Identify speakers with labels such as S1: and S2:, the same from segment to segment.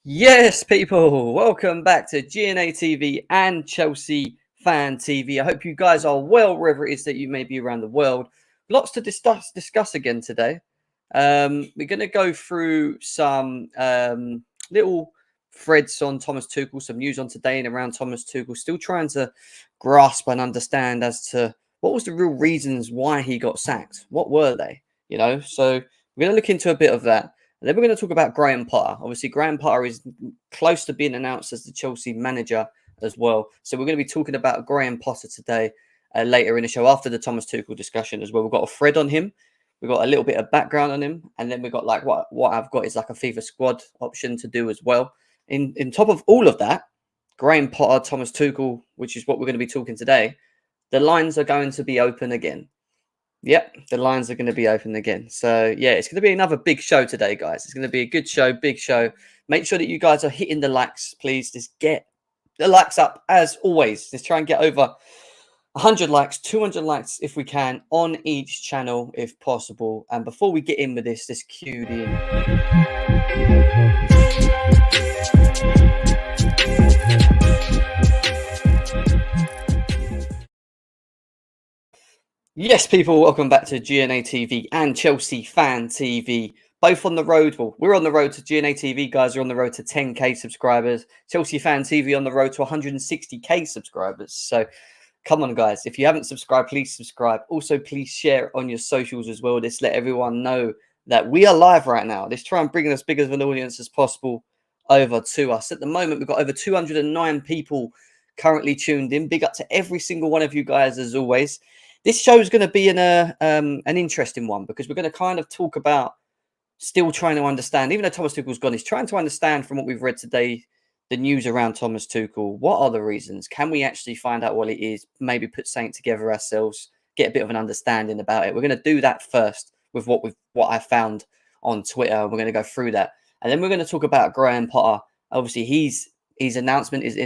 S1: Yes, people, welcome back to GNA TV and Chelsea Fan TV. I hope you guys are well wherever it is that you may be around the world. Lots to discuss again today. We're going to go through some little threads on Thomas Tuchel, some news on today and around Thomas Tuchel. Still trying to grasp and understand as to what was the real reasons why he got sacked. What were they? So we're going to look into a bit of that. And then we're going to talk about Graham Potter. Obviously, Graham Potter is close to being announced as the Chelsea manager as well. So we're going to be talking about Graham Potter today later in the show after the Thomas Tuchel discussion as well. We've got a thread on him. We've got a little bit of background on him. And then we've got like what I've got is like a FIFA squad option to do as well. In top of all of that, Graham Potter, Thomas Tuchel, which is what we're going to be talking today, the lines are going to be open again. Yep, the lines are going to be open again. So, yeah, it's going to be another big show today, guys. It's going to be a good show, big show. Make sure that you guys are hitting the likes, please. Just get the likes up, as always. Let's try and get over 100 likes, 200 likes if we can on each channel, if possible. And before we get in with this, let's cue in. Yes, people, welcome back to GNA TV and Chelsea Fan TV. Both on the road. Well, we're on the road to GNA TV. Guys are on the road to 10k subscribers. Chelsea Fan TV on the road to 160k subscribers. So come on, guys. If you haven't subscribed, please subscribe. Also, please share it on your socials as well. Just let everyone know that we are live right now. Let's try and bring as big of an audience as possible over to us. At the moment, we've got over 209 people currently tuned in. Big up to every single one of you guys, as always. This show is going to be an interesting one because we're going to kind of talk about still trying to understand, even though Thomas Tuchel's gone, he's trying to understand from what we've read today, the news around Thomas Tuchel. What are the reasons? Can we actually find out what it is? Maybe put something together ourselves, get a bit of an understanding about it. We're going to do that first with what I found on Twitter. We're going to go through that. And then we're going to talk about Graham Potter. Obviously, his announcement is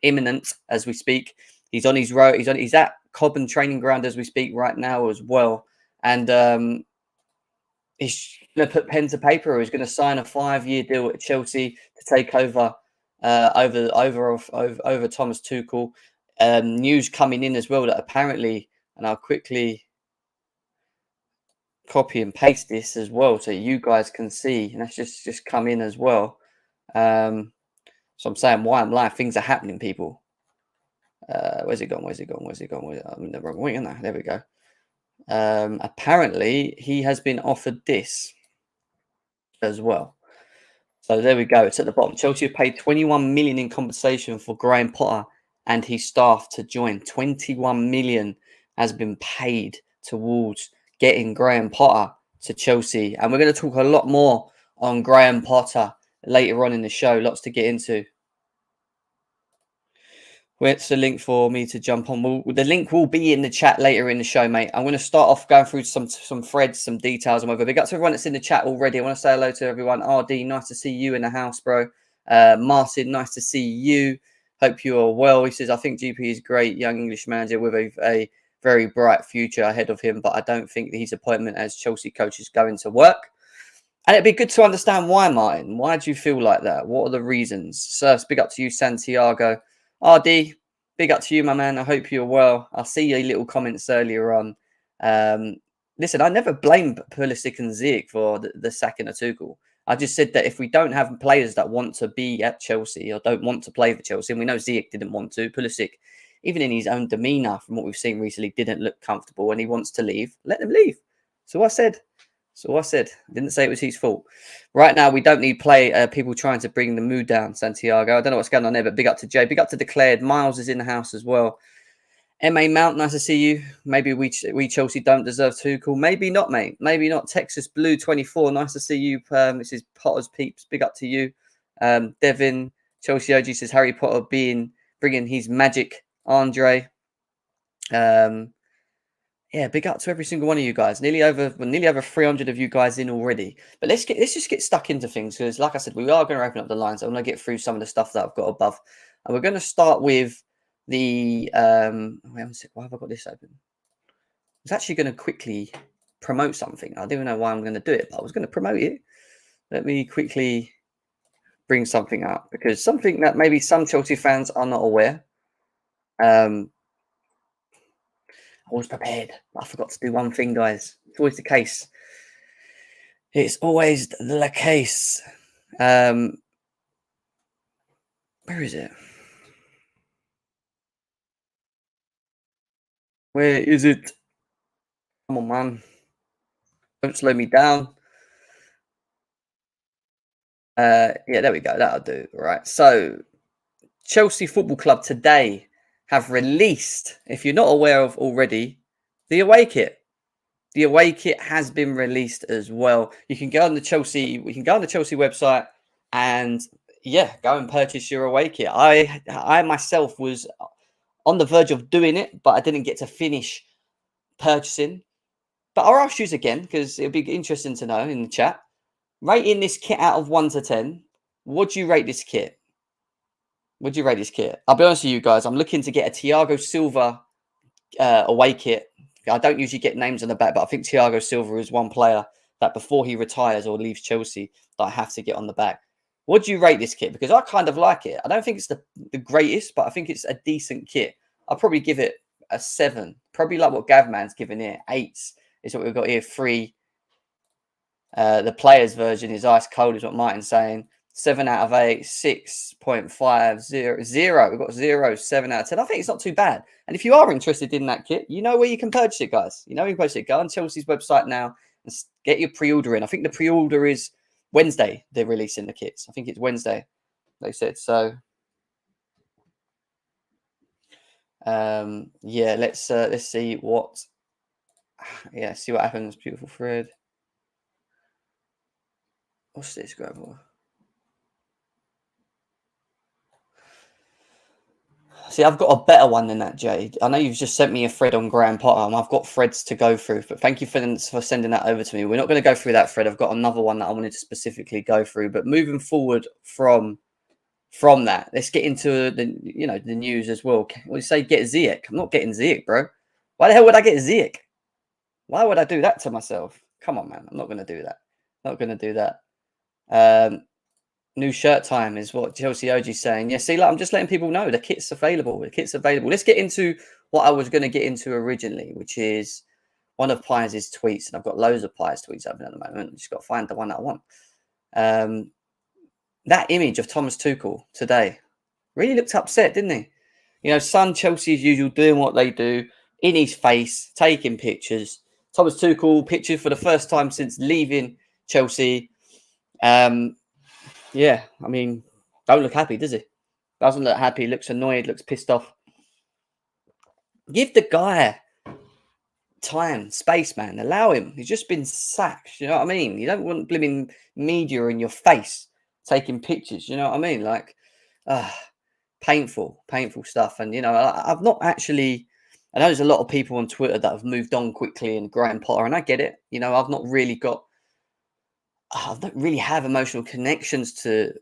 S1: imminent as we speak. He's on his road. He's at Cobham training ground as we speak right now as well. And he's going to put pen to paper. He's going to sign a 5-year deal at Chelsea to take over over Thomas Tuchel. News coming in as well that apparently, and I'll quickly copy and paste this as well so you guys can see. And that's just come in as well. So I'm saying why I'm live. Things are happening, people. Where's it gone? I'm in the wrong way. There we go. Apparently, he has been offered this as well. So there we go. It's at the bottom. Chelsea have paid 21 million in compensation for Graham Potter and his staff to join. 21 million has been paid towards getting Graham Potter to Chelsea. And we're going to talk a lot more on Graham Potter later on in the show. Lots to get into. Where's the link for me to jump on? The link will be in the chat later in the show, mate. I'm going to start off going through some threads, some details, and whatever. Big up to everyone that's in the chat already. I want to say hello to everyone. RD, nice to see you in the house, bro. Martin, nice to see you. Hope you are well. He says, I think GP is great, young English manager with a very bright future ahead of him, but I don't think that his appointment as Chelsea coach is going to work. And it'd be good to understand why, Martin. Why do you feel like that? What are the reasons? So, big up to you, Santiago. RD, big up to you, my man. I hope you're well. I'll see your little comments earlier on. Listen, I never blamed Pulisic and Ziyech for the sacking of Tuchel. I just said that if we don't have players that want to be at Chelsea or don't want to play for Chelsea, and we know Ziyech didn't want to, Pulisic, even in his own demeanour from what we've seen recently, didn't look comfortable and he wants to leave, let him leave. So I said. I didn't say it was his fault. Right now, we don't need people trying to bring the mood down, Santiago. I don't know what's going on there, but big up to Jay. Big up to Declared. Miles is in the house as well. MA Mount, nice to see you. Maybe we Chelsea don't deserve Tuchel. Maybe not, mate. Maybe not. Texas Blue 24. Nice to see you. This is Potter's Peeps. Big up to you. Devin, Chelsea OG says Harry Potter bringing his magic. Andre. Yeah, big up to every single one of you guys. Nearly over 300 of you guys in already. But let's just get stuck into things because, like I said, we are going to open up the lines. I want to get through some of the stuff that I've got above, and we're going to start with the. Wait a second, why have I got this open? I was actually going to quickly promote something. I don't even know why I'm going to do it, but I was going to promote it. Let me quickly bring something up because something that maybe some Chelsea fans are not aware. I was prepared. I forgot to do one thing, guys. It's always the case. It's always the case. Where is it? Where is it? Come on, man. Don't slow me down. Yeah, there we go. That'll do. Right. So, Chelsea Football Club today have released, if you're not aware of already, the away kit. The away kit has been released as well. You can go on the Chelsea. We can go on the Chelsea website and go and purchase your away kit. I myself was on the verge of doing it, but I didn't get to finish purchasing. But I'll ask you again because it'll be interesting to know in the chat. Rating this kit out of 1 to 10, would you rate this kit? Would you rate this kit? I'll be honest with you guys. I'm looking to get a Thiago Silva away kit. I don't usually get names on the back, but I think Thiago Silva is one player that before he retires or leaves Chelsea that I have to get on the back. What do you rate this kit? Because I kind of like it. I don't think it's the greatest, but I think it's a decent kit. I'll probably give it a 7. Probably like what Gavman's given it. 8s is what we've got here. 3. The players version is ice cold, is what Martin's saying. 7 out of 8, 6.5, 0. We've got 0, 7 out of 10. I think it's not too bad. And if you are interested in that kit, you know where you can purchase it, guys. You know where you can purchase it. Go on Chelsea's website now and get your pre-order in. I think the pre-order is Wednesday. They're releasing the kits. I think it's Wednesday, they said. So, let's see what. Yeah, see what happens. Beautiful thread. What's this, Gravel? See, I've got a better one than that, Jade. I know you've just sent me a thread on Graham Potter, and I've got threads to go through, but thank you for sending that over to me. We're not going to go through that thread. I've got another one that I wanted to specifically go through, but moving forward from that, let's get into the news as well. We say get Ziyech. I'm not getting Ziyech, bro. Why the hell would I get Ziyech? Why would I do that to myself? Come on, man. I'm not going to do that. Not going to do that. New shirt time is what Chelsea OG is saying. Yeah, see, I'm just letting people know the kit's available. The kit's available. Let's get into what I was going to get into originally, which is one of Pies' tweets. And I've got loads of Pies tweets open at the moment. I've just got to find the one that I want. That image of Thomas Tuchel today really looked upset, didn't he? You know, son Chelsea as usual, doing what they do, in his face, taking pictures. Thomas Tuchel pictured for the first time since leaving Chelsea. Yeah, I mean, don't look happy, does he? Doesn't look happy, looks annoyed, looks pissed off. Give the guy time, space, man. Allow him. He's just been sacked. You know what I mean? You don't want blimmin' media in your face taking pictures. You know what I mean? Like, painful stuff. And, I've not actually... I know there's a lot of people on Twitter that have moved on quickly and Graham Potter, and I get it. I've not really got... I don't really have emotional connections to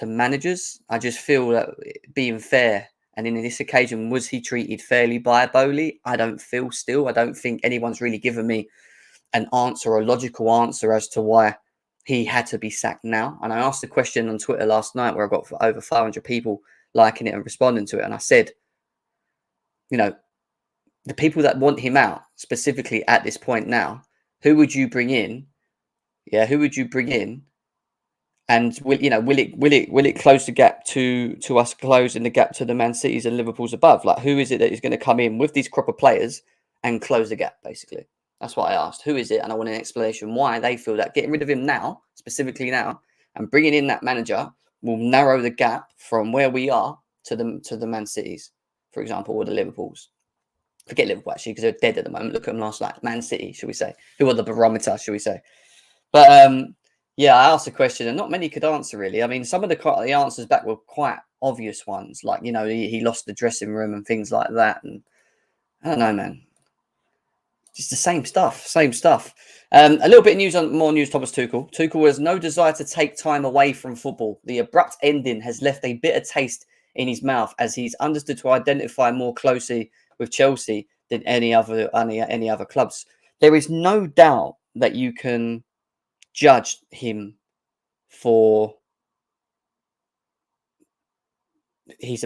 S1: managers. I just feel that being fair, and in this occasion, was he treated fairly by Bowley? I don't think anyone's really given me an answer or a logical answer as to why he had to be sacked now. And I asked the question on Twitter last night where I got over 500 people liking it and responding to it. And I said, the people that want him out, specifically at this point now, who would you bring in? Yeah, who would you bring in? And will it close the gap to us closing the gap to the Man Cities and Liverpool's above? Like, who is it that is going to come in with these crop of players and close the gap? Basically, that's what I asked. Who is it? And I want an explanation why they feel that getting rid of him now, specifically now, and bringing in that manager will narrow the gap from where we are to the Man Cities, for example, or the Liverpools. Forget Liverpool actually, because they're dead at the moment. Look at them last night. Man City, should we say? Who are the barometer? Should we say? But I asked a question and not many could answer really. I mean, some of the answers back were quite obvious ones, like, he lost the dressing room and things like that. And I don't know, man. Just the same stuff. A little bit of more news, Thomas Tuchel. Tuchel has no desire to take time away from football. The abrupt ending has left a bitter taste in his mouth as he's understood to identify more closely with Chelsea than any other clubs. There is no doubt that you can judge him for he's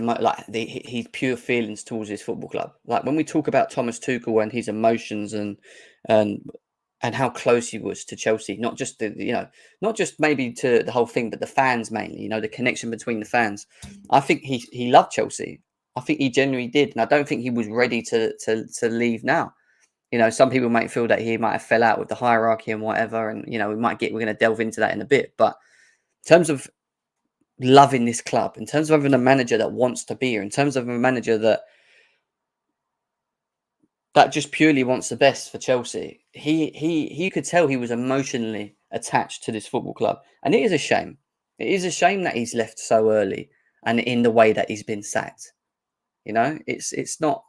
S1: he's pure feelings towards his football club. Like when we talk about Thomas Tuchel and his emotions and and how close he was to Chelsea, not just not just maybe to the whole thing, but the fans mainly. The connection between the fans. I think he loved Chelsea. I think he genuinely did, and I don't think he was ready to leave now. Some people might feel that he might have fell out with the hierarchy and whatever, and we're going to delve into that in a bit. But in terms of loving this club, in terms of having a manager that wants to be here, in terms of a manager that just purely wants the best for Chelsea, he could tell he was emotionally attached to this football club, and it is a shame. It is a shame that he's left so early and in the way that he's been sacked. It's not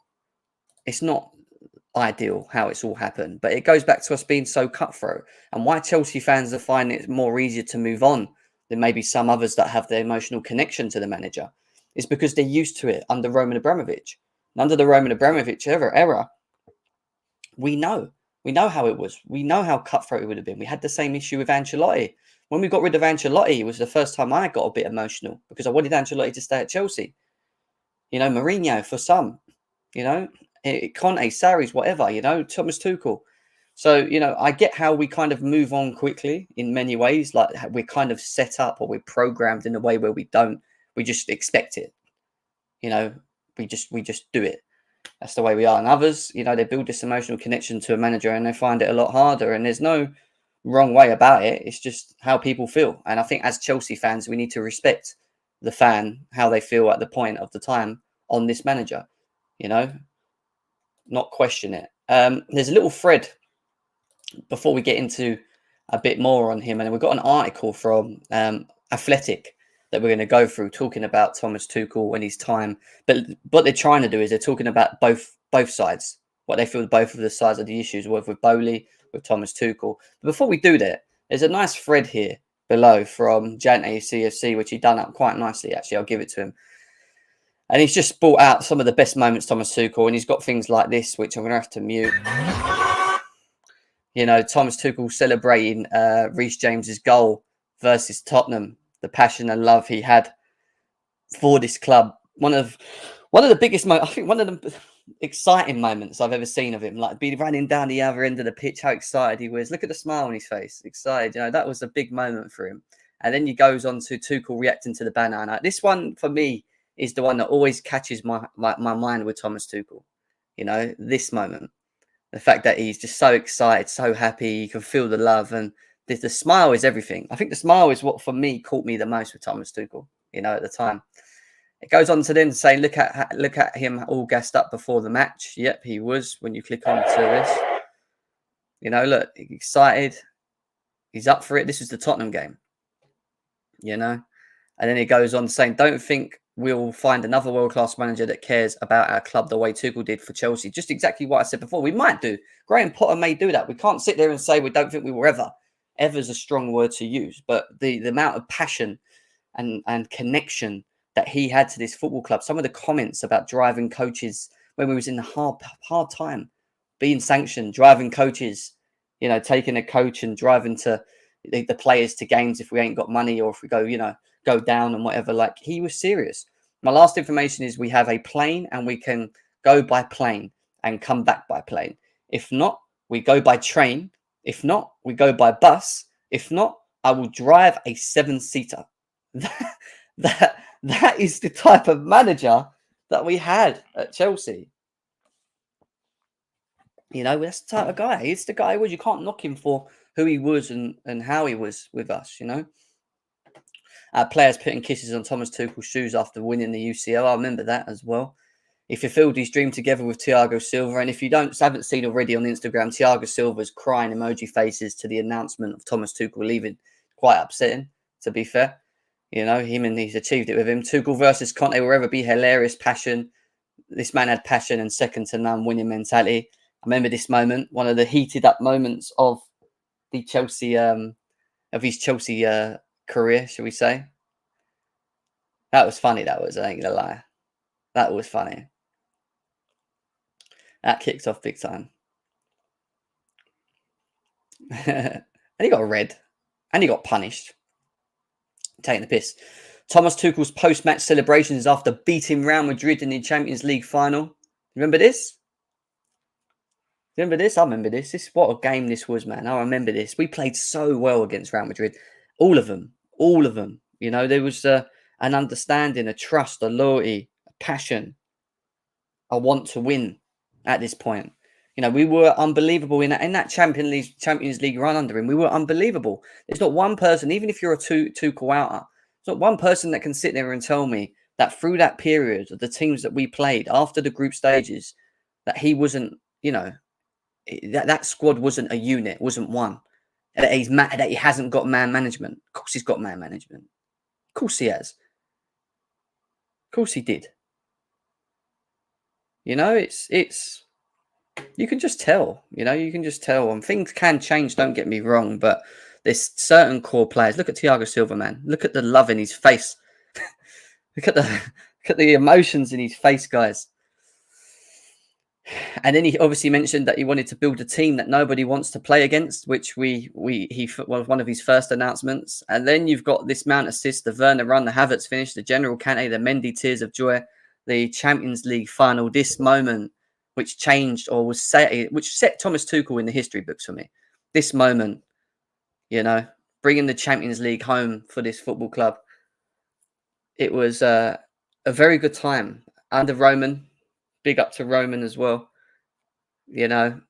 S1: ideal how it's all happened, but it goes back to us being so cutthroat and why Chelsea fans are finding it more easier to move on than maybe some others that have the emotional connection to the manager. Is because they're used to it under Roman Abramovich. And under the Roman Abramovich era, we know how it was. We know how cutthroat it would have been. We had the same issue with Ancelotti. When we got rid of Ancelotti, it was the first time I got a bit emotional because I wanted Ancelotti to stay at Chelsea. Mourinho for some, Conte, Sarri's, whatever, Thomas Tuchel. So, I get how we kind of move on quickly in many ways. Like we're kind of set up or we're programmed in a way where we just expect it. We just do it. That's the way we are. And others, they build this emotional connection to a manager and they find it a lot harder. And there's no wrong way about it. It's just how people feel. And I think as Chelsea fans, we need to respect the fan, how they feel at the point of the time on this manager, not question it. There's a little thread before we get into a bit more on him. And we've got an article from Athletic that we're going to go through talking about Thomas Tuchel and his time. But what they're trying to do is they're talking about both sides, what they feel both of the sides of the issues were with Bowley, with Thomas Tuchel. But before we do that, there's a nice thread here below from Jante CFC, which he done up quite nicely, actually. I'll give it to him. And he's just brought out some of the best moments, Thomas Tuchel, and he's got things like this, which I'm going to have to mute. Thomas Tuchel celebrating Reece James's goal versus Tottenham, the passion and love he had for this club. One of the biggest moments, I think one of the exciting moments I've ever seen of him, like be running down the other end of the pitch, how excited he was. Look at the smile on his face, excited. That was a big moment for him. And then he goes on to Tuchel reacting to the banner. And this one for me is the one that always catches my mind with Thomas Tuchel. This moment, the fact that he's just so excited, so happy, you can feel the love, and the smile is everything. I think the smile is what for me caught me the most with Thomas Tuchel. At the time. It goes on to then say, look at him all gassed up before the match. Yep, he was. When you click on to this, look, excited. He's up for it. This is the Tottenham game. And then he goes on saying, don't think we'll find another world-class manager that cares about our club the way Tuchel did for Chelsea. Just exactly what I said before. We might do. Graham Potter may do that. We can't sit there and say we don't think we will ever. Ever's a strong word to use. But the amount of passion and connection that he had to this football club, some of the comments about driving coaches when we was in the hard time, being sanctioned, driving coaches, taking a coach and driving to the players to games if we ain't got money or if we go down and whatever. Like, he was serious. My last information is we have a plane and we can go by plane and come back by plane. If not, we go by train. If not, we go by bus. If not, I will drive a 7-seater. That is the type of manager that we had at Chelsea. That's the type of guy. He's the guy who was. You can't knock him for who he was and how he was with us, Players putting kisses on Thomas Tuchel's shoes after winning the UCL. I remember that as well. He fulfilled his dream together with Thiago Silva. And if you haven't seen already on Instagram, Thiago Silva's crying emoji faces to the announcement of Thomas Tuchel leaving. Quite upsetting, to be fair. He's achieved it with him. Tuchel versus Conte will ever be hilarious passion. This man had passion and second to none winning mentality. I remember this moment, one of the heated up moments of the Chelsea, his Chelsea career, shall we say. That was funny, I ain't gonna lie. That was funny. That kicked off big time. And he got red. And he got punished. Taking the piss. Thomas Tuchel's post-match celebrations after beating Real Madrid in the Champions League final. Remember this? Remember this? I remember this. What a game this was, man. I remember this. We played so well against Real Madrid. All of them. All of them. You know, there was an understanding, a trust, a loyalty, a passion, a want to win at this point. You know, we were unbelievable in that Champions League run under him. We were unbelievable. There's not one person, even if you're a Tuchel outer, there's not one person that can sit there and tell me that through that period of the teams that we played after the group stages, that he wasn't, you know, that squad wasn't a unit, wasn't one. That he hasn't got man management. Of course he's got man management. Of course he has. Of course he did. You know, it's you can just tell, you know, you can just tell. And things can change, don't get me wrong, but there's certain core players. Look at Thiago Silva, man. Look at the love in his face. look at the emotions in his face, guys. And then he obviously mentioned that he wanted to build a team that nobody wants to play against, which he was one of his first announcements. And then you've got this Mount assist, the Werner run, the Havertz finish, the General Kante, the Mendy tears of joy, the Champions League final. This moment, which changed or was which set Thomas Tuchel in the history books for me. This moment, you know, bringing the Champions League home for this football club. It was a very good time under Roman. Big up to Roman as well. You know,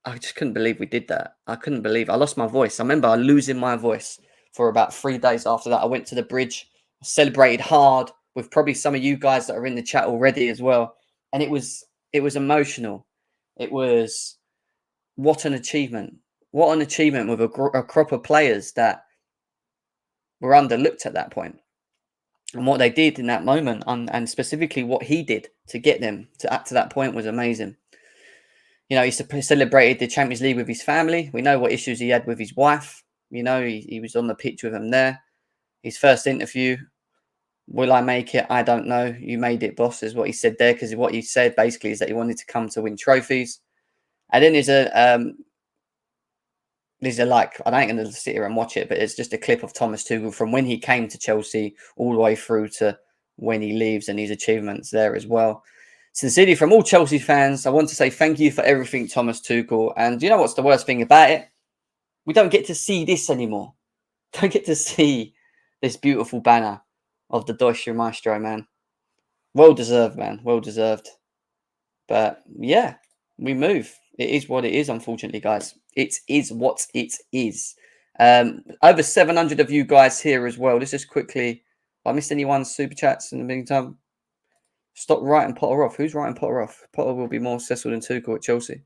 S1: I just couldn't believe we did that. I couldn't believe I lost my voice. I remember losing my voice for about 3 days after that. I went to the bridge, celebrated hard with probably some of you guys that are in the chat already as well. And it was emotional. It was, what an achievement. What an achievement with a crop of players that were underlooked at that point. And what they did in that moment, and specifically what he did to get them to that point, was amazing. You know, he celebrated the Champions League with his family. We know what issues he had with his wife. You know, he was on the pitch with him there. His first interview, will I make it? I don't know. You made it, boss, is what he said there, because what he said basically is that he wanted to come to win trophies. And then there's like, I ain't going to sit here and watch it, but it's just a clip of Thomas Tuchel from when he came to Chelsea all the way through to when he leaves, and his achievements there as well. Sincerely, from all Chelsea fans, I want to say thank you for everything, Thomas Tuchel. And you know what's the worst thing about it? We don't get to see this anymore. Don't get to see this beautiful banner of the Deutsche Maestro, man. Well deserved, man. Well deserved. But yeah, we move. It is what it is, unfortunately, guys. It is what it is. Over 700 of you guys here as well. Let's just quickly, if I missed anyone's super chats in the meantime, stop writing Potter off. Who's writing Potter off? Potter will be more successful than Tuchel at Chelsea.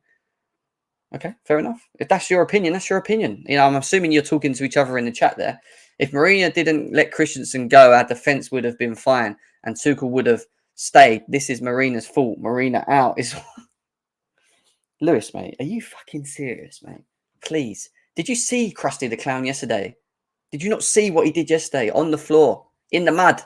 S1: Okay, fair enough. If that's your opinion, that's your opinion. You know, I'm assuming you're talking to each other in the chat there. If Mourinho didn't let Christensen go, our defence would have been fine and Tuchel would have stayed. This is Mourinho's fault. Mourinho out is... Lewis, mate, are you fucking serious, mate? Please. Did you see Krusty the Clown yesterday? Did you not see what he did yesterday on the floor, in the mud?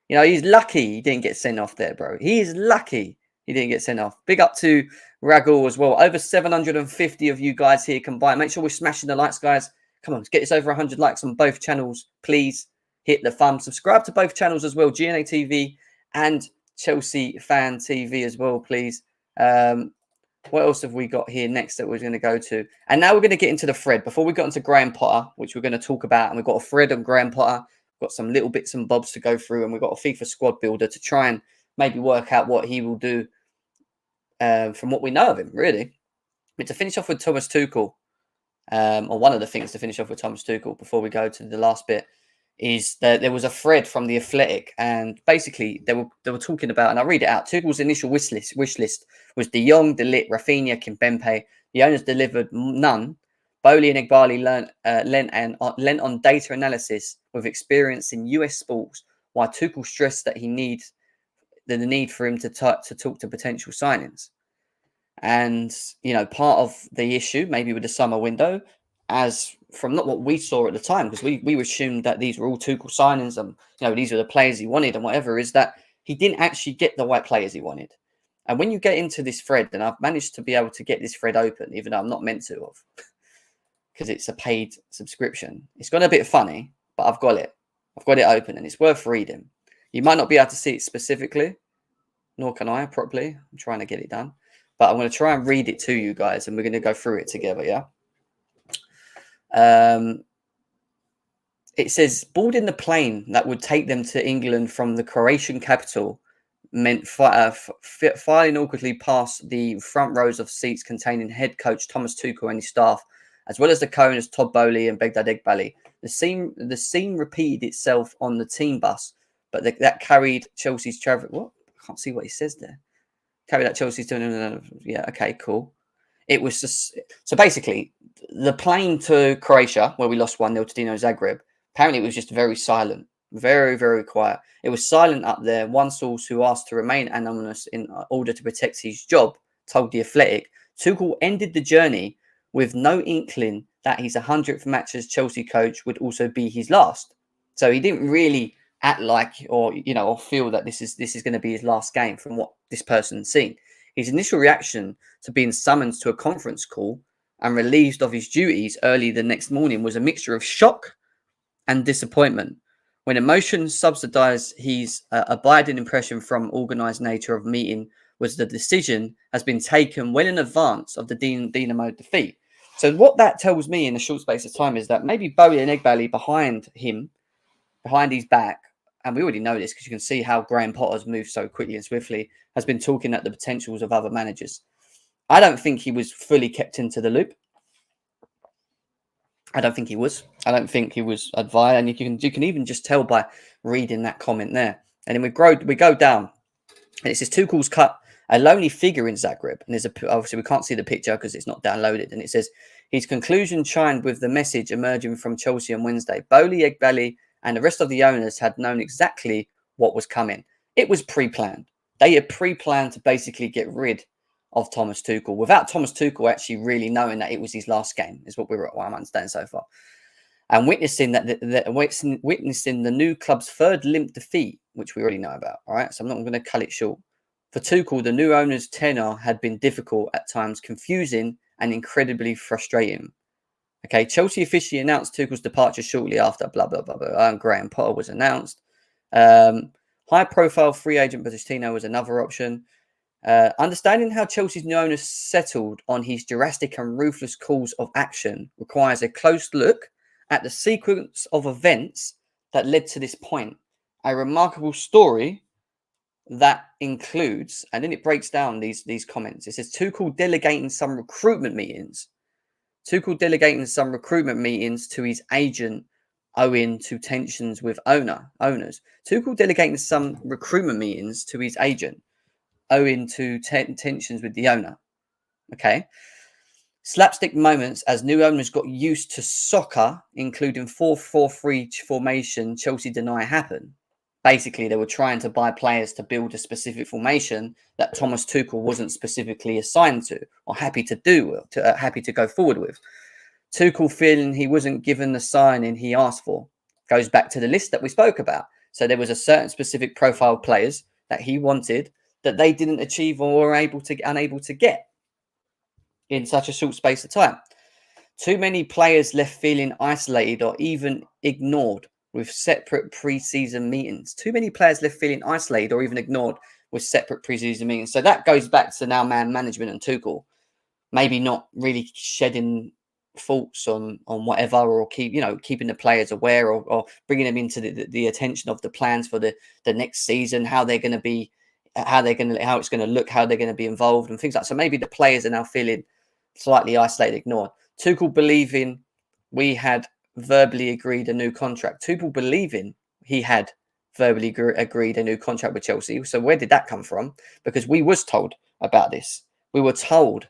S1: You know, he's lucky he didn't get sent off there, bro. He is lucky he didn't get sent off. Big up to Ragul as well. Over 750 of you guys here combined. Make sure we're smashing the likes, guys. Come on, let's get this over 100 likes on both channels. Please hit the thumb. Subscribe to both channels as well, GNA TV and Chelsea Fan TV as well, please. What else have we got here next that we're going to go to? And now we're going to get into the thread. Before we got into Graham Potter, which we're going to talk about, and we've got a thread on Graham Potter. We've got some little bits and bobs to go through, and we've got a FIFA squad builder to try and maybe work out what he will do from what we know of him, really. But to finish off with Thomas Tuchel, or one of the things to finish off with Thomas Tuchel before we go to the last bit, is that there was a thread from The Athletic, and basically they were talking about, and I'll read it out. Tuchel's initial wish list was De Jong, De Ligt, Rafinha, Kimpembe. The owners delivered none. Bowley and Igbali lent on data analysis with experience in US sports, while Tuchel stressed that the need for him to talk to potential signings. And, you know, part of the issue, maybe with the summer window, as from not what we saw at the time, because we assumed that these were all Tuchel signings and, you know, these are the players he wanted and whatever, is that he didn't actually get the right players he wanted. And when you get into this thread, and I've managed to be able to get this thread open, even though I'm not meant to have, because it's a paid subscription. It's gone a bit funny, but I've got it. I've got it open and it's worth reading. You might not be able to see it specifically, nor can I properly. I'm trying to get it done. But I'm going to try and read it to you guys and we're going to go through it together, yeah? It says, boarding the plane that would take them to England from the Croatian capital meant filing awkwardly past the front rows of seats containing head coach Thomas Tuchel and his staff, as well as the co-owners Todd Bowley and Begdad Egbali. The scene repeated itself on the team bus, but that carried Chelsea's travel. What? I can't see what he says there. Carried out Chelsea's. Yeah, okay, cool. It was just so basically the plane to Croatia where we lost 1-0 to Dino Zagreb. Apparently, it was just very silent, very, very quiet. It was silent up there. One source who asked to remain anonymous in order to protect his job told The Athletic, Tuchel ended the journey with no inkling that his 100th match as Chelsea coach would also be his last. So he didn't really act like or feel that this is going to be his last game from what this person's seen. His initial reaction to being summoned to a conference call and relieved of his duties early the next morning was a mixture of shock and disappointment. When emotions subsidized, his abiding impression from organized nature of meeting was the decision has been taken well in advance of the Dinamo defeat. So what that tells me in a short space of time is that maybe Bowie and Egbali behind his back, and we already know this because you can see how Graham Potter's moved so quickly and swiftly, has been talking at the potentials of other managers. I don't think he was fully kept into the loop. I don't think he was. I don't think he was advised, and you can even just tell by reading that comment there. And then we go down, and it says Tuchel's cut a lonely figure in Zagreb, and obviously we can't see the picture because it's not downloaded. And it says his conclusion chimed with the message emerging from Chelsea on Wednesday. Bowley, Egbali, and the rest of the owners had known exactly what was coming. It was pre-planned. They had pre-planned to basically get rid of Thomas Tuchel without Thomas Tuchel actually really knowing that it was his last game, is what I'm understanding so far. And witnessing the new club's third limp defeat, which we already know about. All right, so I'm not going to cut it short. For Tuchel, the new owner's tenure had been difficult at times, confusing and incredibly frustrating. Okay, Chelsea officially announced Tuchel's departure shortly after. Blah blah blah blah. And Graham Potter was announced. High-profile free agent Pochettino was another option. Understanding how Chelsea's new owner settled on his drastic and ruthless calls of action requires a close look at the sequence of events that led to this point. A remarkable story that includes, and then it breaks down these comments. It says Tuchel delegating some recruitment meetings to his agent owing to tensions with owners. Tuchel delegating some recruitment meetings to his agent owing to tensions with the owner. Okay. Slapstick moments as new owners got used to soccer, including 4-4-3 formation Chelsea deny happened. Basically, they were trying to buy players to build a specific formation that Thomas Tuchel wasn't specifically assigned to or happy to go forward with. Tuchel feeling he wasn't given the signing he asked for. Goes back to the list that we spoke about. So there was a certain specific profile of players that he wanted that they didn't achieve or were unable to get in such a short space of time. Too many players left feeling isolated or even ignored with separate pre-season meetings. Too many players left feeling isolated or even ignored with separate pre-season meetings. So that goes back to now man management and Tuchel maybe not really shedding faults on whatever, or keeping the players aware, or bringing them into the attention of the plans for the next season, how they're going to be, how it's going to look, how they're going to be involved and things like that. So maybe the players are now feeling slightly isolated, ignored. Tuchel believing we had verbally agreed a new contract. Tuchel believing he had verbally agreed a new contract with Chelsea. So where did that come from? Because we was told about this. We were told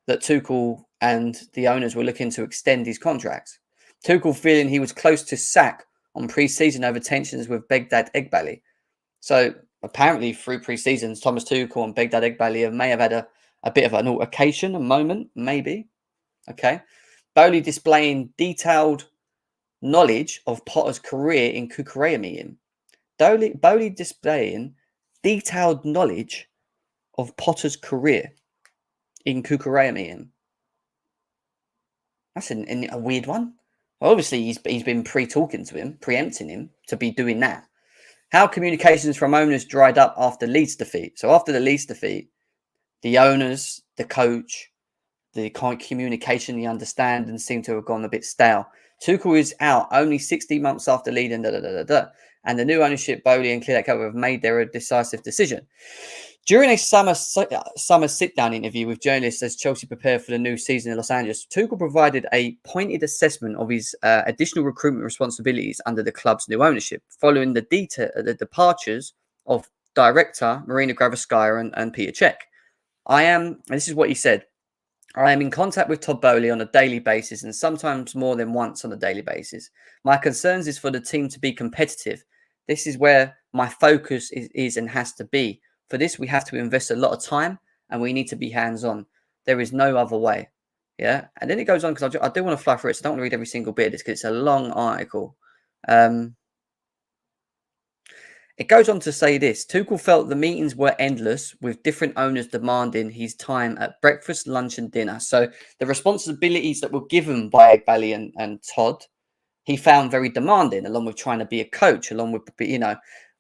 S1: that Tuchel and the owners were looking to extend his contract. Tuchel feeling he was close to sack on pre-season over tensions with Begdad Egbali. So apparently through pre-seasons, Thomas Tuchel and Begdad Egbali may have had a bit of an altercation, a moment, maybe. Okay. Bowley displaying detailed knowledge of Potter's career in Kukurea meeting. Bowley displaying detailed knowledge of Potter's career in Kukurea meeting. That's a weird one. Well, obviously, he's been pre-talking to him, preempting him to be doing that. How communications from owners dried up after Leeds defeat. So after the Leeds defeat, the owners, the coach, the communication, the understanding seemed to have gone a bit stale. Tuchel is out only 60 months after leading, and the new ownership, Bowley and Clear have made their decisive decision. During a summer sit-down interview with journalists as Chelsea prepared for the new season in Los Angeles, Tuchel provided a pointed assessment of his additional recruitment responsibilities under the club's new ownership, following the departures of director Marina Graviskaya and Peter Cech. This is what he said, I am in contact with Todd Bowley on a daily basis and sometimes more than once on a daily basis. My concerns is for the team to be competitive. This is where my focus is and has to be. For this, we have to invest a lot of time and we need to be hands-on. There is no other way. Yeah. And then it goes on because I do want to fly through it. So I don't want to read every single bit of this because it's a long article. It goes on to say this. Tuchel felt the meetings were endless with different owners demanding his time at breakfast, lunch and dinner. So the responsibilities that were given by Bally and Todd, he found very demanding, along with trying to be a coach, along with,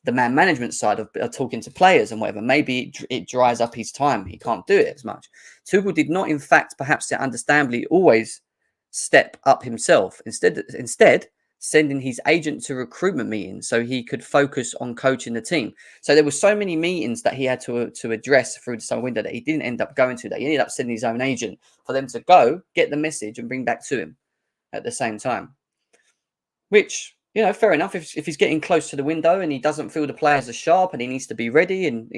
S1: the man management side of talking to players and whatever. Maybe it dries up his time. He can't do it as much. Tuchel did not, in fact, perhaps understandably, always step up himself. Instead, sending his agent to recruitment meetings so he could focus on coaching the team. So there were so many meetings that he had to address through the summer window that he didn't end up going to, that he ended up sending his own agent for them to go get the message and bring back to him at the same time. Which, fair enough. If he's getting close to the window and he doesn't feel the players are sharp and he needs to be ready, and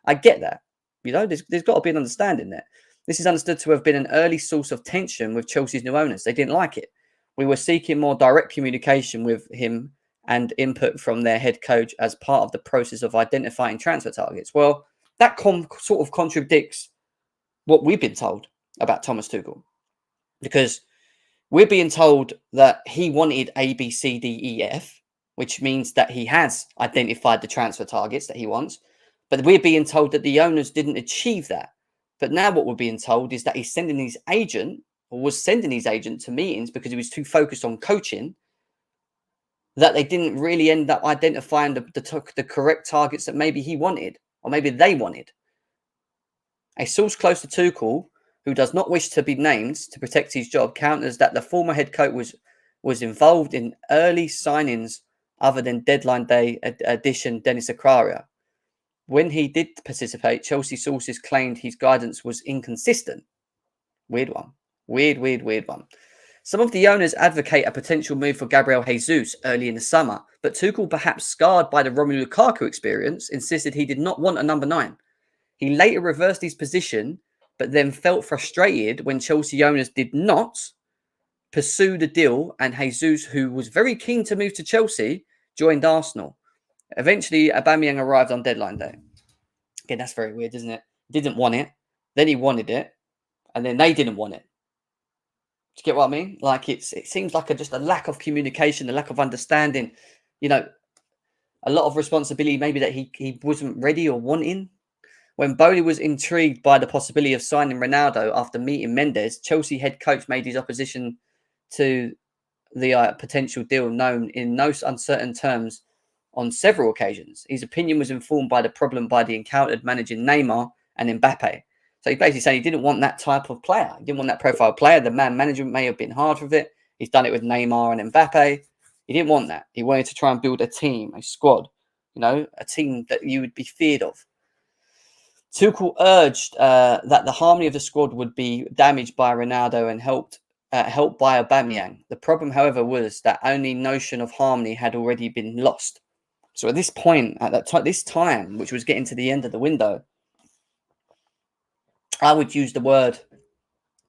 S1: I get that. There's got to be an understanding there. This is understood to have been an early source of tension with Chelsea's new owners. They didn't like it. We were seeking more direct communication with him and input from their head coach as part of the process of identifying transfer targets. Well, that sort of contradicts what we've been told about Thomas Tuchel, because we're being told that he wanted A, B, C, D, E, F, which means that he has identified the transfer targets that he wants. But we're being told that the owners didn't achieve that. But now what we're being told is that he's sending his agent, or was sending his agent, to meetings because he was too focused on coaching, that they didn't really end up identifying the correct targets that maybe he wanted, or maybe they wanted. A source close to Tuchel, who does not wish to be named to protect his job, counters that the former head coach was involved in early signings other than deadline day addition Dennis Zakaria. When he did participate, Chelsea sources claimed his guidance was inconsistent. Weird one. Weird one. Some of the owners advocate a potential move for Gabriel Jesus early in the summer, but Tuchel, perhaps scarred by the Romelu Lukaku experience, insisted he did not want a number 9. He later reversed his position, but then felt frustrated when Chelsea owners did not pursue the deal, and Jesus, who was very keen to move to Chelsea, joined Arsenal. Eventually, Aubameyang arrived on deadline day. Again, that's very weird, isn't it? Didn't want it, then he wanted it, and then they didn't want it. Do you get what I mean? It seems like just a lack of communication, a lack of understanding. A lot of responsibility maybe that he wasn't ready or wanting. When Bowley was intrigued by the possibility of signing Ronaldo after meeting Mendes, Chelsea head coach made his opposition to the potential deal known in no uncertain terms on several occasions. His opinion was informed by the problem by the encountered managing Neymar and Mbappe. So he basically said he didn't want that type of player. He didn't want that profile player. The man management may have been hard with it. He's done it with Neymar and Mbappe. He didn't want that. He wanted to try and build a team, a squad, a team that you would be feared of. Tuchel urged that the harmony of the squad would be damaged by Ronaldo and helped by Aubameyang. The problem, however, was that only notion of harmony had already been lost. So at this point, this time, which was getting to the end of the window, I would use the word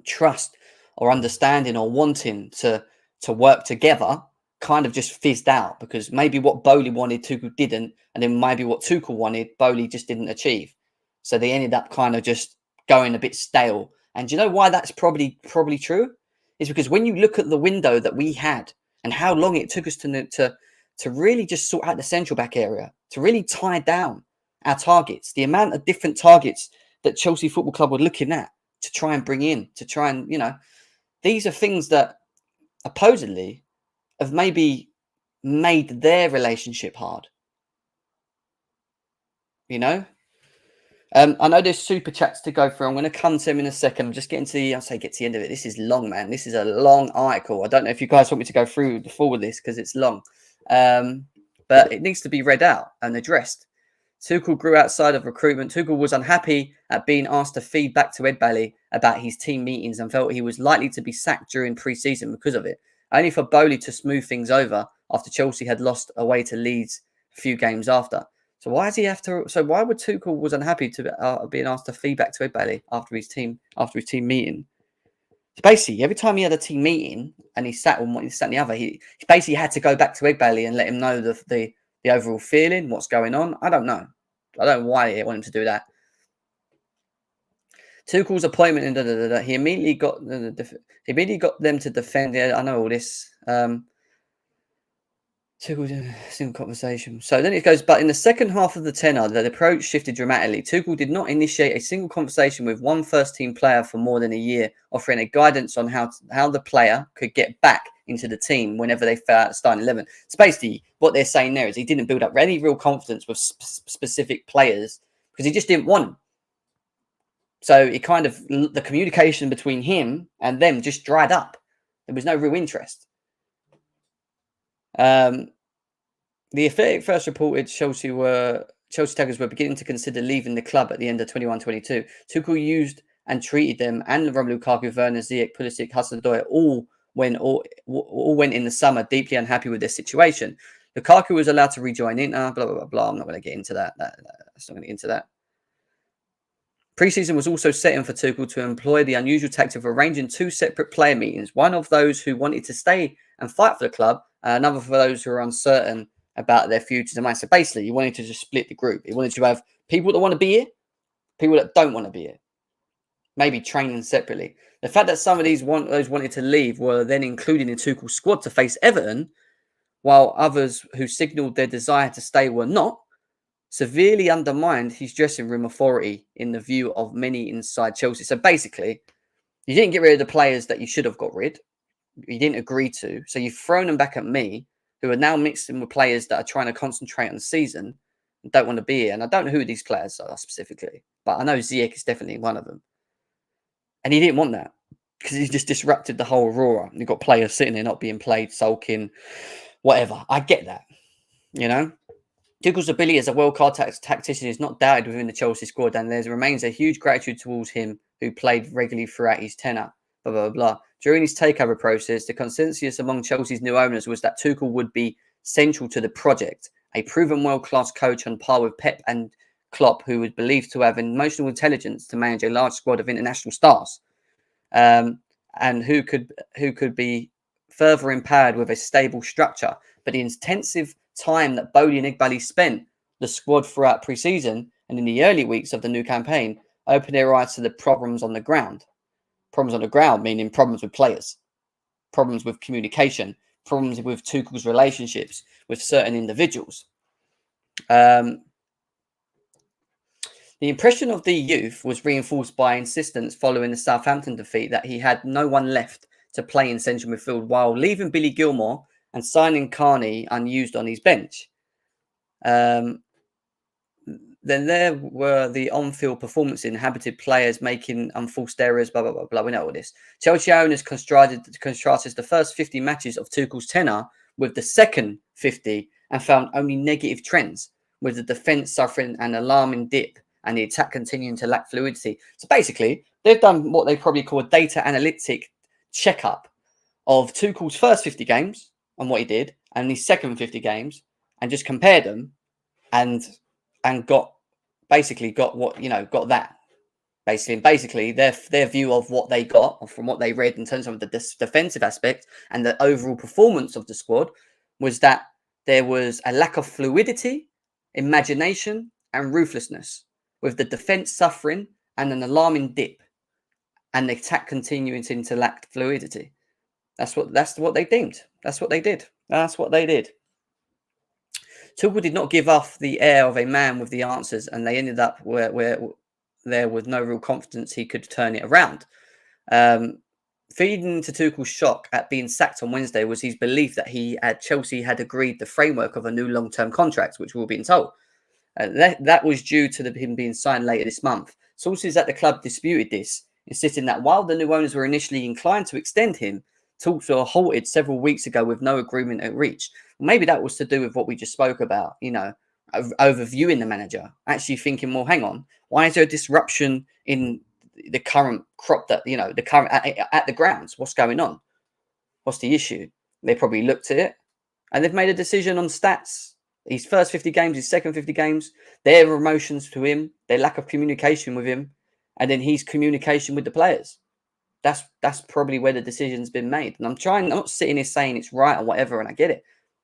S1: trust or understanding or wanting to work together kind of just fizzed out, because maybe what Bowley wanted, Tuchel didn't, and then maybe what Tuchel wanted, Bowley just didn't achieve. So they ended up kind of just going a bit stale. And do you know why that's probably true? Is because when you look at the window that we had and how long it took us to really just sort out the central back area, to really tie down our targets, the amount of different targets that Chelsea Football Club were looking at to try and bring in, to try and, these are things that supposedly have maybe made their relationship hard. You know? I know there's super chats to go through. I'm going to come to them in a second. I'm just getting to I'll say get to the end of it. This is long, man. This is a long article. I don't know if you guys want me to go through the full of this because it's long. But it needs to be read out and addressed. Tuchel grew outside of recruitment. Tuchel was unhappy at being asked to feed back to Dembele about his team meetings and felt he was likely to be sacked during pre-season because of it. Only for Bowley to smooth things over after Chelsea had lost away to Leeds a few games after. So why does he have to? So why would Tuchel was unhappy to being asked to feed back to Dembele after his team meeting? So basically, every time he had a team meeting and he sat on one, he sat on the other, he basically had to go back to Dembele and let him know the overall feeling, what's going on. I don't know. I don't know why they want him to do that. Tuchel's appointment and he immediately got them to defend. I know all this. Tuchel single conversation. So then it goes, but in the second half of the tenor, the approach shifted dramatically. Tuchel did not initiate a single conversation with one first-team player for more than a year, offering a guidance on how the player could get back into the team whenever they fell out of starting 11. So basically, what they're saying there is he didn't build up any real confidence with specific players because he just didn't want them. So it kind of, the communication between him and them just dried up. There was no real interest. The Athletic first reported Chelsea Tigers were beginning to consider leaving the club at the end of 21-22. Tuchel used and treated them and Romelu Lukaku, Werner, Ziyech, Pulisic, Hudson-Odoi all went in the summer deeply unhappy with their situation. Lukaku was allowed to rejoin Inter, blah, blah, blah, blah. I'm not going to get into that. That's not going to get into that. Pre-season was also set in for Tuchel to employ the unusual tactic of arranging two separate player meetings, one of those who wanted to stay and fight for the club, and another for those who are uncertain about their futures and minds. So basically, he wanted to just split the group. He wanted to have people that want to be here, people that don't want to be here. Maybe training separately. The fact that some of those wanted to leave were then included in Tuchel's squad to face Everton, while others who signalled their desire to stay were not, severely undermined his dressing room authority in the view of many inside Chelsea. So basically, you didn't get rid of the players that you should have got rid. You didn't agree to. So you've thrown them back at me, who are now mixing with players that are trying to concentrate on the season and don't want to be here. And I don't know who these players are specifically, but I know Ziyech is definitely one of them. And he didn't want that because he just disrupted the whole aurora. You've got players sitting there not being played, sulking, whatever. I get that, you know. Tuchel's ability as a world-class tactician is not doubted within the Chelsea squad, and there remains a huge gratitude towards him who played regularly throughout his tenure. Blah, blah, blah. During his takeover process, the consensus among Chelsea's new owners was that Tuchel would be central to the project, a proven world-class coach on par with Pep and Klopp, who was believed to have emotional intelligence to manage a large squad of international stars, and who could be further empowered with a stable structure. But the intensive time that Bowley and Igbali spent the squad throughout pre-season and in the early weeks of the new campaign opened their eyes to the problems on the ground. Problems on the ground meaning problems with players, problems with communication, problems with Tuchel's relationships with certain individuals. The impression of the youth was reinforced by insistence following the Southampton defeat that he had no one left to play in central midfield while leaving Billy Gilmore and signing Carney unused on his bench. Then there were the on-field performance inhabited players making unforced errors, blah, blah, blah, blah. We know all this. Chelsea owners contrasted the first 50 matches of Tuchel's tenure with the second 50 and found only negative trends, with the defence suffering an alarming dip and the attack continuing to lack fluidity. So basically, they've done what they probably call a data analytic checkup of Tuchel's first 50 games and what he did and his second 50 games and just compared them and got what, got that. Basically, their view of what they got, or from what they read in terms of the defensive aspect and the overall performance of the squad, was that there was a lack of fluidity, imagination, and ruthlessness, with the defense suffering and an alarming dip, and the attack continuing to lack fluidity. That's what they deemed. That's what they did. Tuchel did not give off the air of a man with the answers, and they ended up where there was no real confidence he could turn it around. feeding into Tuchel's shock at being sacked on Wednesday was his belief that Chelsea had agreed the framework of a new long-term contract, which we were being told. That was due to him being signed later this month. Sources at the club disputed this, insisting that while the new owners were initially inclined to extend him, talks were halted several weeks ago with no agreement at reach. Maybe that was to do with what we just spoke about, overviewing the manager, actually thinking, well, hang on, why is there a disruption in the current crop the current at the grounds? What's going on? What's the issue? They probably looked at it and they've made a decision on stats. His first 50 games, his second 50 games, their emotions to him, their lack of communication with him, and then his communication with the players. That's probably where the decision's been made. And I'm not sitting here saying it's right or whatever, and I get it.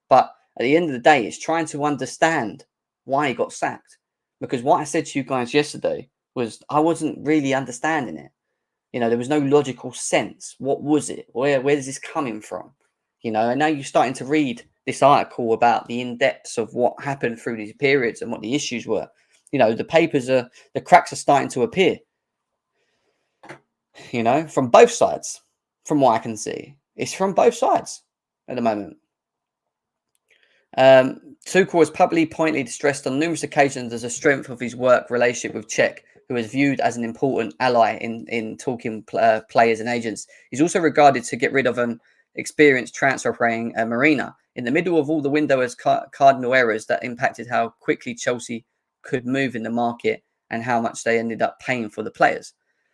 S1: But at the end of the day, it's trying to understand why he got sacked. Because what I said to you guys yesterday was I wasn't really understanding it. There was no logical sense. What was it? Where is this coming from? And now you're starting to read this article about the in-depths of what happened through these periods and what the issues were. The cracks are starting to appear. From both sides, from what I can see. It's from both sides at the moment. Tuchel has publicly pointedly stressed on numerous occasions as a strength of his work relationship with Cech, who is viewed as an important ally in talking players and agents. He's also regarded to get rid of an experienced transfer playing Marina in the middle of all the window as cardinal errors that impacted how quickly Chelsea could move in the market and how much they ended up paying for the players.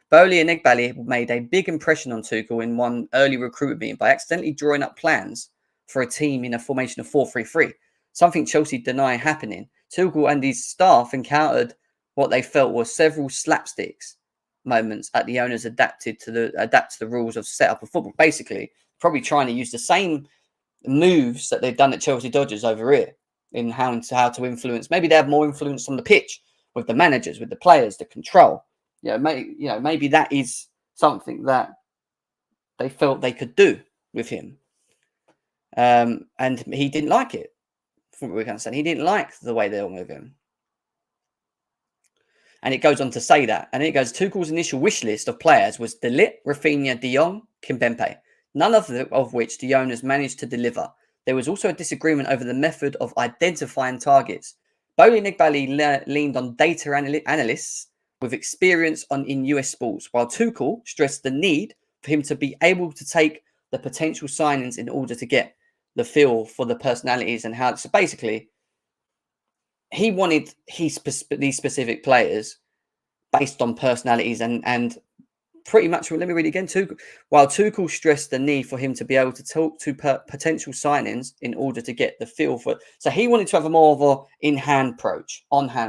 S1: Bowley and Egbali made a big impression on Tuchel in one early recruitment meeting by accidentally drawing up plans for a team in a formation of 4-3-3, something Chelsea deny happening. Tuchel and his staff encountered what they felt were several slapsticks moments at the owners adapt to the rules of setup of football. Basically, probably trying to use the same moves that they've done at Chelsea Dodgers over here in how to influence. Maybe they have more influence on the pitch with the managers, with the players, the control. Maybe that is something that they felt they could do with him. And he didn't like it. From what we can understand, he didn't like the way they were with him. And it goes on to say that. And it goes, Tuchel's initial wish list of players was De Ligt, Rafinha, De Jong, Kimpembe. None of which the owners managed to deliver. There was also a disagreement over the method of identifying targets. Bowley and Egbali leaned on data analysts with experience in US sports, while Tuchel stressed the need for him to be able to take the potential signings in order to get the feel for the personalities and how. So basically, he wanted these specific players based on personalities and pretty much. Let me read it again. While Tuchel stressed the need for him to be able to talk to potential signings in order to get the feel for. So he wanted to have a more of a on-hand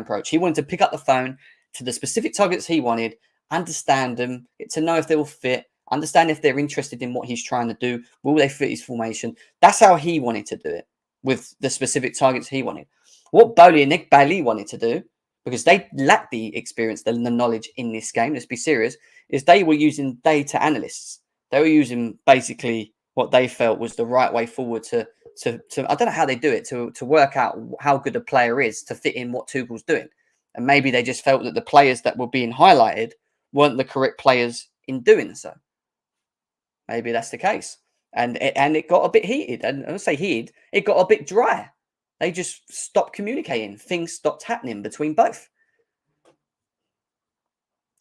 S1: approach. He wanted to pick up the phone to the specific targets he wanted, understand them, get to know if they will fit, understand if they're interested in what he's trying to do, will they fit his formation. That's how he wanted to do it with the specific targets he wanted. What Bowley and Egbali wanted to do, because they lacked the experience, the knowledge in this game, let's be serious, is they were using data analysts. They were using basically what they felt was the right way forward to I don't know how they do it, to work out how good a player is to fit in what Tuchel's doing. And maybe they just felt that the players that were being highlighted weren't the correct players in doing so. Maybe that's the case. And it got a bit heated. And I say heated, it got a bit dry. They just stopped communicating. Things stopped happening between both.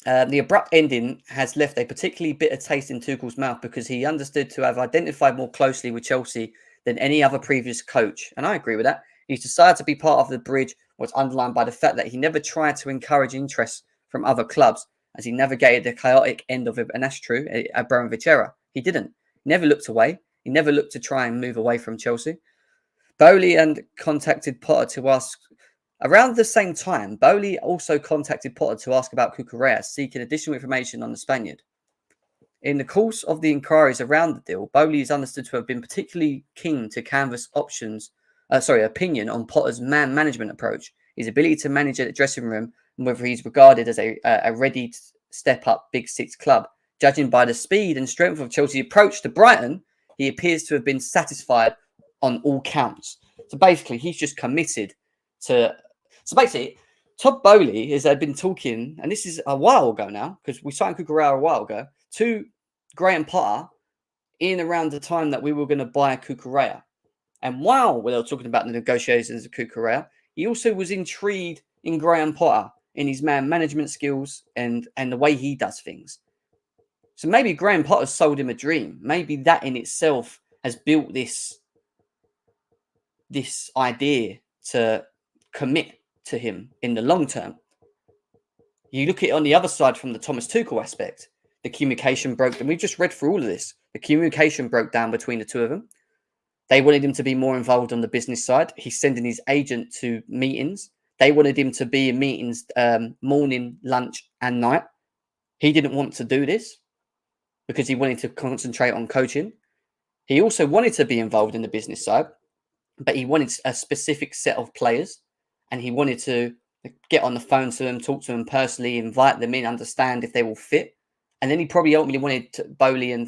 S1: The abrupt ending has left a particularly bitter taste in Tuchel's mouth because he understood to have identified more closely with Chelsea than any other previous coach. And I agree with that. He's decided to be part of the bridge was underlined by the fact that he never tried to encourage interest from other clubs as he navigated the chaotic end of it. And that's true, Abramovich era. He didn't. He never looked away. He never looked to try and move away from Chelsea. Bowley contacted Potter to ask. Around the same time, Bowley also contacted Potter to ask about Cucurella, seeking additional information on the Spaniard. In the course of the inquiries around the deal, Bowley is understood to have been particularly keen to canvass opinion on Potter's man management approach, his ability to manage a dressing room, and whether he's regarded as a ready to step up Big Six club. Judging by the speed and strength of Chelsea's approach to Brighton, he appears to have been satisfied on all counts. So basically, he's just committed to. So basically, Todd Bowley has been talking, and this is a while ago now, because we signed Cucurella a while ago, to Graham Potter in around the time that we were going to buy Cucurella. And while we were talking about the negotiations of Cucurella, he also was intrigued in Graham Potter, in his man management skills and the way he does things. So maybe Graham Potter sold him a dream. Maybe that in itself has built this idea to commit to him in the long term. You look at it on the other side from the Thomas Tuchel aspect. The communication broke, and we've just read through all of this. The communication broke down between the two of them. They wanted him to be more involved on the business side. He's sending his agent to meetings. They wanted him to be in meetings morning, lunch, and night. He didn't want to do this because he wanted to concentrate on coaching. He also wanted to be involved in the business side, but he wanted a specific set of players, and he wanted to get on the phone to them, talk to them personally, invite them in, understand if they will fit. And then he probably ultimately wanted Bowley and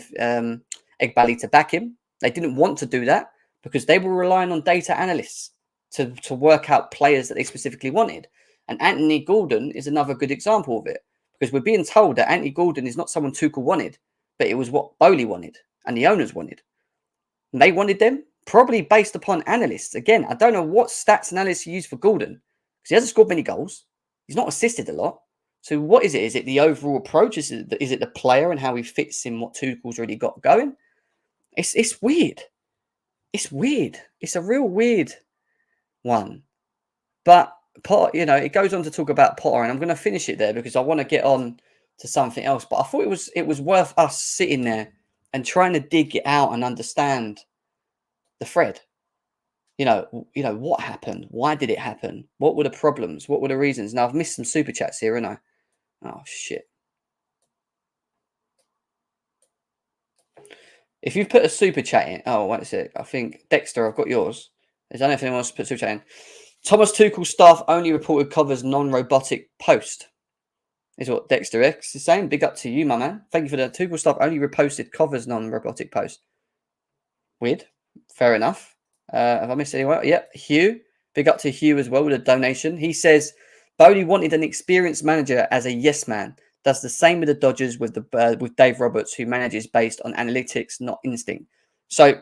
S1: Egbali to back him. They didn't want to do that because they were relying on data analysts to work out players that they specifically wanted. And Anthony Gordon is another good example of it, because we're being told that Anthony Gordon is not someone Tuchel wanted, but it was what Bowley wanted and the owners wanted. And they wanted them probably based upon analysts. Again, I don't know what stats analysts use for Gordon, because he hasn't scored many goals. He's not assisted a lot. So what is it? Is it the overall approach? Is it the player and how he fits in what Tuchel's already got going? It's weird. It's weird. It's a real weird one. But Potter, it goes on to talk about Potter, and I'm going to finish it there because I want to get on to something else. But I thought it was worth us sitting there and trying to dig it out and understand the thread. What happened? Why did it happen? What were the problems? What were the reasons? Now I've missed some super chats here, haven't I? Oh shit. If you've put a super chat in, wait a sec. I think Dexter, I've got yours. I don't know if anyone else put super chat in. Thomas Tuchel staff only reported covers non-robotic post. Is what Dexter X is saying. Big up to you, my man. Thank you for that. Tuchel staff only reposted covers non-robotic post. Weird. Fair enough. Have I missed anyone? Yep. Hugh. Big up to Hugh as well with a donation. He says Bowley wanted an experienced manager as a yes man. Does the same with the Dodgers with Dave Roberts, who manages based on analytics, not instinct. So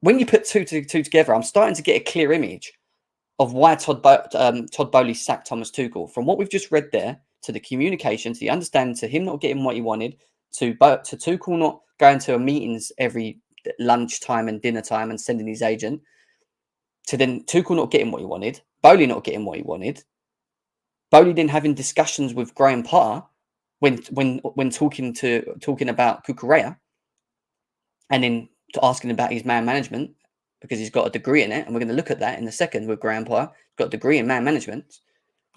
S1: when you put two together, I'm starting to get a clear image of why Todd Bowley sacked Thomas Tuchel. From what we've just read there, to the communication, to the understanding, to him not getting what he wanted, to Tuchel not going to meetings every lunchtime and dinner time and sending his agent, to then Tuchel not getting what he wanted, Bowley not getting what he wanted, Bowley then having discussions with Graham Potter when talking about Cucurella, and then asking about his man management, because he's got a degree in it, and we're going to look at that in a second with Graham Potter. He's got a degree in man management.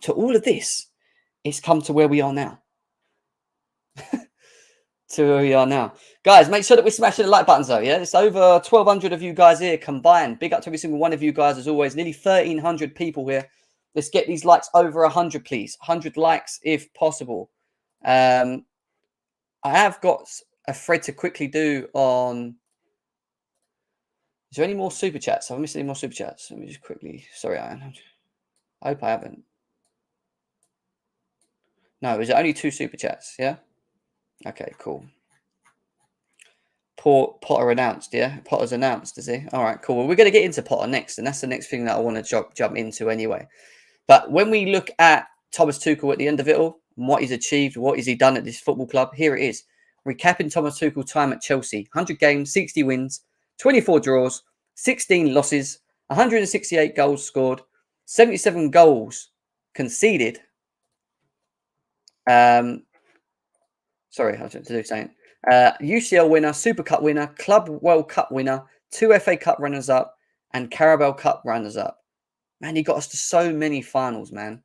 S1: To all of this, it's come to where we are now. To where we are now. Guys, make sure that we're smashing the like buttons though, yeah? It's over 1,200 of you guys here combined. Big up to every single one of you guys as always. Nearly 1,300 people here. Let's get these likes over 100, please. 100 likes if possible. I have got a thread to quickly do on... Is there any more super chats? Have I missed any more super chats? Let me just quickly... Sorry, I hope I haven't. No, is it only 2 super chats? Yeah? Okay, cool. Potter announced, yeah? Potter's announced, is he? All right, cool. Well, we're going to get into Potter next, and that's the next thing that I want to jump into anyway. But when we look at Thomas Tuchel at the end of it all, and what he's achieved, what has he done at this football club, here it is. Recapping Thomas Tuchel's time at Chelsea. 100 games, 60 wins, 24 draws, 16 losses, 168 goals scored, 77 goals conceded. Sorry, I was to do something. UCL winner, Super Cup winner, Club World Cup winner, 2 FA Cup runners-up, and Carabao Cup runners-up. Man, he got us to so many finals, man.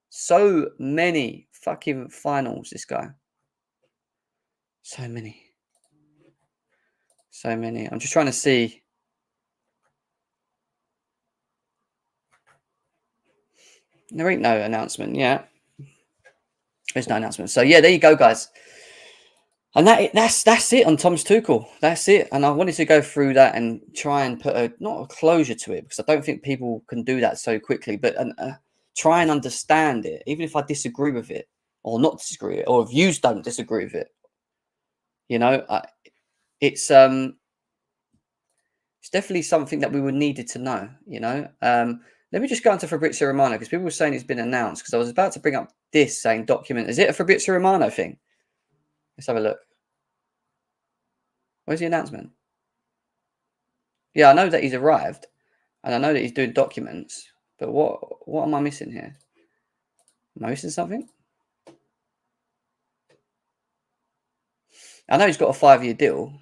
S1: So many fucking finals, this guy. So many. So many. I'm just trying to see. There ain't no announcement yet. There's no announcement. So, yeah, there you go, guys. And that's it on Thomas Tuchel. That's it. And I wanted to go through that and try and put not a closure to it, because I don't think people can do that so quickly, but try and understand it, even if I disagree with it or not disagree with it, or if you don't disagree with it. it's definitely something that we would needed to know, you know. Let me just go on to Fabrizio Romano because people were saying it's been announced. Because I was about to bring up this saying document. Is it a Fabrizio Romano thing? Let's have a look. Where's the announcement? Yeah, I know that he's arrived, and I know that he's doing documents. But what am I missing here? Am I missing something? I know he's got a 5-year deal.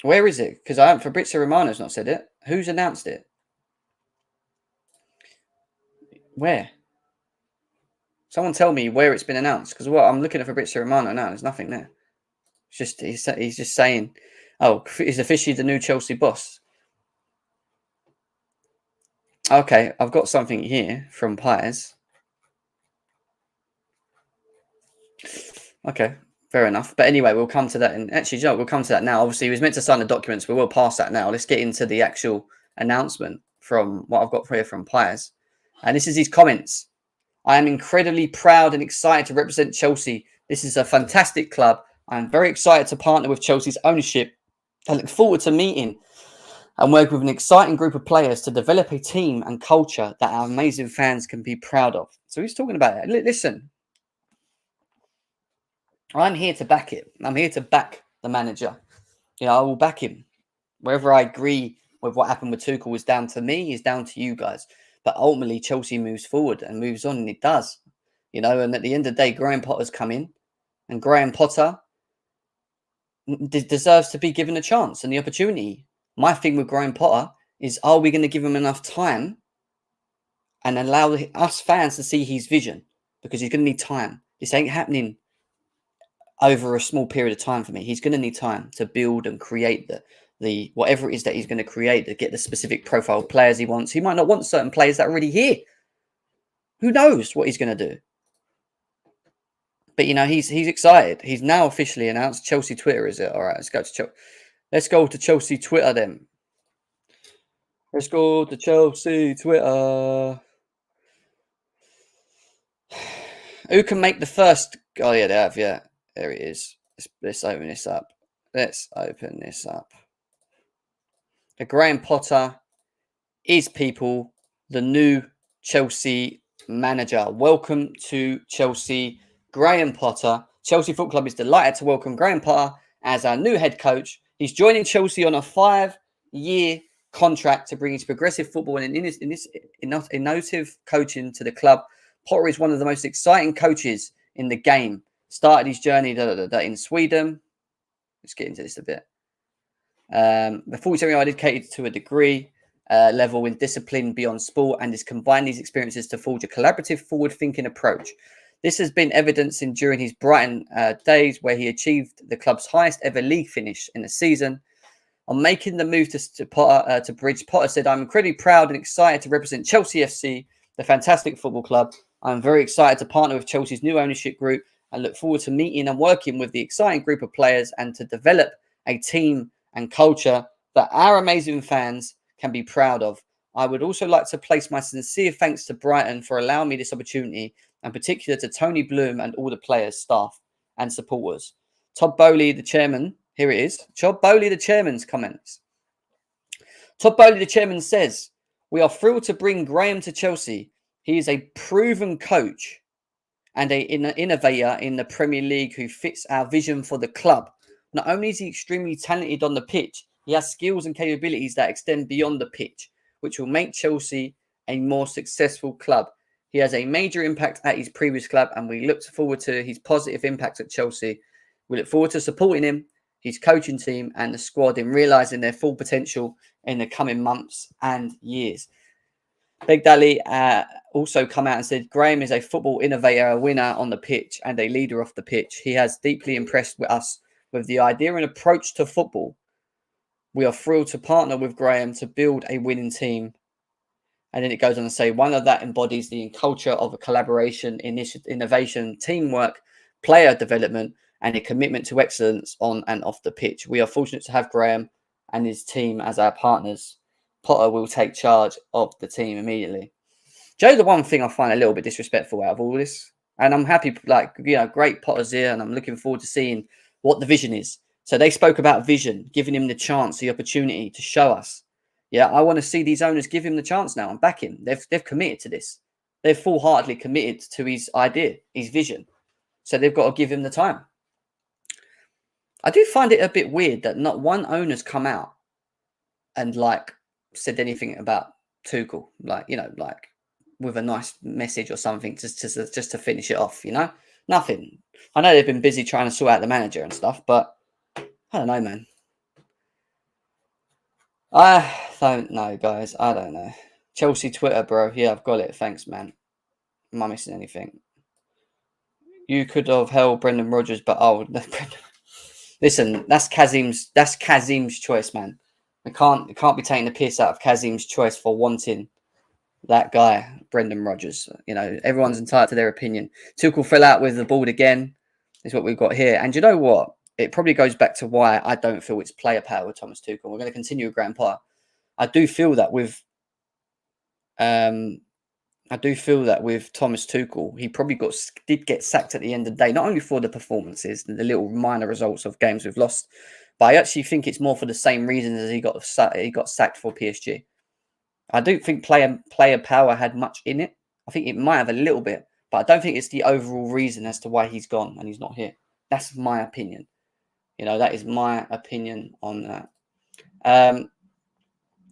S1: Where is it? Because Fabrizio Romano's not said it. Who's announced it? Where? Someone tell me where it's been announced. Because I'm looking at Fabrizio Romano now. There's nothing there. It's just he's just saying, oh, he's officially the new Chelsea boss. Okay, I've got something here from Pies. Okay, fair enough. But anyway, we'll come to that. And actually, Joe, we'll come to that now. Obviously, he was meant to sign the documents, but we'll pass that now. Let's get into the actual announcement from what I've got here from Pies. And this is his comments. I am incredibly proud and excited to represent Chelsea. This is a fantastic club. I am very excited to partner with Chelsea's ownership. I look forward to meeting and work with an exciting group of players to develop a team and culture that our amazing fans can be proud of. So he's talking about it. Listen, I'm here to back it. I'm here to back the manager. I will back him. Whether I agree with what happened with Tuchel is down to me, is down to you guys. But ultimately, Chelsea moves forward and moves on, and it does. And at the end of the day, Graham Potter's come in, and Graham Potter deserves to be given a chance and the opportunity. My thing with Graham Potter is, are we going to give him enough time and allow us fans to see his vision? Because he's going to need time. This ain't happening over a small period of time for me. He's going to need time to build and create the whatever it is that he's going to create to get the specific profile of players he wants. He might not want certain players that are already here. Who knows what he's going to do? But he's excited. He's now officially announced. Chelsea Twitter, is it? All right, let's go to Chelsea Twitter then. Let's go to Chelsea Twitter. Who can make the first? Oh yeah, they have. Yeah, there it is. Let's open this up. The Graham Potter is people the new Chelsea manager. Welcome to Chelsea, Graham Potter. Chelsea Football Club is delighted to welcome Graham Potter as our new head coach. He's joining Chelsea on a 5-year contract to bring his progressive football and innovative coaching to the club. Potter is one of the most exciting coaches in the game. Started his journey in Sweden. Let's get into this a bit. The 47-year-old educated to a degree level in discipline beyond sport and has combined these experiences to forge a collaborative, forward-thinking approach. This has been evidenced during his Brighton days, where he achieved the club's highest ever league finish in the season. On making the move to Bridge, Potter said, "I'm incredibly proud and excited to represent Chelsea FC, the fantastic football club. I'm very excited to partner with Chelsea's new ownership group and look forward to meeting and working with the exciting group of players and to develop a team and culture that our amazing fans can be proud of. I would also like to place my sincere thanks to Brighton for allowing me this opportunity, and particular to Tony Bloom and all the players, staff, and supporters." Todd Bowley, the chairman, here it is. Todd Bowley, the chairman's comments. Todd Bowley, the chairman, says, "We are thrilled to bring Graham to Chelsea. He is a proven coach and an innovator in the Premier League who fits our vision for the club. Not only is he extremely talented on the pitch, he has skills and capabilities that extend beyond the pitch, which will make Chelsea a more successful club. He has a major impact at his previous club, and we look forward to his positive impact at Chelsea. We look forward to supporting him, his coaching team, and the squad in realising their full potential in the coming months and years." Big Dally also come out and said, "Graham is a football innovator, a winner on the pitch, and a leader off the pitch. He has deeply impressed with us with the idea and approach to football. We are thrilled to partner with Graham to build a winning team." And then it goes on to say, "One of that embodies the culture of a collaboration, innovation, teamwork, player development, and a commitment to excellence on and off the pitch. We are fortunate to have Graham and his team as our partners. Potter will take charge of the team immediately." Joe, the one thing I find a little bit disrespectful out of all this, and I'm happy, great Potter's here, and I'm looking forward to seeing what the vision is. So they spoke about vision, giving him the chance, the opportunity to show us. Yeah, I want to see these owners give him the chance now and back him. They've committed to this. They've full-heartedly committed to his idea, his vision. So they've got to give him the time. I do find it a bit weird that not one owner's come out and like said anything about Tuchel, like, you know, like with a nice message or something just to finish it off, you know? Nothing. I know they've been busy trying to sort out the manager and stuff, but I don't know, man. I don't know, guys. I don't know. Chelsea Twitter, bro. Yeah, I've got it. Thanks, man. Am I missing anything? You could have held Brendan Rodgers, but listen, that's Kazim's choice, man. It can't be taking the piss out of Kazim's choice for wanting that guy, Brendan Rodgers. You know, everyone's entitled to their opinion. Tuchel fell out with the board again, is what we've got here. And you know what? It probably goes back to why I don't feel it's player power with Thomas Tuchel. We're going to continue with Grandpa. I do feel that with Thomas Tuchel, he probably did get sacked at the end of the day, not only for the performances and the little minor results of games we've lost, but I actually think it's more for the same reasons as he got sacked for PSG. I don't think player power had much in it. I think it might have a little bit, but I don't think it's the overall reason as to why he's gone and he's not here. That's my opinion. You know, that is my opinion on that.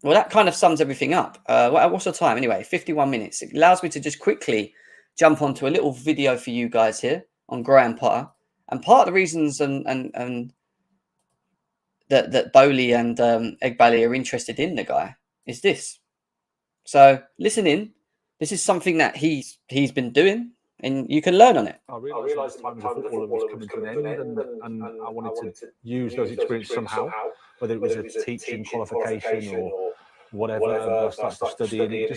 S1: Well, that kind of sums everything up. What's the time? Anyway, 51 minutes. It allows me to just quickly jump onto a little video for you guys here on Graham Potter. And part of the reasons and that Bowley and Egbali are interested in the guy is this. So listen in. This is something that he's been doing, and you can learn on it.
S2: I realised that the time of the football was coming to an end, and I wanted to use those experiences somehow, whether it was a teaching qualification or whatever. I started to study, and it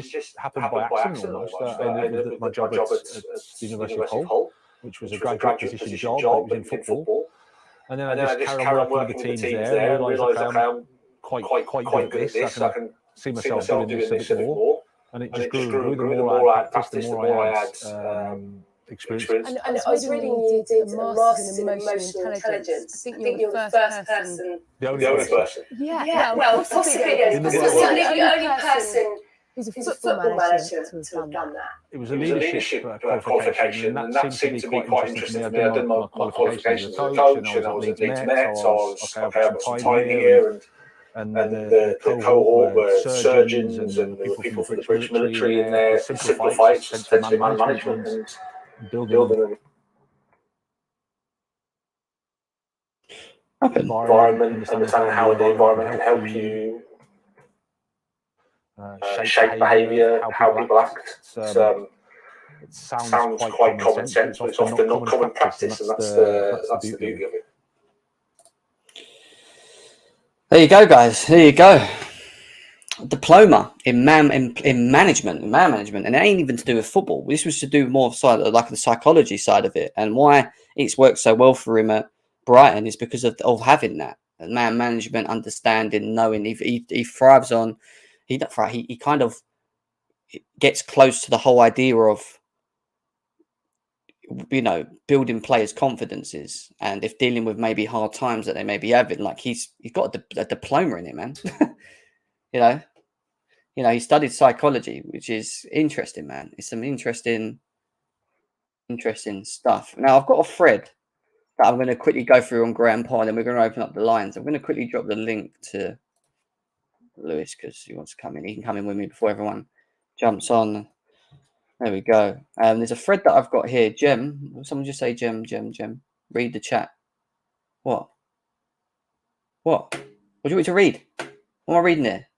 S2: just happened by accident almost. I ended up with my job at the University of Hull, which was a graduate position job, but it was in football. And then I just carried on working with the teams there, and realised that I'm quite good at this. I can see myself doing this a bit more. And it just grew. The more I practiced, the more I had experience.
S3: And I was reading you did a master's in emotional intelligence. I think you're the first person.
S2: The only person.
S3: Yeah. Well, possibly the only person who's a football manager to have done that.
S2: It was a leadership qualification, and that seemed to be quite interesting to me. I'd done my qualifications as a coach, and I was at Leeds Met, so I was some time here, and the cohort were surgeons and people from the British military in there, simplified sensory management and building an environment, understanding how the environment can help you shape behaviour, how people act. It sounds quite common sense, but it's often not common practice, and that's the beauty of it.
S1: There you go, guys. There you go. Diploma in man management, and it ain't even to do with football. This was to do more like the psychology side of it, and why it's worked so well for him at Brighton is because of having that man management, understanding, knowing. He thrives on. He kind of gets close to the whole idea of, you know, building players' confidences, and if dealing with maybe hard times that they may be having, like he's got a diploma in it, man. you know, he studied psychology, which is interesting, man. It's some interesting stuff. Now I've got a thread that I'm going to quickly go through on Graham Potter, and then we're going to open up the lines. I'm going to quickly drop the link to Lewis because he wants to come in. He can come in with me before everyone jumps on. There we go. There's a thread that I've got here. Gem. Someone just say Gem. Read the chat. What? What do you want me to read? What am I reading here?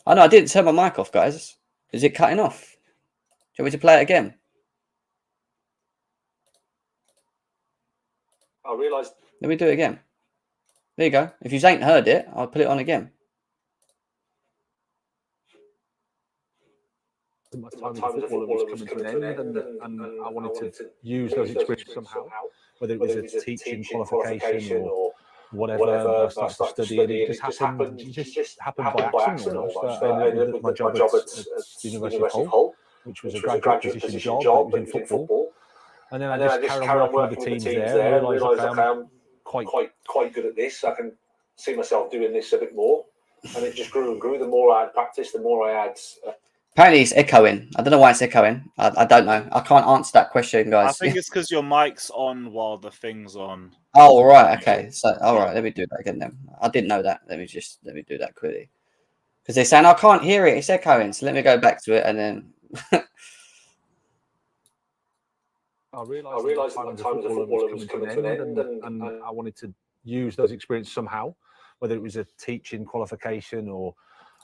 S1: Oh, no, I didn't turn my mic off, guys. Is it cutting off? Do you want me to play it again?
S2: I realised.
S1: Let me do it again. There you go. If you ain't heard it, I'll put it on again.
S2: My time of the football was coming to an end, and I wanted to use those experiences somehow, whether it was a teaching qualification or whatever. I started to study, and it just happened by accident almost. I ended up with my job at the University of Hull, which was a graduate position job, but it was in football. And then I just carry on working with the teams there and realise, okay, I'm quite good at this. I can see myself doing this a bit more. And it just grew and grew. The more I had practice, the more I had...
S1: Apparently it's echoing. I don't know why it's echoing. I don't know. I can't answer that question, guys.
S4: I think it's because your mic's on while the thing's on.
S1: Oh, right. Okay. So, all right. Let me do that again then. I didn't know that. Let me do that quickly. Because they're saying, I can't hear it. It's echoing. So let me go back to it and then...
S2: I realised that the time as a footballer was coming to an end and I wanted to use those experiences somehow, whether it was a teaching qualification or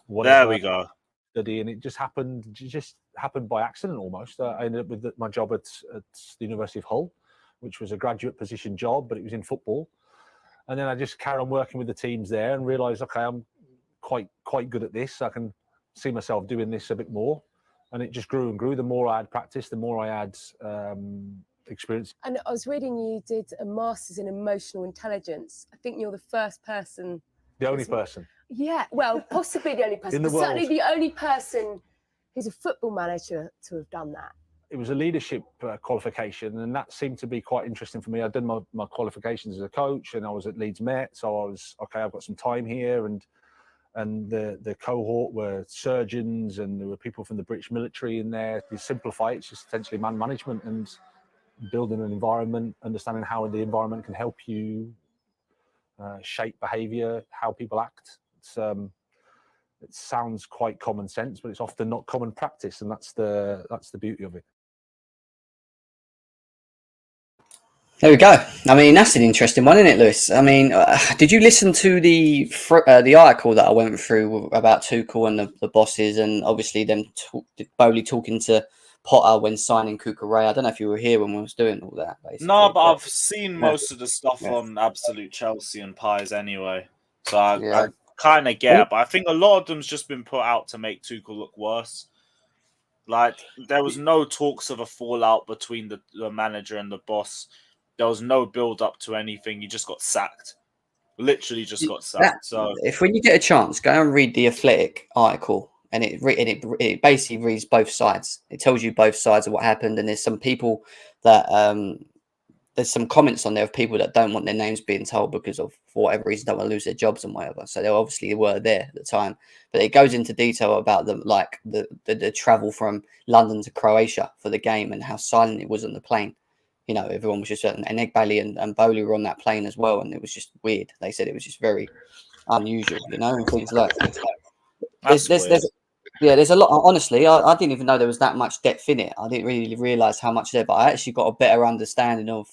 S2: whatever.
S4: There we go.
S2: Study, and it just happened by accident almost. I ended up with my job at the University of Hull, which was a graduate position job, but it was in football. And then I just carried on working with the teams there and realised, okay, I'm quite good at this. I can see myself doing this a bit more. And it just grew and grew. The more I had practice, the more I had experience.
S3: And I was reading you did a master's in emotional intelligence. I think you're the first person.
S2: The only person.
S3: Yeah, well, possibly the only person,
S2: but
S3: certainly the only person who's a football manager to have done that.
S2: It was a leadership qualification, and that seemed to be quite interesting for me. I'd done my qualifications as a coach, and I was at Leeds Met, so I was, okay, I've got some time here, and the cohort were surgeons, and there were people from the British military in there. To simplify it, it's just essentially man management and building an environment, understanding how the environment can help you shape behaviour, how people act. It sounds quite common sense, but it's often not common practice, and that's the beauty of it.
S1: There we go. I mean, that's an interesting one, isn't it, Lewis? I mean, did you listen to the article that I went through about Tuchel and the bosses, and obviously them Bowley talking to Potter when signing Cucurella? I don't know if you were here when we was doing all that. Basically.
S4: No, but I've seen most of the stuff on Absolute Chelsea and Pies anyway, so I kind of get it. But I think a lot of them's just been put out to make Tuchel look worse. Like, there was no talks of a fallout between the manager and the boss. There was no build up to anything. He just got sacked. Literally just got sacked. So
S1: if when you get a chance, go and read the Athletic article, and it basically reads both sides. It tells you both sides of what happened, and there's some people that there's some comments on there of people that don't want their names being told because of, for whatever reason, don't want to lose their jobs and whatever. So they obviously were there at the time, but it goes into detail about the travel from London to Croatia for the game and how silent it was on the plane. You know, everyone was just and Egbali and Bowley were on that plane as well, and it was just weird. They said it was just very unusual, you know, and things like that. There's a lot. Honestly, I didn't even know there was that much depth in it. I didn't really realize how much there, but I actually got a better understanding of,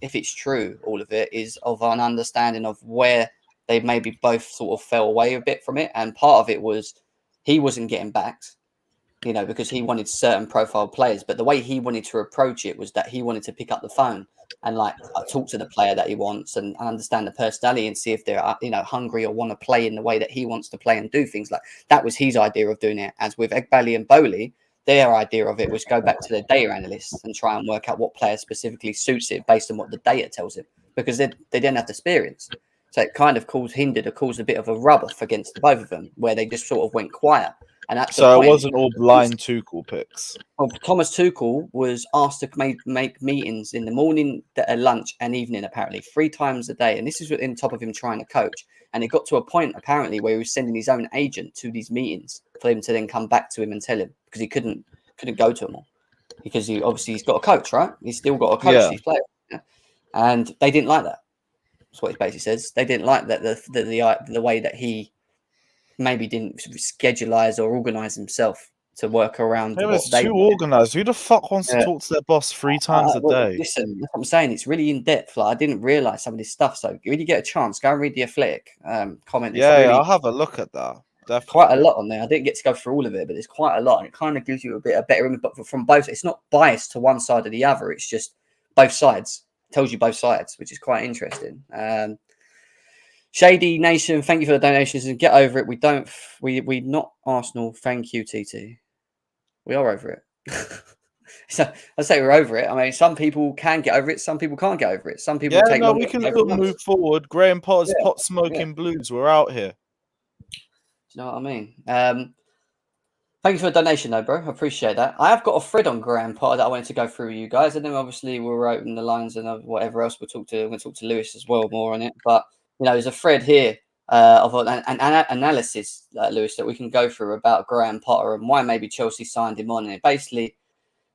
S1: if it's true, all of it is of an understanding of where they maybe both sort of fell away a bit from it, and part of it was he wasn't getting backed. You know, because he wanted certain profile players, but the way he wanted to approach it was that he wanted to pick up the phone and talk to the player that he wants and understand the personality and see if they're, hungry or want to play in the way that he wants to play and do things like that. Was his idea of doing it. As with Egbali and Bowley, their idea of it was go back to their data analysts and try and work out what player specifically suits it based on what the data tells him, because they didn't have the experience. So it kind of caused a bit of a rub off against the both of them, where they just sort of went quiet. And
S5: so it wasn't all blind Tuchel picks.
S1: Well, Thomas Tuchel was asked to make meetings in the morning, lunch, and evening, apparently 3 times a day. And this is on top of him trying to coach. And it got to a point, apparently, where he was sending his own agent to these meetings for him to then come back to him and tell him, because he couldn't go to them all, because he's got a coach, right? He's still got a coach. These players, and they didn't like that. That's what he basically says. They didn't like that the way that he maybe didn't scheduleize or organize himself to work around.
S5: It was too organized. Who the fuck wants to talk to their boss 3 times a day?
S1: Listen, that's what I'm saying. It's really in depth. Like, I didn't realize some of this stuff. So when you get a chance, go and read the Athletic comment.
S5: Yeah, I'll have a look at that. Definitely.
S1: Quite a lot on there. I didn't get to go through all of it, but there's quite a lot, and it kind of gives you a better image. But from both, it's not biased to one side or the other. It's just both sides. It tells you both sides, which is quite interesting. Shady Nation, thank you for the donations, and get over it. We not Arsenal. Thank you, TT. We are over it. So I say we're over it. I mean, some people can get over it, some people can't get over it. Some people take longer.
S5: We can move forward. Graham Potter's pot smoking blues. We're out here.
S1: Do you know what I mean? Thank you for the donation, though, bro. I appreciate that. I have got a thread on Graham Potter that I wanted to go through with you guys, and then obviously we'll open the lines and whatever else we'll talk to. We'll talk to Lewis as well more on it. But there's a thread here of an analysis, Lewis, that we can go through about Graham Potter and why maybe Chelsea signed him on. And it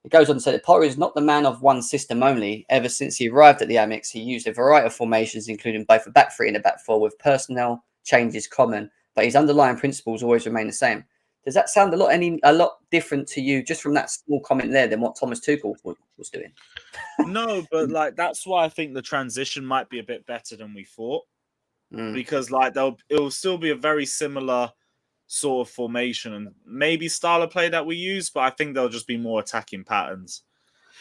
S1: goes on to say that Potter is not the man of one system only. Ever since he arrived at the Amex, he used a variety of formations, including both a back three and a back four, with personnel changes common, but his underlying principles always remain the same. Does that sound a lot different to you, just from that small comment there, than what Thomas Tuchel was doing?
S4: No, but that's why I think the transition might be a bit better than we thought, because it'll still be a very similar sort of formation and maybe style of play that we use, but I think there'll just be more attacking patterns,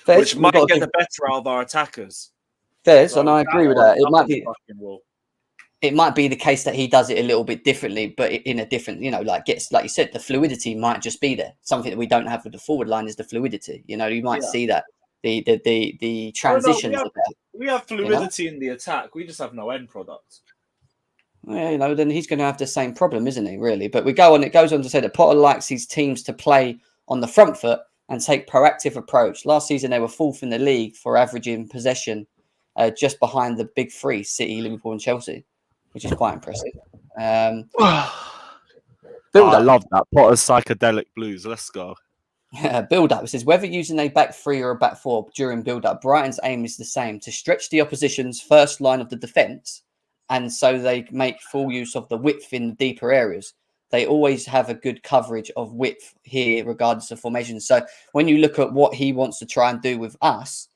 S4: which might get the better out of our attackers.
S1: And I agree with that. It might be the case that he does it a little bit differently, but in a different, like you said, the fluidity might just be there. Something that we don't have with the forward line is the fluidity. You might see that the transitions.
S4: We have fluidity in the attack. We just have no end product.
S1: Well, then he's going to have the same problem, isn't he? Really, but it goes on to say that Potter likes his teams to play on the front foot and take proactive approach. Last season they were fourth in the league for averaging possession, just behind the big three: City, Liverpool, and Chelsea, which is quite impressive.
S5: I love that. Potter's psychedelic blues. Let's go.
S1: Build up. It says whether using a back three or a back four during build up, Brighton's aim is the same: to stretch the opposition's first line of the defence, and so they make full use of the width in the deeper areas. They always have a good coverage of width here, regardless of formation. So when you look at what he wants to try and do with us,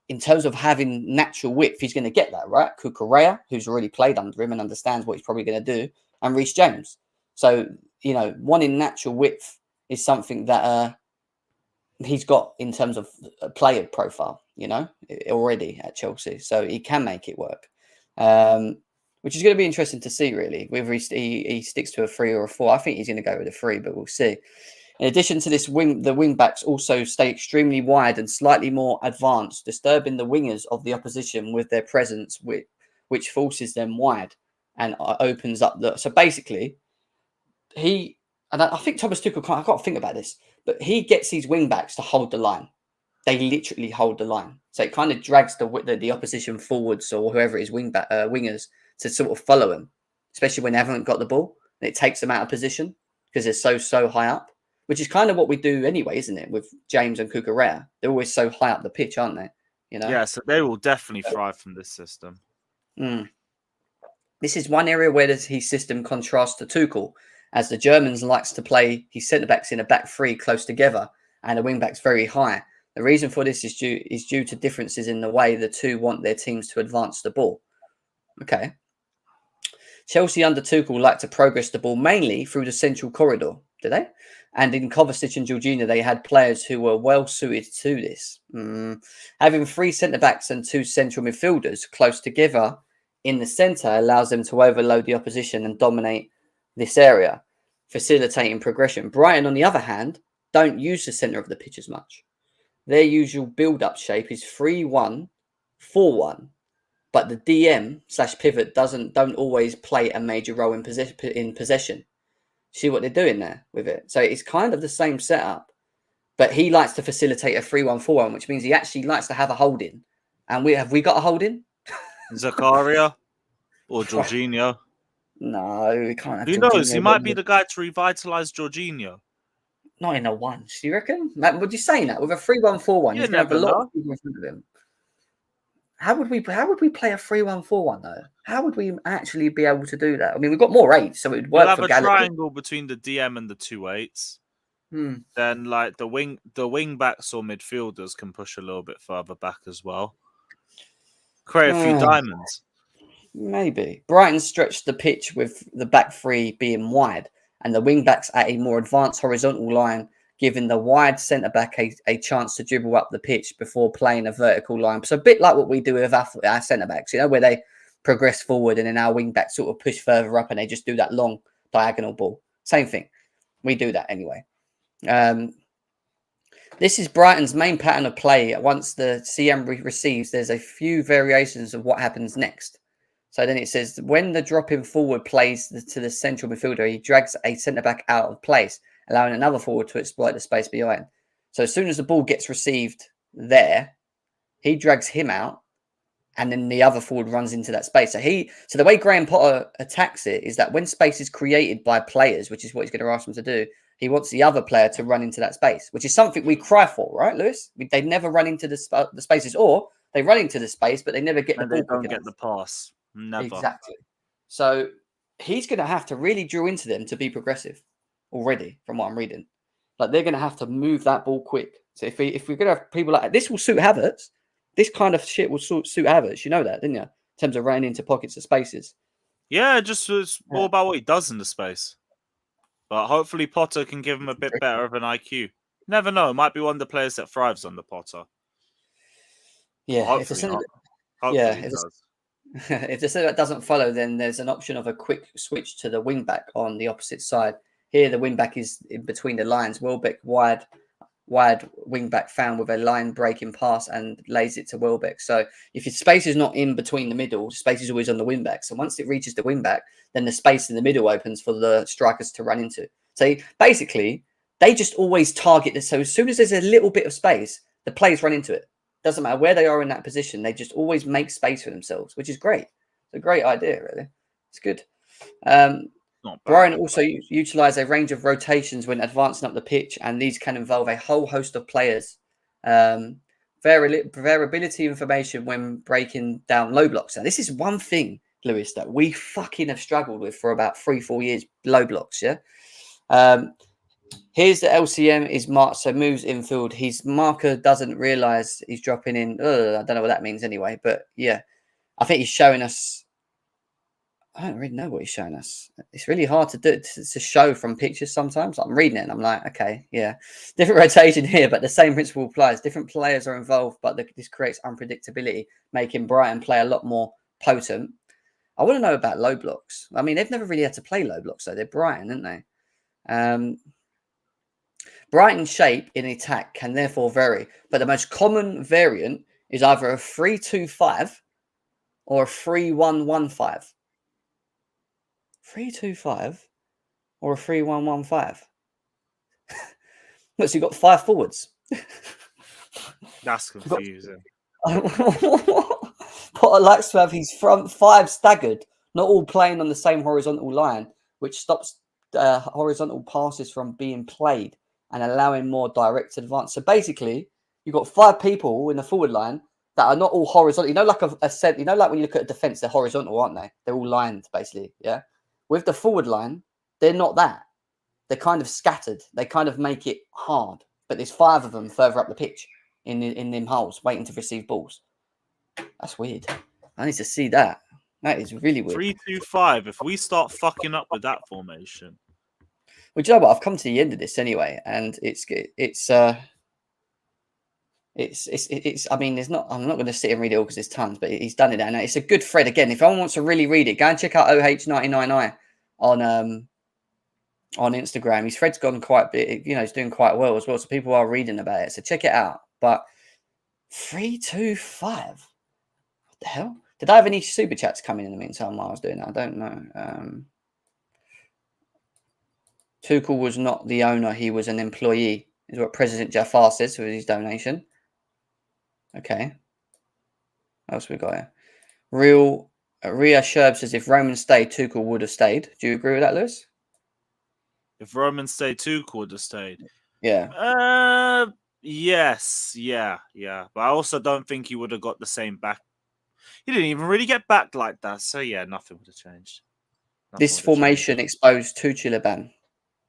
S1: in terms of having natural width, he's going to get that, right? Cucurella, who's already played under him and understands what he's probably going to do, and Reece James. So, wanting natural width is something that he's got in terms of a player profile, already at Chelsea. So he can make it work, which is going to be interesting to see, really, whether he sticks to a 3 or a 4. I think he's going to go with a 3, but we'll see. In addition to this, the wing backs also stay extremely wide and slightly more advanced, disturbing the wingers of the opposition with their presence, which forces them wide and opens up the. So basically, I think Thomas Tuchel I can't think about this, but he gets his wing backs to hold the line. They literally hold the line, so it kind of drags the opposition forwards or whoever it is wingers to sort of follow him, especially when they haven't got the ball. And it takes them out of position because they're so high up. Which is kind of what we do anyway, isn't it? With James and Cucurella, they're always so high up the pitch, aren't they?
S4: Yeah, so they will definitely thrive from this system.
S1: This is one area where his system contrasts to Tuchel, as the Germans likes to play his centre backs in a back three close together and the wing backs very high. The reason for this is due to differences in the way the two want their teams to advance the ball. Okay. Chelsea under Tuchel like to progress the ball mainly through the central corridor, do they? And in Kovacic and Jorginho, they had players who were well suited to this. Having 3 centre-backs and 2 central midfielders close together in the centre allows them to overload the opposition and dominate this area, facilitating progression. Brighton, on the other hand, don't use the centre of the pitch as much. Their usual build-up shape is 3-1, 4-1, but the DM/pivot don't always play a major role in possession. See what they're doing there with it. So it's kind of the same setup, but he likes to facilitate a 3-1-4-1, which means he actually likes to have a holding. And we got a holding?
S4: Zakaria or Jorginho?
S1: No, we can't have
S4: Who knows? He might be the guy to revitalise Jorginho.
S1: Not in a once, do you reckon? Matt, would you say that? With a 3-1-4-1, he's going to have a lot of people in front of him. How would we play a 3-1-4-1 though? How would we actually be able to do that? I mean, we've got more 8s, so it would work.
S4: We'll
S1: for
S4: have
S1: Gallagher.
S4: a triangle between the DM and the 2 8s. Then, the wing backs or midfielders can push a little bit further back as well. Create a few diamonds.
S1: Maybe Brighton stretched the pitch with the back 3 being wide, and the wing backs at a more advanced horizontal line, giving the wide centre-back a chance to dribble up the pitch before playing a vertical line. So a bit like what we do with our centre-backs, where they progress forward and then our wing-backs sort of push further up and they just do that long diagonal ball. Same thing. We do that anyway. This is Brighton's main pattern of play. Once the CM receives, there's a few variations of what happens next. So then it says, when the drop-in forward plays to the central midfielder, he drags a centre-back out of place allowing another forward to exploit the space behind. So as soon as the ball gets received there, he drags him out, and then the other forward runs into that space. So the way Graham Potter attacks it is that when space is created by players, which is what he's going to ask them to do, he wants the other player to run into that space, which is something we cry for, right, Lewis? They never run into the spaces, or they run into the space, but they never get the ball.
S4: They don't get the pass. Never.
S1: Exactly. So he's going to have to really drill into them to be progressive already, from what I'm reading. Like, they're going to have to move that ball quick. So if we're going to have people like this, will suit Havertz. This kind of shit will suit Havertz. You know that, didn't you? In terms of running into pockets of spaces.
S4: Yeah, it's all about what he does in the space. But hopefully Potter can give him a bit better of an IQ. Never know. It might be one of the players that thrives under Potter.
S1: Yeah.
S4: Hopefully not. Hopefully he does.
S1: If the centre doesn't follow, then there's an option of a quick switch to the wing back on the opposite side. Here, the wing back is in between the lines. Welbeck wide wing back found with a line breaking pass and lays it to Welbeck. So if your space is not in between the middle, space is always on the wing back. So once it reaches the wing back, then the space in the middle opens for the strikers to run into. So basically, they just always target this. So as soon as there's a little bit of space, the players run into it. Doesn't matter where they are in that position. They just always make space for themselves, which is great. It's a great idea, really. It's good. Brian also utilised a range of rotations when advancing up the pitch, and these can involve a whole host of players. Variability information when breaking down low blocks. Now, this is one thing, Lewis, that we fucking have struggled with for about 3-4 years, low blocks, yeah? Here's the LCM is marked, so moves infield. His marker doesn't realise he's dropping in. I don't know what that means anyway, but yeah, I think he's showing us. I don't really know what he's showing us. It's really hard to do to show from pictures sometimes. I'm reading it and I'm like, okay, yeah, different rotation here, but the same principle applies. Different players are involved, but this creates unpredictability, making Brighton play a lot more potent. I want to know about low blocks. I mean, they've never really had to play low blocks, though. They're Brighton, aren't they? Brighton's shape in attack can therefore vary, but the most common variant is either a 3-2-5 or a 3-1-1-5. 3-2-5 or a 3-1-1-5. Look, so you've got 5 forwards.
S4: That's confusing.
S1: Potter likes to have his front 5 staggered, not all playing on the same horizontal line, which stops horizontal passes from being played and allowing more direct advance. So basically, you've got 5 people in the forward line that are not all horizontal. You know, like like when you look at a defense, they're horizontal, aren't they? They're all lined, basically. Yeah. With the forward line, they're not that. They're kind of scattered. They kind of make it hard. But there's 5 of them further up the pitch in them holes, waiting to receive balls. That's weird. I need to see that. That is really weird.
S4: 3-2-5. If we start fucking up with that formation.
S1: Well, do you know what? I've come to the end of this anyway, and it's. I mean, there's not. I'm not going to sit and read it all because there's tons, but he's done it, and it's a good thread. Again, if anyone wants to really read it, go and check out OH99i on Instagram. His thread's gone quite big. You know, he's doing quite well as well, so people are reading about it. So check it out. But 3-2-5. What the hell? Did I have any super chats coming in the meantime while I was doing that? I don't know. Tuchel was not the owner; he was an employee, is what President Jafar says with his donation. Okay. What else we got here? Ria Sherb says if Roman stayed, Tuchel would have stayed. Do you agree with that, Lewis?
S4: If Roman stayed, Tuchel would have stayed.
S1: Yeah.
S4: Yes. Yeah. But I also don't think he would have got the same back. He didn't even really get backed like that. So yeah, nothing would have changed.
S1: This formation exposed Tuchel ban.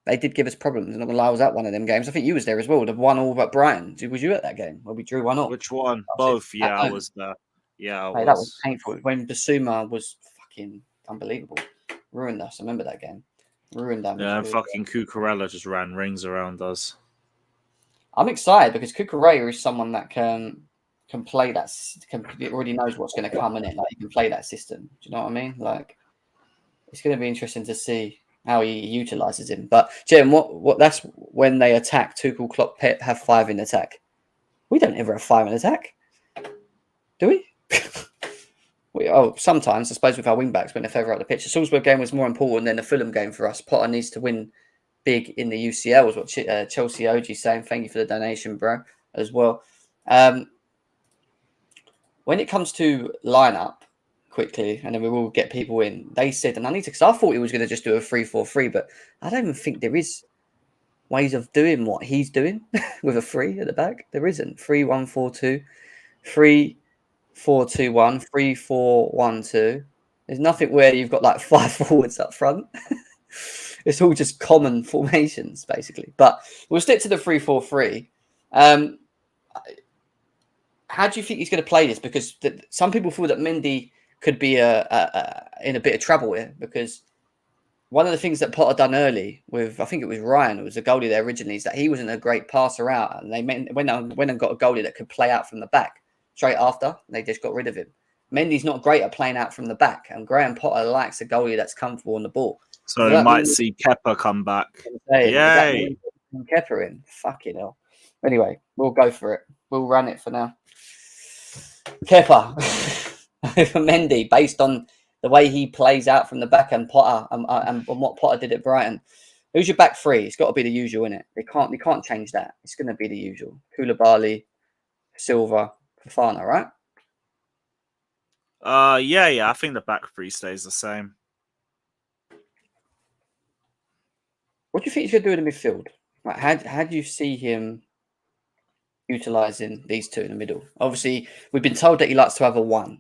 S1: They did give us problems. And I was at one of them games. I think you was there as well. The 1-1 at Brighton. Was you at that game where we drew 1-1?
S4: Which one? Both. Yeah, I was there. Yeah,
S1: that was painful. When Basuma was fucking unbelievable. Ruined us. I remember that game. Ruined that.
S4: Yeah, and fucking Cucurella just ran rings around us.
S1: I'm excited because Cucurella is someone that can play that. Already knows what's going to come in it. Like, he can play that system. Do you know what I mean? Like, it's going to be interesting to see how he utilises him. But Jim, what that's when they attack. Tuchel, Klopp, Pep have 5 in attack. We don't ever have 5 in attack, do we? Sometimes I suppose with our wing backs when they're further up the pitch. The Salzburg game was more important than the Fulham game for us. Potter needs to win big in the UCL, is what Chelsea OG saying. Thank you for the donation, bro, as well. When it comes to lineup, quickly, and then we will get people in. They said, and I need to, because I thought he was going to just do a 3-4-3, but I don't even think there is ways of doing what he's doing with a 3 at the back. There isn't. 3-1-4-2, 3-4-2-1, 3-4-1-2. There's nothing where you've got like 5 forwards up front. It's all just common formations, basically. But we'll stick to the 3-4-3. How do you think he's going to play this? Because some people feel that Mendy could be in a bit of trouble here, because one of the things that Potter done early with, I think it was Ryan, who was a goalie there originally, is that he wasn't a great passer out, and they went and got a goalie that could play out from the back straight after, and they just got rid of him. Mendy's not great at playing out from the back, and Graham Potter likes a goalie that's comfortable on the ball.
S4: So we might see Kepa come back. Yay!
S1: Kepa in. Fucking hell. Anyway, we'll go for it. We'll run it for now. Kepa for Mendy, based on the way he plays out from the back and Potter and what Potter did at Brighton. Who's your back three? It's got to be the usual, innit? They can't change that. It's going to be the usual. Koulibaly, Silva, Fofana, right?
S4: Yeah. I think the back three stays the same.
S1: What do you think he's going to do in the midfield? Like, how do you see him utilising these two in the middle? Obviously, we've been told that he likes to have a 1.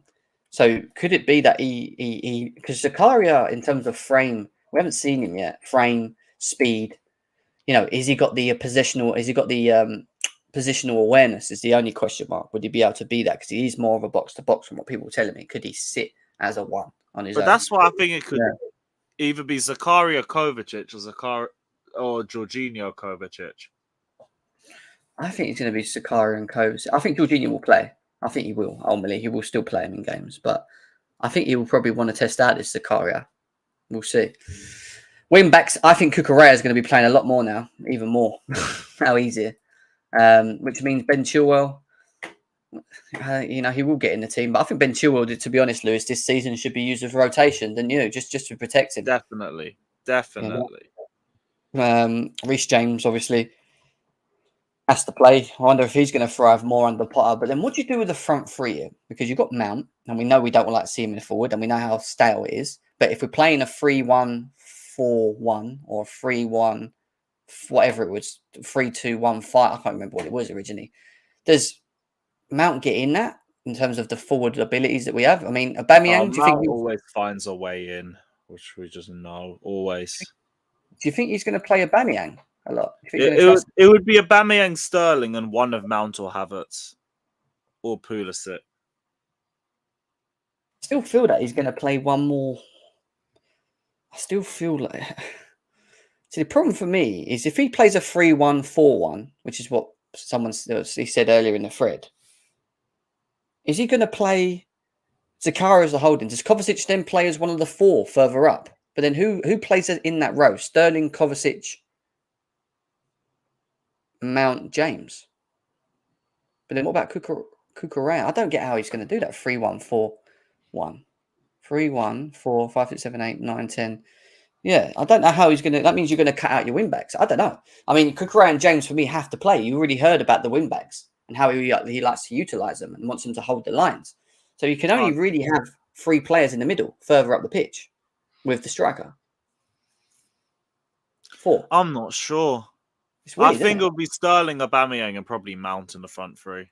S1: So could it be that he because Zakaria, in terms of frame, we haven't seen him yet. Frame, speed, is he got the positional? Has he got the positional awareness? Is the only question mark. Would he be able to be that? Because he is more of a box to box from what people are telling me. Could he sit as a 1 on his own?
S4: But that's what I think it could either be Zakaria Kovacic or Jorginho Kovacic.
S1: I think it's going to be Zakaria and Kovacic. I think Jorginho will play. I think he will. Ultimately, he will still play him in games, but I think he will probably want to test out this Zakaria. We'll see. Wing backs, I think Cucurella is going to be playing a lot more now, even more. How easier. Which means Ben Chilwell, he will get in the team. But I think Ben Chilwell, to be honest, Lewis, this season should be used as rotation, didn't you? Just to protect him.
S4: Definitely.
S1: Reece James, obviously, has to play. I wonder if he's going to thrive more under Potter. But then what do you do with the front three here? Because you've got Mount, and we know we don't like to see him in the forward, and we know how stale it is. But if we're playing a 3-1-4-1 or 3-1, whatever it was, 3-2-1-5, I can't remember what it was originally. Does Mount get in that in terms of the forward abilities that we have? I mean, Aubameyang, do you think
S4: he always finds a way in, which we just know always?
S1: Do you think he's going to play Aubameyang a lot?
S4: It would be Aubameyang, Sterling, and one of Mount or Havertz or Pulisic.
S1: I still feel that he's going to play one more. I still feel like. See, the problem for me is if he plays a 3-1-4-1, which is what he said earlier in the thread, is he going to play Zakaria as a holding? Does Kovacic then play as one of the 4 further up? But then who plays in that row? Sterling, Kovacic, Mount, James. But then what about Cucurella? I don't get how he's going to do that. 3-1-4-1. 3-1, 4, 5, 6, 7, 8, 9, 10. Yeah, I don't know how he's going to... That means you're going to cut out your wing-backs. I don't know. I mean, Cucurella and James, for me, have to play. You already heard about the wing-backs and how he likes to utilise them and wants them to hold the lines. So you can only really have 3 players in the middle, further up the pitch, with the striker. 4.
S4: I'm not sure.
S1: Weird,
S4: I think it'll be Sterling, Aubameyang, and probably Mount in the front 3.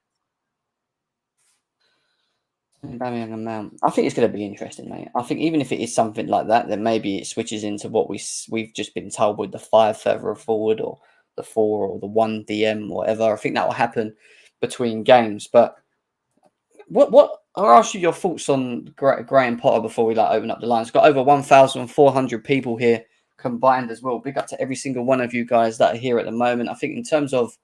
S1: Aubameyang and Mount. I think it's going to be interesting, mate. I think even if it is something like that, then maybe it switches into what we've just been told with the 5 further forward or the 4 or the 1 DM or whatever. I think that will happen between games. But what I'll ask you your thoughts on Graham Potter before we open up the lines. Got over 1,400 people here combined as well. Big up to every single one of you guys that are here at the moment. I think in terms of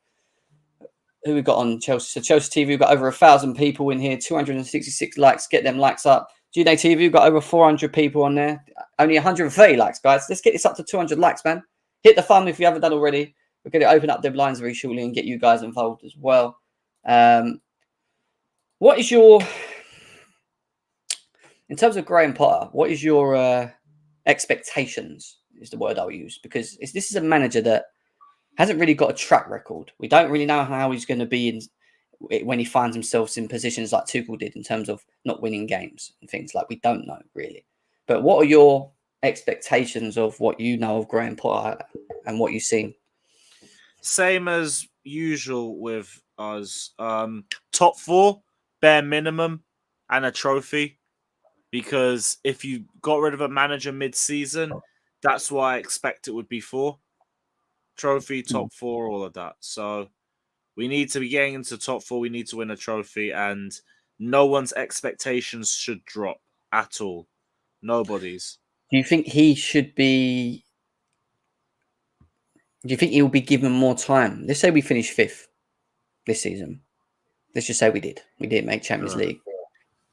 S1: who we got on Chelsea. So Chelsea TV, we've got over 1,000 people in here, 266 likes. Get them likes up. GD TV, we've got over 400 people on there. Only 130 likes, guys. Let's get this up to 200 likes, man. Hit the thumb if you haven't done already. We're going to open up the lines very shortly and get you guys involved as well. What is your... In terms of Graham Potter, what is your expectations is the word I'll use, because this is a manager that hasn't really got a track record. We don't really know how he's going to be when he finds himself in positions like Tuchel did in terms of not winning games and things like. We don't know really. But what are your expectations of what you know of Graham Potter and what you've seen?
S4: Same as usual with us. Top 4, bare minimum, and a trophy. Because if you got rid of a manager mid-season, that's what I expect it would be for. Trophy, top 4, all of that. So we need to be getting into top 4. We need to win a trophy, and no one's expectations should drop at all. Nobody's.
S1: Do you think he should be? Do you think he'll be given more time? Let's say we finish 5th this season. Let's just say we did. We didn't make Champions League.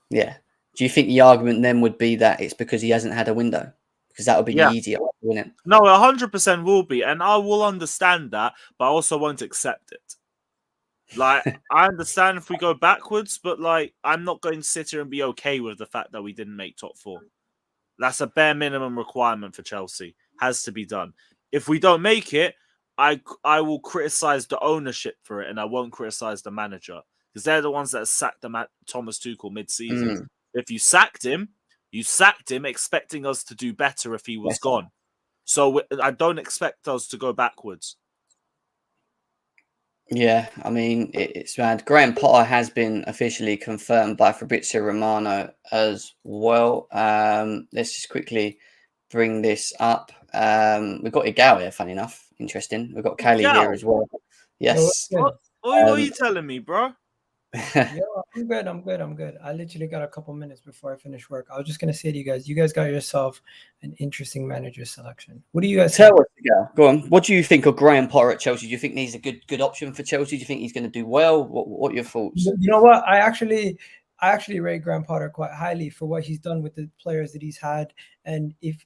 S1: Yeah. Do you think the argument then would be that it's because he hasn't had a window? Because that would be the easier way to win it.
S4: No, 100% will be. And I will understand that, but I also won't accept it. Like, I understand if we go backwards, but like, I'm not going to sit here and be okay with the fact that we didn't make top 4. That's a bare minimum requirement for Chelsea. Has to be done. If we don't make it, I will criticize the ownership for it, and I won't criticize the manager, because they're the ones that sacked Thomas Tuchel mid-season. If you sacked him expecting us to do better if he was gone. So I don't expect us to go backwards.
S1: Yeah, I mean, it's mad. Graham Potter has been officially confirmed by Fabrizio Romano as well. Let's just quickly bring this up. We've got Igao here, funny enough. Interesting. We've got Kelly here as well. Yes.
S4: What are you telling me, bro?
S3: Yeah, I'm good. I literally got a couple minutes before I finish work. I was just gonna say to you guys got yourself an interesting manager selection. What do you guys
S1: tell us? Go on. What do you think of Graham Potter at Chelsea? Do you think he's a good option for Chelsea? Do you think he's going to do well? What are your thoughts?
S3: You know what? I actually rate Graham Potter quite highly for what he's done with the players that he's had. And if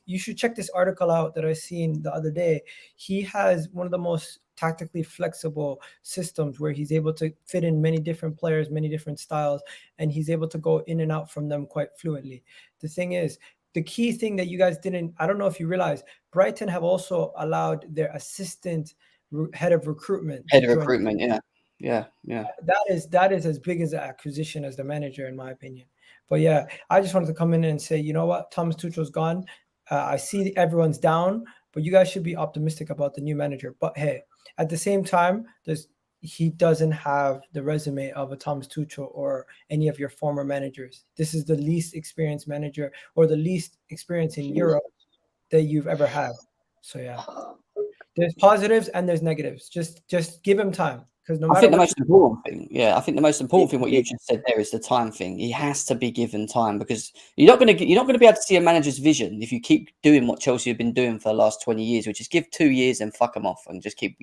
S3: you should check this article out that I seen the other day, he has one of the most tactically flexible systems where he's able to fit in many different players, many different styles, and he's able to go in and out from them quite fluently. The thing is, the key thing that you guys didn't, I don't know if you realize, Brighton have also allowed their assistant head of recruitment.
S1: Yeah.
S3: That is as big as an acquisition as the manager, in my opinion. But yeah, I just wanted to come in and say, you know what, Thomas Tuchel's gone. I see everyone's down, but you guys should be optimistic about the new manager. But hey, at the same time, he doesn't have the resume of a Thomas Tuchel or any of your former managers. This is the least experienced manager or the least experience in Europe that you've ever had. So yeah, there's positives and there's negatives. Just give him time.
S1: I think the most important thing, what you just said there, is the time thing. He has to be given time, because you're not going to be able to see a manager's vision if you keep doing what Chelsea have been doing for the last 20 years, which is give 2 years and fuck them off and just keep,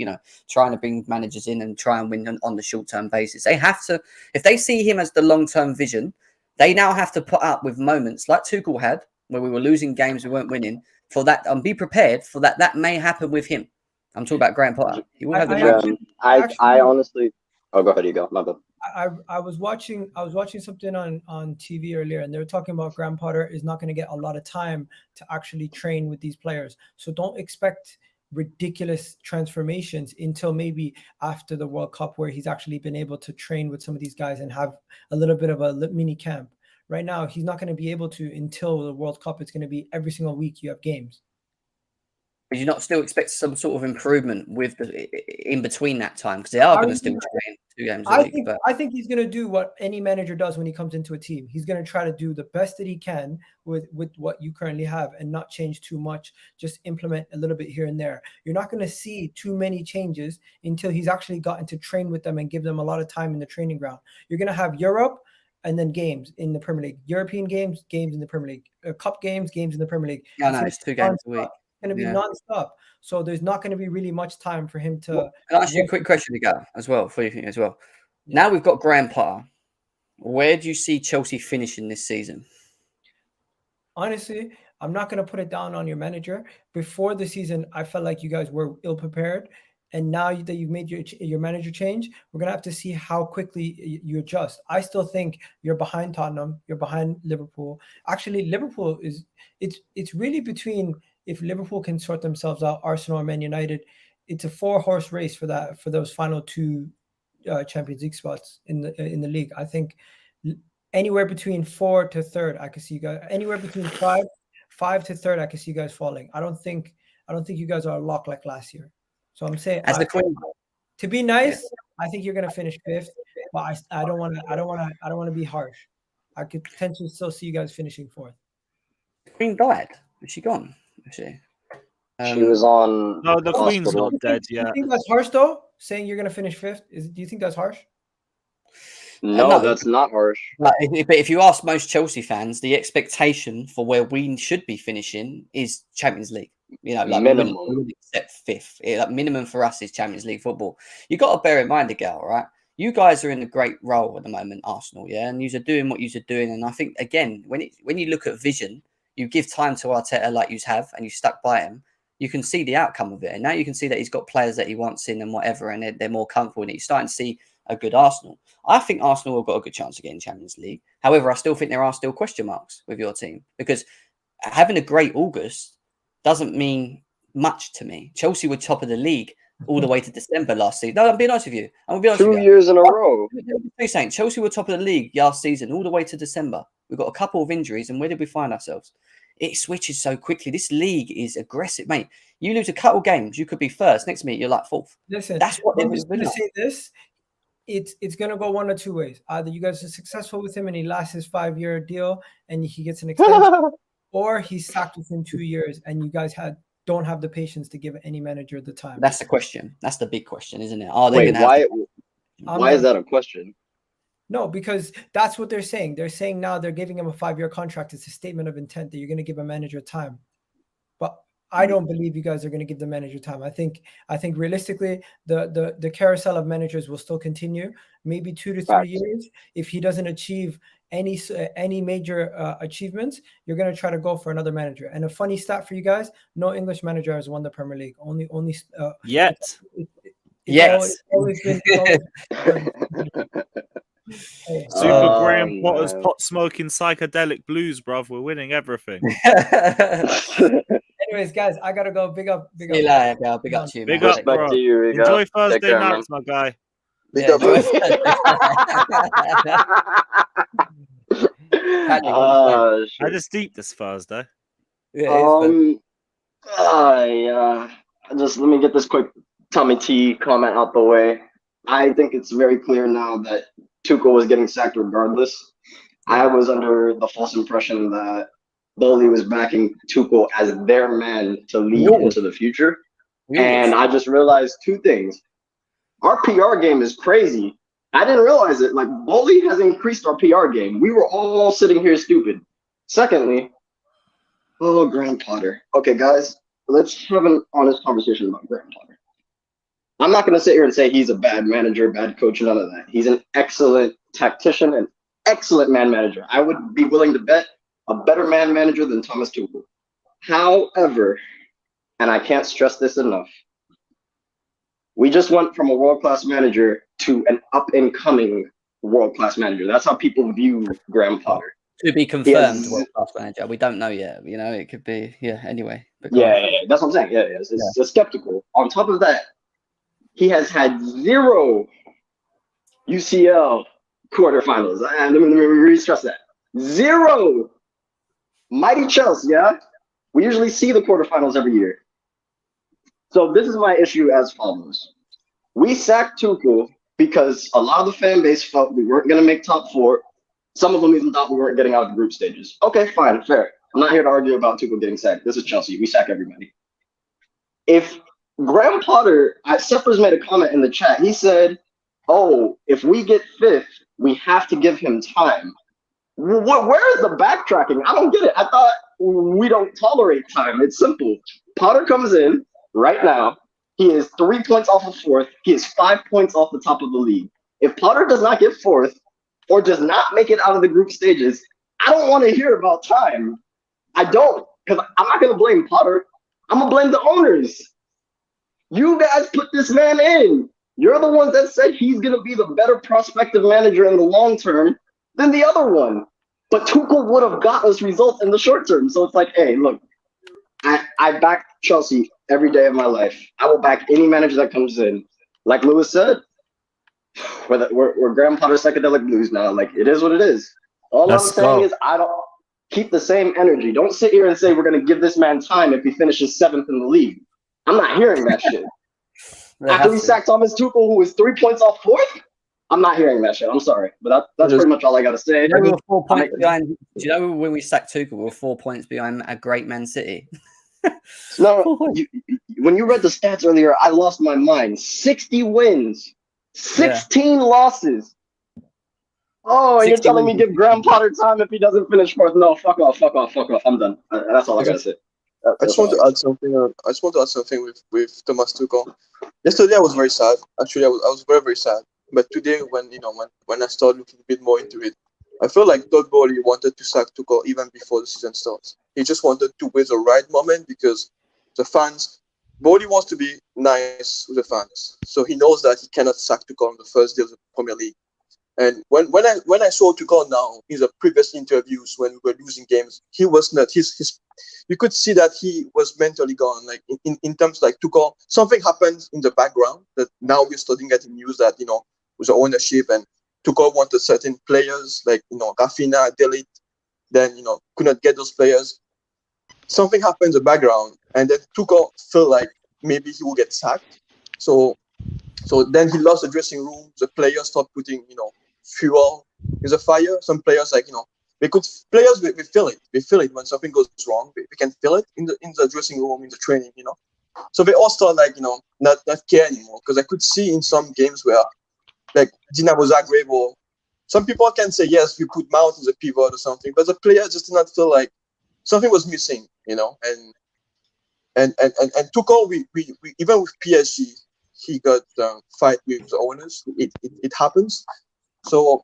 S1: trying to bring managers in and try and win on the short-term basis. They have to, if they see him as the long-term vision, they now have to put up with moments like Tuchel had, where we were losing games, we weren't winning, for that, and be prepared for that. That may happen with him. I'm talking about Graham Potter. He will have the
S6: I honestly. Oh, go ahead. You go. My bad.
S3: I was watching something on TV earlier, and they were talking about Graham Potter is not going to get a lot of time to actually train with these players. So don't expect ridiculous transformations until maybe after the World Cup, where he's actually been able to train with some of these guys and have a little bit of a mini camp. Right now, he's not going to be able to until the World Cup. It's going to be every single week you have games.
S1: But you not still expect some sort of improvement with in between that time, because they are going to still train 2 games a week.
S3: I think he's going to do what any manager does when he comes into a team. He's going to try to do the best that he can with what you currently have and not change too much. Just implement a little bit here and there. You're not going to see too many changes until he's actually gotten to train with them and give them a lot of time in the training ground. You're going to have Europe and then games in the Premier League, European games in the Premier League, Cup games in the Premier League.
S1: No, it's 2 games a week.
S3: Going to be non-stop, so there's not going to be really much time for him to.
S1: Can I ask you a quick question to go as well for you as well? Yeah. Now we've got Graham Potter. Where do you see Chelsea finishing this season?
S3: Honestly, I'm not going to put it down on your manager. Before the season, I felt like you guys were ill-prepared, and now that you've made your manager change, we're going to have to see how quickly you adjust. I still think you're behind Tottenham. You're behind Liverpool. Actually, Liverpool it's really between if Liverpool can sort themselves out, Arsenal or Man United, it's a 4-horse race for those final 2 Champions League spots in the league. I think anywhere between 4 to 3rd, I could see you guys. Anywhere between 5 to 3rd, I could see you guys falling. I don't think you guys are locked like last year. So I'm saying, to be nice, I think you're gonna finish 5th, but I don't want to be harsh. I could potentially still see you guys finishing 4th.
S1: The Queen died. Is she gone? Is she?
S6: She was on.
S4: No, the Queen's not dead
S3: Do
S4: yet.
S3: you think that's harsh though? Saying you're gonna finish 5th? Do you think that's harsh?
S6: No,
S1: No.
S6: that's not harsh.
S1: But if you ask most Chelsea fans, the expectation for where we should be finishing is Champions League. You know, like
S6: Minimum.
S1: we wouldn't accept 5th. Like minimum for us is Champions League football. You got to bear in mind, Miguel, right? You guys are in a great role at the moment, Arsenal, yeah, and you're doing what you're doing. And I think again, when you look at vision, you give time to Arteta like you have, and you stuck by him. You can see the outcome of it, and now you can see that he's got players that he wants in and whatever, and they're more comfortable. And you're starting to see a good Arsenal. I think Arsenal have got a good chance of getting Champions League. However, I still think there are still question marks with your team, because having a great August doesn't mean much to me. Chelsea were top of the league all the way to December last season. No, I'm being honest with you. I'm gonna be honest
S6: 2
S1: with you.
S6: years in a row.
S1: You're saying Chelsea were top of the league last season all the way to December. We've got a couple of injuries, and where did we find ourselves? It switches so quickly. This league is aggressive, mate. You lose a couple games, you could be 1st. Next minute, you're like 4th.
S3: Listen,
S1: That's what
S3: I'm just going to say this. It's going to go one or two ways. Either you guys are successful with him and he lasts his 5-year deal and he gets an extension, or he's sacked within 2 years and you guys don't have the patience to give any manager the time.
S1: That's the question. That's the big question, isn't it? Are they
S6: Wait,
S1: going to
S6: why is that a question?
S3: No, because that's what they're saying. They're saying now they're giving him a 5-year contract. It's a statement of intent that you're going to give a manager time. But I don't believe you guys are going to give the manager time. I think realistically, the carousel of managers will still continue, maybe 2 to 3 years. If he doesn't achieve any major achievements, you're going to try to go for another manager. And a funny stat for you guys: no English manager has won the Premier League. Only
S4: Yet.
S1: Yes.
S3: Always been.
S4: Super Graham Potter's pot smoking psychedelic blues, bruv. We're winning everything.
S3: Anyways, guys, I gotta go. Big up.
S1: See you later, girl. Big up to you,
S4: Big
S1: man.
S4: up,
S6: Respect
S4: bro.
S6: to you.
S4: Enjoy Thursday
S6: Take care,
S4: nights, my guy.
S6: Big
S1: Yeah,
S6: up.
S4: I just deep this Thursday.
S1: Yeah,
S6: just let me get this quick Tommy T comment out the way. I think it's very clear now that Tuchel was getting sacked regardless. I was under the false impression that Bowley was backing Tuchel as their man to lead into the future. And I just realized 2 things. Our PR game is crazy. I didn't realize it. Like, Bowley has increased our PR game. We were all sitting here stupid. Secondly, Graham Potter. Okay, guys, let's have an honest conversation about Graham Potter. I'm not going to sit here and say he's a bad manager, bad coach, none of that. He's an excellent tactician, an excellent man manager. I would be willing to bet a better man manager than Thomas Tuchel. However, and I can't stress this enough, we just went from a world-class manager to an up-and-coming world-class manager. That's how people view Graham Potter.
S1: To be confirmed world-class manager. We don't know yet. You know, it could be, anyway.
S6: Yeah, that's what I'm saying. Yeah, it's skeptical. On top of that, he has had 0 UCL quarterfinals. And let me re-stress that. 0. Mighty Chelsea, yeah? We usually see the quarterfinals every year. So this is my issue as follows. We sacked Tuchel because a lot of the fan base felt we weren't going to make top 4. Some of them even thought we weren't getting out of the group stages. Okay, fine, fair. I'm not here to argue about Tuchel getting sacked. This is Chelsea. We sack everybody. If Graham Potter, Sepper's made a comment in the chat. He said, if we get 5th, we have to give him time. Where is the backtracking? I don't get it. I thought we don't tolerate time. It's simple. Potter comes in right now. He is 3 points off of 4th. He is 5 points off the top of the league. If Potter does not get 4th or does not make it out of the group stages, I don't want to hear about time. I don't, because I'm not going to blame Potter. I'm going to blame the owners. You guys put this man in. You're the ones that said he's going to be the better prospective manager in the long term than the other one. But Tuchel would have got us results in the short term. So it's like, hey, look, I back Chelsea every day of my life. I will back any manager that comes in. Like Lewis said, we're Graham Potter psychedelic blues now. Like, it is what it is. All
S5: Let's
S6: I'm saying
S5: go.
S6: is I don't keep the same energy. Don't sit here and say we're going to give this man time if he finishes 7th in the league. I'm not hearing that shit. After we sacked Thomas Tuchel, who was 3 points off 4th, I'm not hearing that shit. I'm sorry, but that's pretty much all I got to say.
S1: You know, we were 4 points behind. Do you know when we sacked Tuchel, we were 4 points behind a great Man City?
S6: No, when you read the stats earlier, I lost my mind. 60 wins, 16 losses. Oh, and you're telling me give Graham Potter time if he doesn't finish 4th? No, fuck off. I'm done. That's all I gotta say.
S7: I just want to add something. With Thomas Tuchel. Yesterday I was very sad. Actually, I was very, very sad. But today, when I started looking a bit more into it, I feel like Todd Bowley wanted to sack Tuchel even before the season starts. He just wanted to wait the right moment because the fans. Bowley wants to be nice with the fans, so he knows that he cannot sack Tuchel on the first day of the Premier League. And when I saw Tuchel now in the previous interviews when we were losing games, he was not. You could see that he was mentally gone. Like in terms like Tuchel, something happened in the background that now we're starting getting news that with the ownership and Tuchel wanted certain players like Rafinha, Delete, then could not get those players. Something happened in the background, and then Tuchel felt like maybe he will get sacked. So then he lost the dressing room. The players start putting fuel in the fire. Some players we feel it. We feel it when something goes wrong. We can feel it in the dressing room, in the training. So they all start not care anymore, because I could see in some games where like Dinamo Zagreb, or some people can say yes, we put Mount as a pivot or something, but the player just did not feel like something was missing. And Tuchel, we even with PSG, he got fight with the owners. It happens. So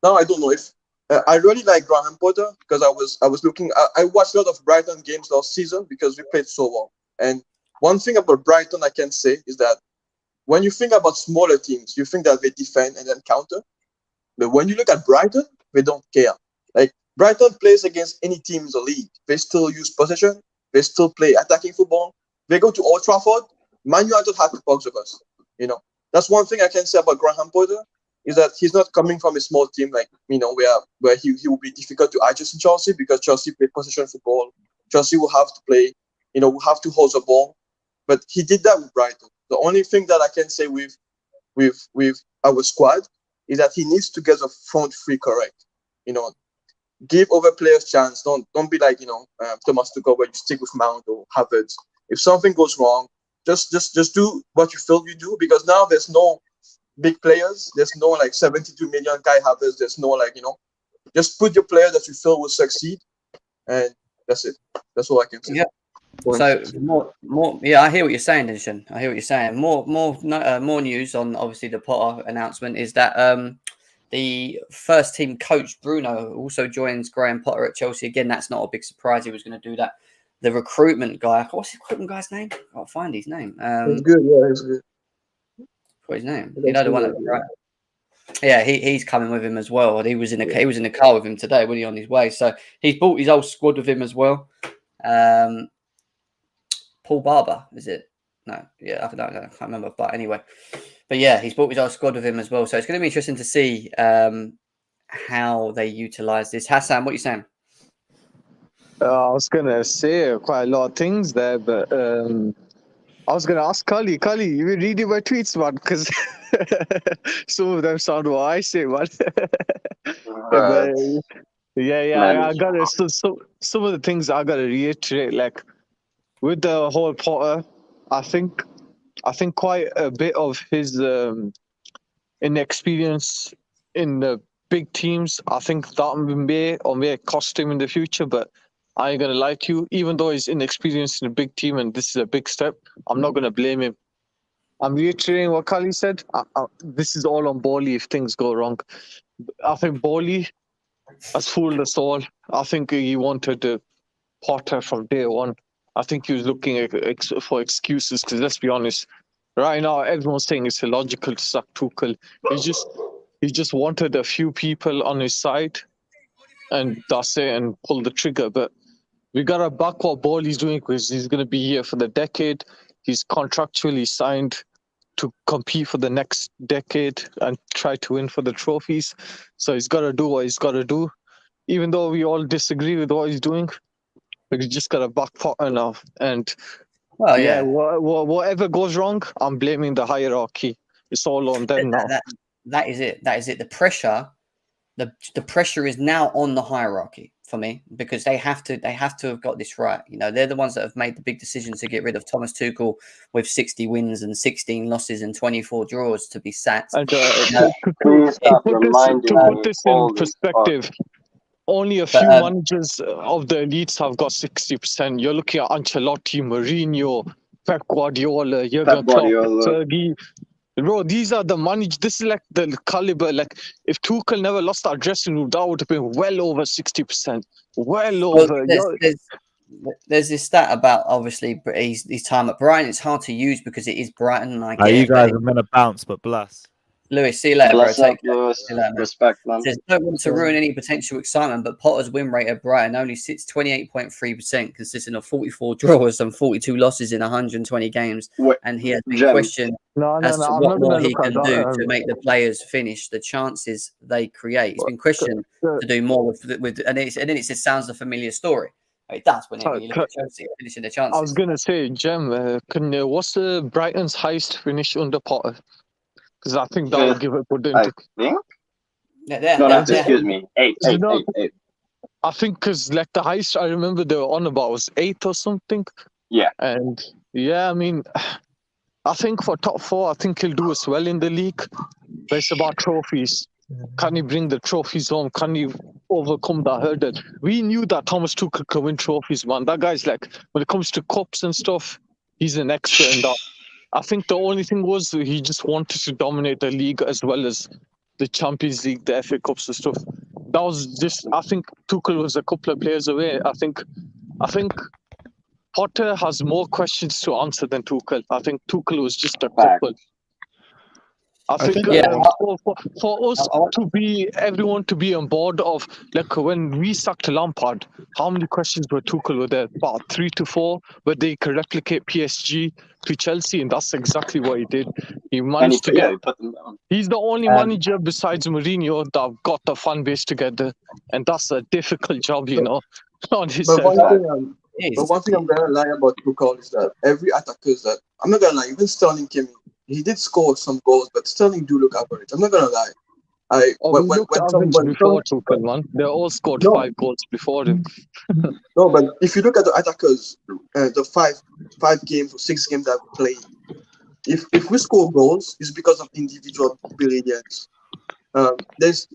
S7: now I don't know if I really like Graham Potter, because I was looking. I watched a lot of Brighton games last season because we played so well. And one thing about Brighton I can say is that when you think about smaller teams, you think that they defend and then counter. But when you look at Brighton, they don't care. Like Brighton plays against any team in the league. They still use possession. They still play attacking football. They go to Old Trafford. Man United had to box with us. That's one thing I can say about Graham Potter, is that he's not coming from a small team where he will be difficult to adjust in Chelsea, because Chelsea play possession football. Chelsea will have to play, will have to hold the ball. But he did that with Brighton. The only thing that I can say with our squad is that he needs to get the front three correct. Give other players chance. Don't be like Thomas Tuchel, where you stick with Mount or Havertz. If something goes wrong, just do what you feel you do, because now there's no big players. There's no 72 million Kai Havertz. There's no just put your player that you feel will succeed, and that's it. That's all I can say.
S1: Yeah. So more. Yeah, I hear what you're saying, Dinshin. I hear what you're saying. More news on obviously the Potter announcement is that the first team coach Bruno also joins Graham Potter at Chelsea. Again, that's not a big surprise. He was going to do that. The recruitment guy. What's the recruitment guy's name? I can't find his name.
S7: He's good. Yeah, he's good.
S1: What's his name? The one that, right? Yeah, he's coming with him as well. He was in the car with him today when he on his way. So he's brought his whole squad with him as well. Paul Barber, is it? No, yeah, I can't remember. But anyway, yeah, he's brought his whole squad with him as well. So it's going to be interesting to see how they utilize this. Hassan, what are you saying?
S8: I was going to say quite a lot of things there, but I was going to ask Kali, you been reading my tweets, man? Because some of them sound what I say, man. But, I got to, some of the things I got to reiterate, like with the whole Potter, I think quite a bit of his inexperience in the big teams, I think that may cost him in the future. But I ain't gonna lie to you, even though he's inexperienced in a big team and this is a big step, I'm not gonna blame him. I'm reiterating what Kali said. This is all on Bowley if things go wrong. I think Bowley has fooled us all. I think he wanted Potter from day one. I think he was looking for excuses, because let's be honest, right now everyone's saying it's illogical to sack Tuchel. He just wanted a few people on his side, and that's it, and pull the trigger. But We gotta back what ball he's doing because he's gonna be here for the decade. He's contractually signed to compete for the next decade and try to win for the trophies. So he's gotta do what he's gotta do. Even though we all disagree with what he's doing, but he just gotta back Potter now. And
S1: Well,
S8: yeah,
S1: yeah.
S8: whatever goes wrong, I'm blaming the hierarchy. It's all on them now.
S1: That is it. That is it. The pressure is now on the hierarchy for me, because they have to have got this right. You know, they're the ones that have made the big decision to get rid of Thomas Tuchel with 60 wins and 16 losses and 24 draws to be sacked.
S8: And
S6: Please stop
S8: to
S6: reminding
S8: put
S6: me.
S8: this in
S6: Holy
S8: perspective, only a few managers of the elites have got 60%. You're looking at Ancelotti, Mourinho, Pep Guardiola, Jurgen Klopp, Sergei. Bro, these are the managers. This is like the caliber. Like, if Tuchel never lost that dressing room, that would have been well over 60%. Well over.
S1: There's this stat about, obviously, his time at Brighton. It's hard to use because it is Brighton.
S5: You guys are meant to bounce, but bless.
S1: Lewis, see you later,
S6: Bless
S1: bro.
S6: up, Lewis. Respect, man.
S1: Says, don't want to ruin any potential excitement, but Potter's win rate at Brighton only sits 28.3%, consisting of 44 draws and 42 losses in 120 games. And he has been questioned as to what more he can do to make the players finish the chances they create. He's been questioned to do more with and then it sounds a familiar story. It does whenever you look at Chelsea finishing the chances.
S8: I was going to say, Jem, what's the Brighton's highest finish under Potter? Because I think that will give it good
S6: I think? Excuse me. Eight.
S8: I think because like the highest I remember they were on about was 8 or something.
S6: Yeah.
S8: And yeah, I mean, I think for top 4, I think he'll do as well in the league. But it's about trophies. Can he bring the trophies home? Can he overcome that hurdle? We knew that Thomas Tuchel could win trophies, man. That guy's like, when it comes to cups and stuff, he's an expert in that. I think the only thing was he just wanted to dominate the league as well as the Champions League, the FA Cups and stuff. That was just, I think Tuchel was a couple of players away. I think Potter has more questions to answer than Tuchel. I think Tuchel was just a couple. I think for us to be, everyone to be on board of, like when we sacked Lampard, how many questions were Tuchel were there? About 3 to 4, where they could replicate PSG to Chelsea, and that's exactly what he did. He managed to get.
S6: He put them down.
S8: He's the only manager besides Mourinho that got the fan base together, and that's a difficult job, you know. On his
S7: but one thing I'm gonna lie about Tuchel is that every attackers that I'm not gonna lie, even Sterling came in. He did score some goals, but Sterling do look average. I'm not gonna lie. They all scored 5 goals before him. No, but if you look at the attackers, the five games or 6 games that we played, if we score goals, it's because of individual brilliance. There's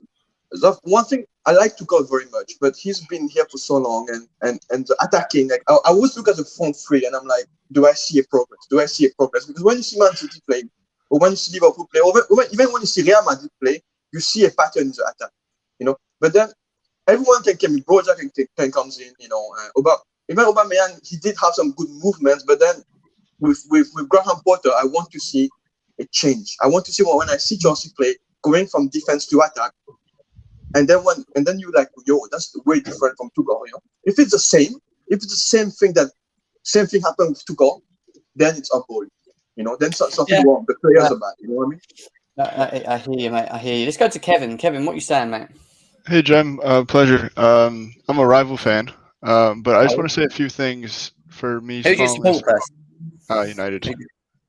S7: one thing I like Tuchel very much, but he's been here for so long, and the attacking, like I always look at the front three, and I'm like, do I see a progress? Because when you see Man City play, or when you see Liverpool play, or even when you see Real Madrid play, you see a pattern in the attack, you know. But then everyone can come in. Broja can comes in, you know. Even Aubameyang, he did have some good movements, but then with Graham Potter, I want to see a change. I want to see when I see Chelsea play, going from defense to attack, and then you like, yo, that's way different from Tuchel, you know. If it's the same thing happened with Tuchel, then it's unbelievable. You know, then something wrong. The players are bad. You know what I mean?
S1: I hear you, mate. I hear you. Let's go to Kevin. Kevin, what you saying, mate?
S9: Hey, Jem. Pleasure. I'm a rival fan, but I just want to say a few things for me.
S1: Who do you support first?
S9: United.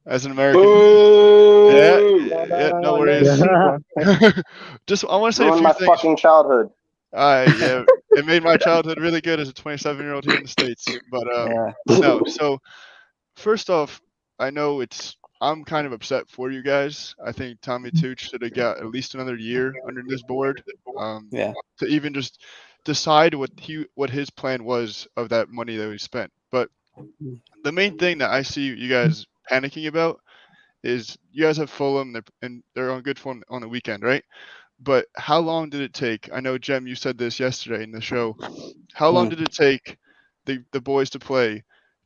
S9: As an American. Yeah, no worries. Just I want to say a few things.
S6: Fucking childhood.
S9: It made my childhood really good as a 27-year-old here in the States. But no. So first off, I know I'm kind of upset for you guys. I think Tommy Tuchel should have got at least another year under this board. To even just decide what his plan was of that money that we spent. But the main thing that I see you guys panicking about is you guys have Fulham and they're on good form on the weekend, right? But how long did it take? I know, Jem, you said this yesterday in the show. How long did it take the boys to play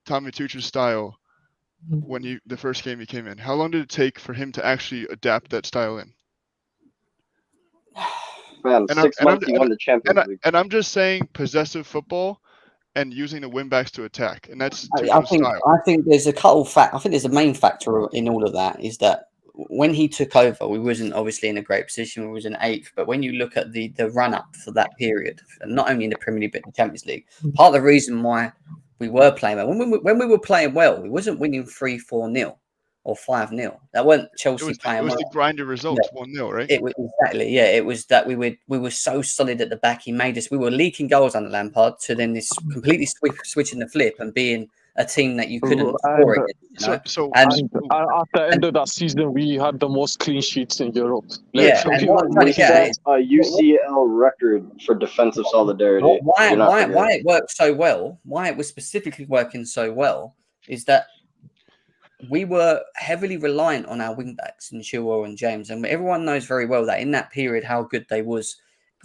S9: Tommy Tuchel's style when the first game he came in? How long did it take for him to actually adapt that style in?
S6: Man, 6 months he won the Champions League.
S9: And I'm just saying possessive football and using the wing backs to attack, and that's
S1: I
S9: Tuchel's
S1: think
S9: style.
S1: I think there's a couple I think there's a main factor in all of that is that when he took over, we wasn't obviously in a great position. We was in 8th, but when you look at the run up for that period, not only in the Premier League but in the Champions League, part of the reason why we were playing well when we were playing well, we wasn't winning 3-4-0 or 5-0. That weren't Chelsea playing
S9: It was
S1: well.
S9: the grinder results, 1-0, right?
S1: It was exactly, yeah. It was that we were so solid at the back. He made us. We were leaking goals under Lampard to then this completely switching the flip and being a team that you couldn't score against. You know?
S8: At the end of that season, we had the most clean sheets in Europe.
S1: Yeah,
S8: So
S1: and
S8: people
S1: what I'm trying to get at is
S6: a UCL record for defensive solidarity.
S1: why it worked so well, why it was specifically working so well, is that we were heavily reliant on our wing backs in Chilwell and James, and everyone knows very well that in that period how good they was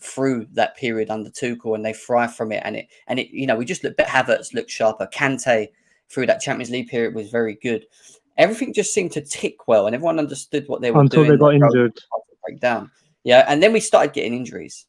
S1: through that period under Tuchel, and they thrived from it. And it, you know, we just looked better. Havertz looked sharper. Kante through that Champions League period was very good. Everything just seemed to tick well, and everyone understood what they were doing.
S10: Until they got injured.
S1: Break down. Yeah, and then we started getting injuries.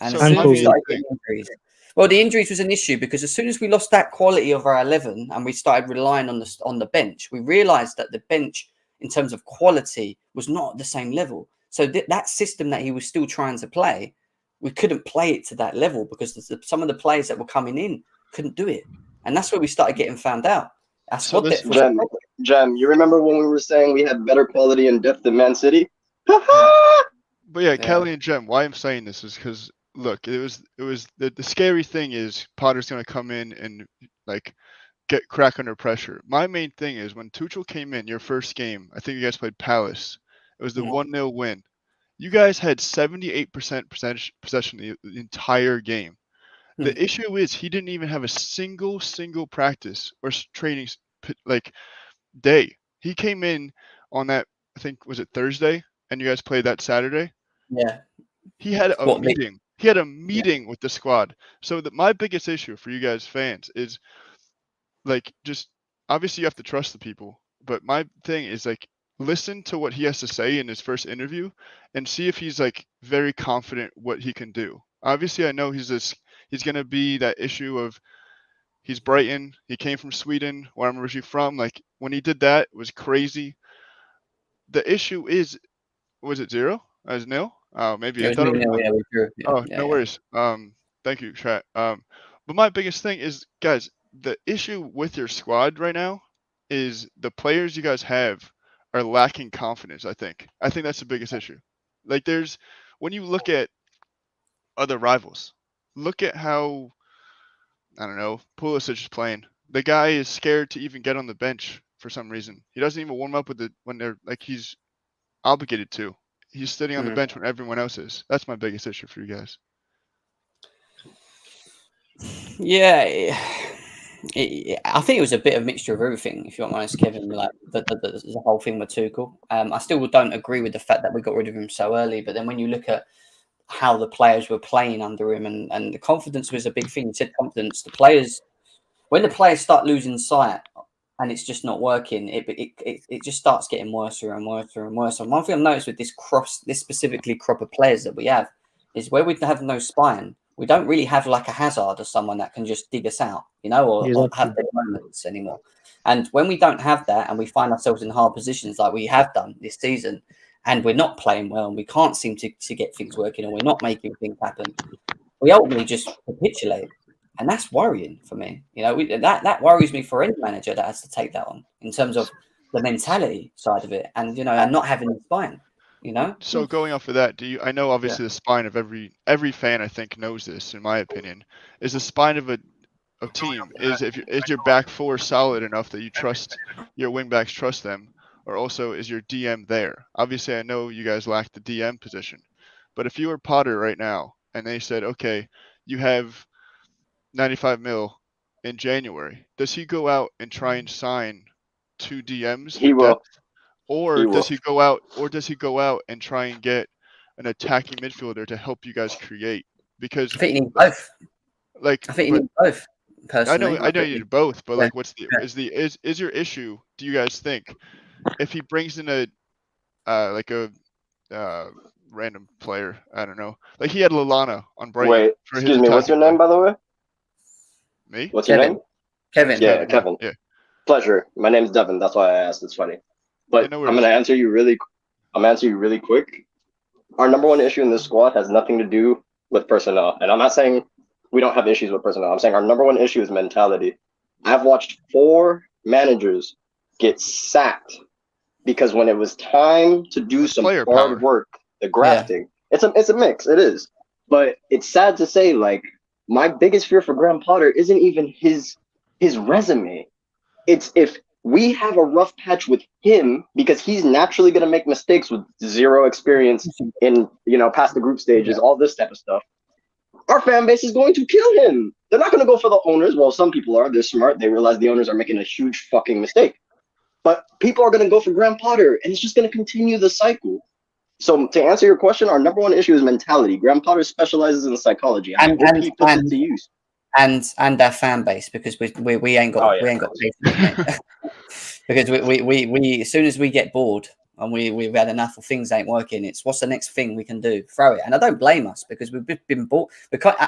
S1: And
S9: So
S1: as soon as we
S10: COVID.
S1: started getting injuries, well, the injuries was an issue because as soon as we lost that quality of our 11 and we started relying on the bench, we realised that the bench, in terms of quality, was not at the same level. So that system that he was still trying to play, we couldn't play it to that level because some of the players that were coming in couldn't do it, and that's where we started getting found out. That's
S9: So
S1: what
S9: this-
S6: Jem, you remember when we were saying we had better quality and depth than Man City?
S9: But yeah, Kelly and Jem, why I'm saying this is because look, it was the scary thing is Potter's gonna come in and like get crack under pressure. My main thing is when Tuchel came in, your first game, I think you guys played Palace. It was the 1-0 win. You guys had 78% possession the entire game. The issue is he didn't even have a single practice or training like day. He came in on that, I think, was it Thursday, and you guys played that Saturday.
S1: Yeah,
S9: he had a meeting. He had a meeting with the squad. So my biggest issue for you guys fans is like just obviously you have to trust the people, but my thing is like listen to what he has to say in his first interview and see if he's like very confident what he can do. Obviously, I know he's gonna be that issue of he's Brighton. He came from Sweden, where I'm originally from. Like when he did that, it was crazy. The issue is, was it 0 as nil? Oh, maybe I thought it was. No worries. Thank you, chat. But my biggest thing is, guys, the issue with your squad right now is the players you guys have are lacking confidence. I think that's the biggest issue. Like when you look at other rivals, look at how, I don't know, Pulisic is playing. The guy is scared to even get on the bench for some reason. He doesn't even warm up when they're like he's obligated to. He's sitting on the bench when everyone else is. That's my biggest issue for you guys.
S1: Yeah, I think it was a bit of a mixture of everything, if you're honest, Kevin. Like the whole thing with Tuchel. I still don't agree with the fact that we got rid of him so early. But then when you look at how the players were playing under him, and the confidence was a big thing. You said confidence. When the players start losing sight and it's just not working, it just starts getting worse and worse and worse. And one thing I've noticed with this specifically crop of players that we have is where we have no spine. We don't really have like a Hazard or someone that can just dig us out, you know, or have their moments anymore. And when we don't have that and we find ourselves in hard positions like we have done this season, and we're not playing well and we can't seem to get things working or we're not making things happen, we ultimately just capitulate. And that's worrying for me. You know, that worries me for any manager that has to take that on in terms of the mentality side of it and, you know, and not having the spine. You know.
S9: So going off of that, I know obviously the spine of every fan I think knows this, in my opinion, is the spine of a team is is your back four solid enough that you trust your wing backs, trust them, or also is your DM there? Obviously, I know you guys lack the DM position, but if you were Potter right now and they said, okay, you have 95 mil in January, does he go out and try and sign 2 DMs?
S6: He will.
S9: Depth? Or does he go out and try and get an attacking midfielder to help you guys create? Because
S1: I think you need both.
S9: I
S1: think you need both. Personally,
S9: I know you need both, but like, is your issue? Do you guys think if he brings in a random player, I don't know, like he had Lallana on Brighton.
S6: Wait, excuse me, what's your name, by the way?
S9: Me?
S6: What's your name?
S1: Kevin.
S6: Yeah, Kevin.
S9: Yeah.
S6: Pleasure. My name's Devin. That's why I asked. It's funny. But
S9: no
S6: I'm
S9: worries.
S6: gonna answer you really. I'm gonna answer you really quick. Our number one issue in this squad has nothing to do with personnel, and I'm not saying we don't have issues with personnel. I'm saying our number one issue is mentality. I've watched 4 managers get sacked because when it was time to do
S9: That's
S6: some
S9: player
S6: hard
S9: power.
S6: work, the grafting, it's a mix. It is, but it's sad to say, like, my biggest fear for Graham Potter isn't even his resume. It's if we have a rough patch with him because he's naturally going to make mistakes with 0 experience in, past the group stages, all this type of stuff. Our fan base is going to kill him. They're not going to go for the owners. Well, some people are. They're smart. They realize the owners are making a huge fucking mistake. But people are going to go for Graham Potter, and it's just going to continue the cycle. So to answer your question, our number one issue is mentality. Graham Potter specializes in psychology. I hope he puts it to use.
S1: And our fan base, because we ain't got we ain't got patience, mate. Because we as soon as we get bored and we've had enough of things ain't working, it's what's the next thing we can do? Throw it. And I don't blame us because we've been bought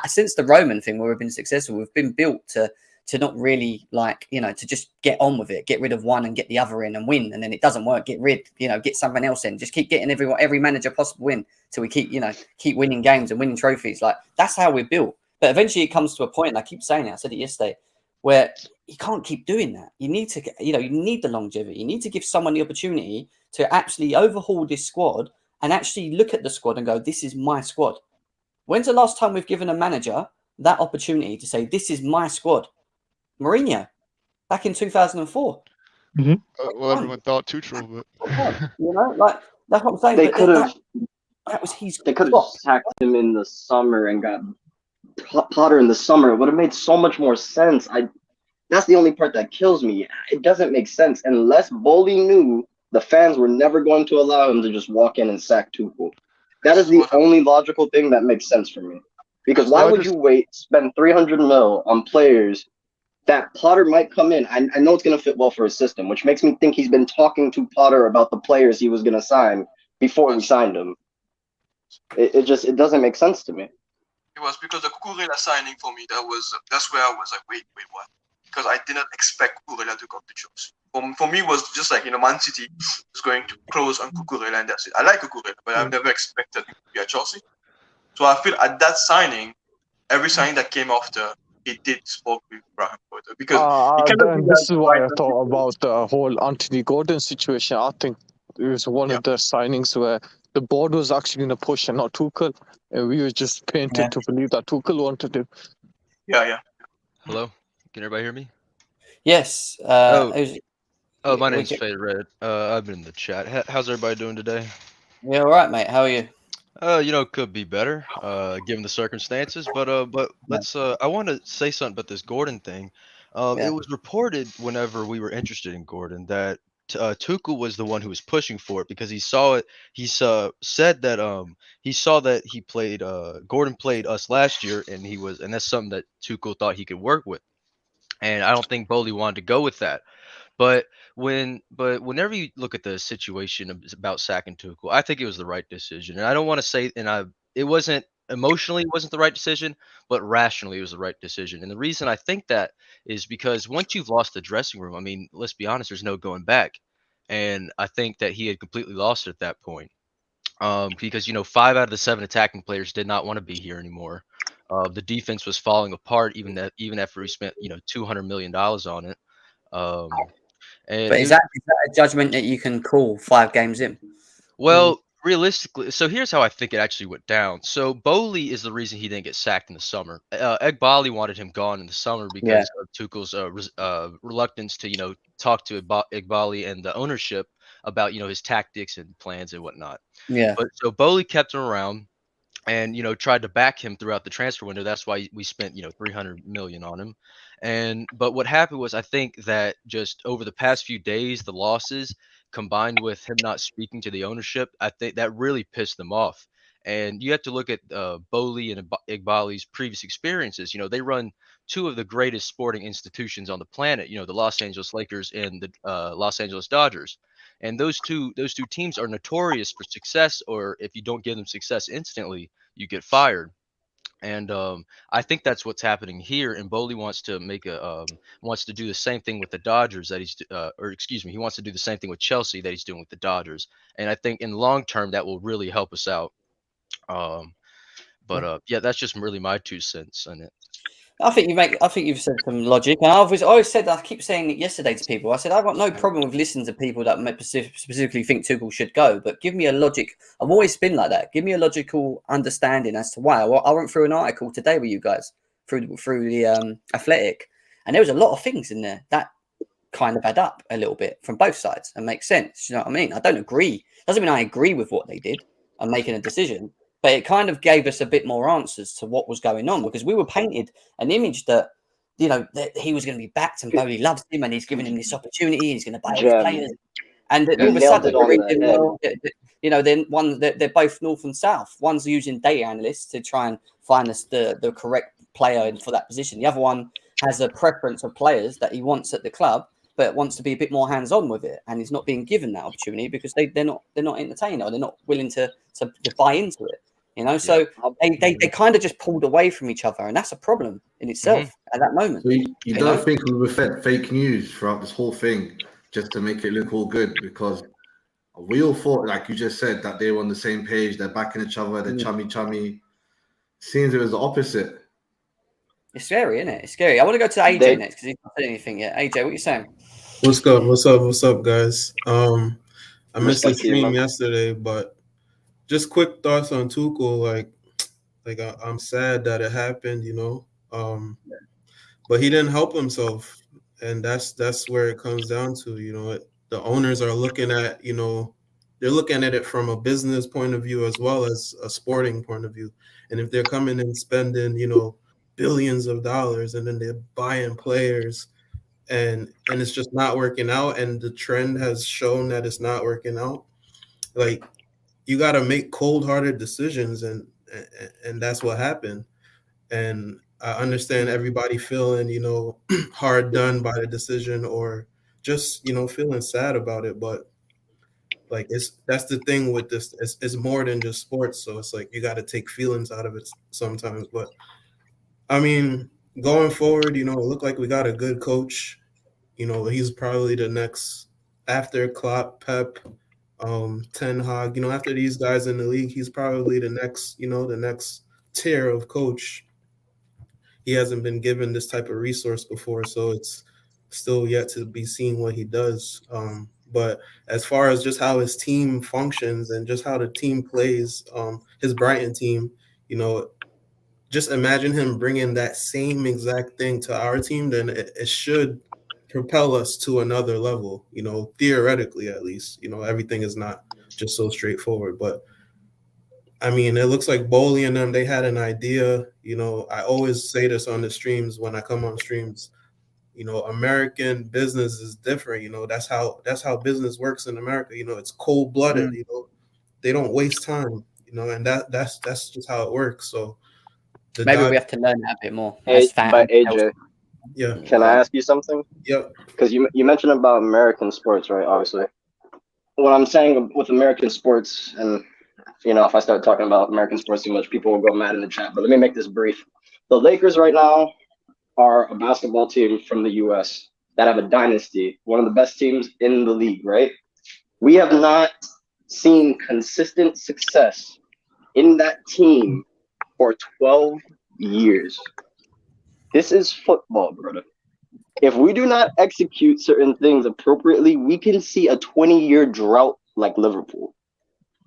S1: since the Roman thing where we've been successful. We've been built to not really to just get on with it, get rid of one and get the other in and win. And then it doesn't work, get something else in. Just keep getting every manager possible in till we keep winning games and winning trophies. Like that's how we're built. But eventually it comes to a point, and I keep saying it, I said it yesterday, where you can't keep doing that. You need to, you need the longevity. You need to give someone the opportunity to actually overhaul this squad and actually look at the squad and go, this is my squad. When's the last time we've given a manager that opportunity to say, this is my squad? Mourinho, back in 2004.
S9: Well, everyone thought Tuchel, but
S1: that's what I'm saying.
S6: They could have.
S1: That was his.
S6: They could have sacked him in the summer and got Potter in the summer. It would have made so much more sense. That's the only part that kills me. It doesn't make sense unless Bowley knew the fans were never going to allow him to just walk in and sack Tuchel. That is the only logical thing that makes sense for me. Because why would you spend 300 mil on players that Potter might come in? I know it's going to fit well for his system, which makes me think he's been talking to Potter about the players he was going to sign before he signed them. It doesn't make sense to me.
S7: It was because the Cucurella signing for me, that's where I was like, wait, what? Because I didn't expect Cucurella to come to Chelsea. For me, it was just like, Man City is going to close on Cucurella and that's it. I like Cucurella, but I've never expected him to be at Chelsea. So I feel at that signing, every signing that came after, it did spoke with Graham Potter. Because
S8: this is why I thought about the whole Anthony Gordon situation. I think it was one of the signings where the board was actually going to push and not Tuchel. And we were just painted to believe that Tuchel wanted him.
S7: Yeah.
S10: Hello? Can everybody hear me?
S1: Yes.
S10: My name's Fade Red. I've been in the chat. How's everybody doing today?
S1: Yeah, all right, mate. How are you?
S10: Could be better, given the circumstances. But let's. I want to say something about this Gordon thing. It was reported whenever we were interested in Gordon that Tuchel was the one who was pushing for it because he saw it. He said that he saw that he played. Gordon played us last year, and that's something that Tuchel thought he could work with. And I don't think Bowley wanted to go with that. But whenever you look at the situation about sacking Tuchel, I think it was the right decision. And I don't want to say, it wasn't emotionally, it wasn't the right decision, but rationally, it was the right decision. And the reason I think that is because once you've lost the dressing room, I mean, let's be honest, there's no going back. And I think that he had completely lost it at that point. Because 5 out of the 7 attacking players did not want to be here anymore. The defense was falling apart even after we spent $200 million on it.
S1: But is that a judgment that you can call 5 games in?
S10: Well, realistically, so here's how I think it actually went down. So Bowley is the reason he didn't get sacked in the summer. Egbali wanted him gone in the summer because of Tuchel's reluctance to talk to Egbali and the ownership about his tactics and plans and whatnot.
S1: Yeah.
S10: But so Bowley kept him around and tried to back him throughout the transfer window. That's why we spent 300 million on him. But what happened was I think that just over the past few days, the losses combined with him not speaking to the ownership, I think that really pissed them off. And you have to look at Bowley and Igbali's previous experiences. They run 2 of the greatest sporting institutions on the planet. The Los Angeles Lakers and the Los Angeles Dodgers. And those two teams are notorious for success, or if you don't give them success instantly, you get fired. And I think that's what's happening here. And Bowley wants to wants to do the same thing with the Dodgers that he wants to do the same thing with Chelsea that he's doing with the Dodgers. And I think in long term that will really help us out. Yeah, that's just really my 2 cents on it.
S1: I think you've said some logic, and I keep saying it yesterday to people. I said I've got no problem with listening to people that specifically think Tuchel should go, but give me a logic. I've always been like that. Give me a logical understanding as to why. I went through an article today with you guys through the Athletic, and there was a lot of things in there that kind of add up a little bit from both sides and make sense. You know what I mean? I don't agree. Doesn't mean I agree with what they did and making a decision. But it kind of gave us a bit more answers to what was going on, because we were painted an image that, that he was going to be backed and Bowley loves him and he's giving him this opportunity. He's going to buy his players. And all of a sudden, they're both north and south. One's using data analysts to try and find the correct player for that position. The other one has a preference of players that he wants at the club, but wants to be a bit more hands-on with it, and he's not being given that opportunity because they're not entertained, or they're not willing to buy into it. So they kind of just pulled away from each other, and that's a problem in itself at that moment.
S11: So you don't think we were fed fake news throughout this whole thing just to make it look all good? Because we all thought, like you just said, that they were on the same page, they're backing each other, they're chummy. Seems it was the opposite.
S1: It's scary, isn't it? It's scary. I want to go to AJ next because he's not said anything yet. AJ, what are you saying?
S12: What's up, guys? I missed the stream yesterday, but just quick thoughts on Tuchel. I'm sad that it happened, but he didn't help himself, and that's where it comes down to. The owners are looking at, they're looking at it from a business point of view as well as a sporting point of view, and if they're coming and spending, billions of dollars, and then they're buying players, and it's just not working out, and the trend has shown that it's not working out. You got to make cold-hearted decisions, and that's what happened. And I understand everybody feeling, hard done by the decision, or just, feeling sad about it. But that's the thing with this. It's more than just sports. So it's you got to take feelings out of it sometimes. But I mean, going forward, it looked like we got a good coach. He's probably the next after Klopp, Pep, Ten Hag, after these guys in the league, he's probably the next tier of coach. He hasn't been given this type of resource before, so it's still yet to be seen what he does. But as far as just how his team functions and just how the team plays, his Brighton team, just imagine him bringing that same exact thing to our team, then it should propel us to another level, theoretically at least. Everything is not just so straightforward. But I mean, it looks like Bowley and them, they had an idea. I always say this on the streams when I come on streams. American business is different. That's how business works in America. It's cold-blooded. They don't waste time. And that's just how it works. So
S1: maybe we have to learn that a bit more.
S6: But AJ,
S12: yeah.
S6: Can I ask you something?
S12: Yep.
S6: Because you mentioned about American sports, right? Obviously, what I'm saying with American sports, and if I start talking about American sports too much, people will go mad in the chat. But let me make this brief. The Lakers right now are a basketball team from the U.S. that have a dynasty, one of the best teams in the league, right? We have not seen consistent success in that team for 12 years. This is football, brother. If we do not execute certain things appropriately, we can see a 20-year drought like Liverpool.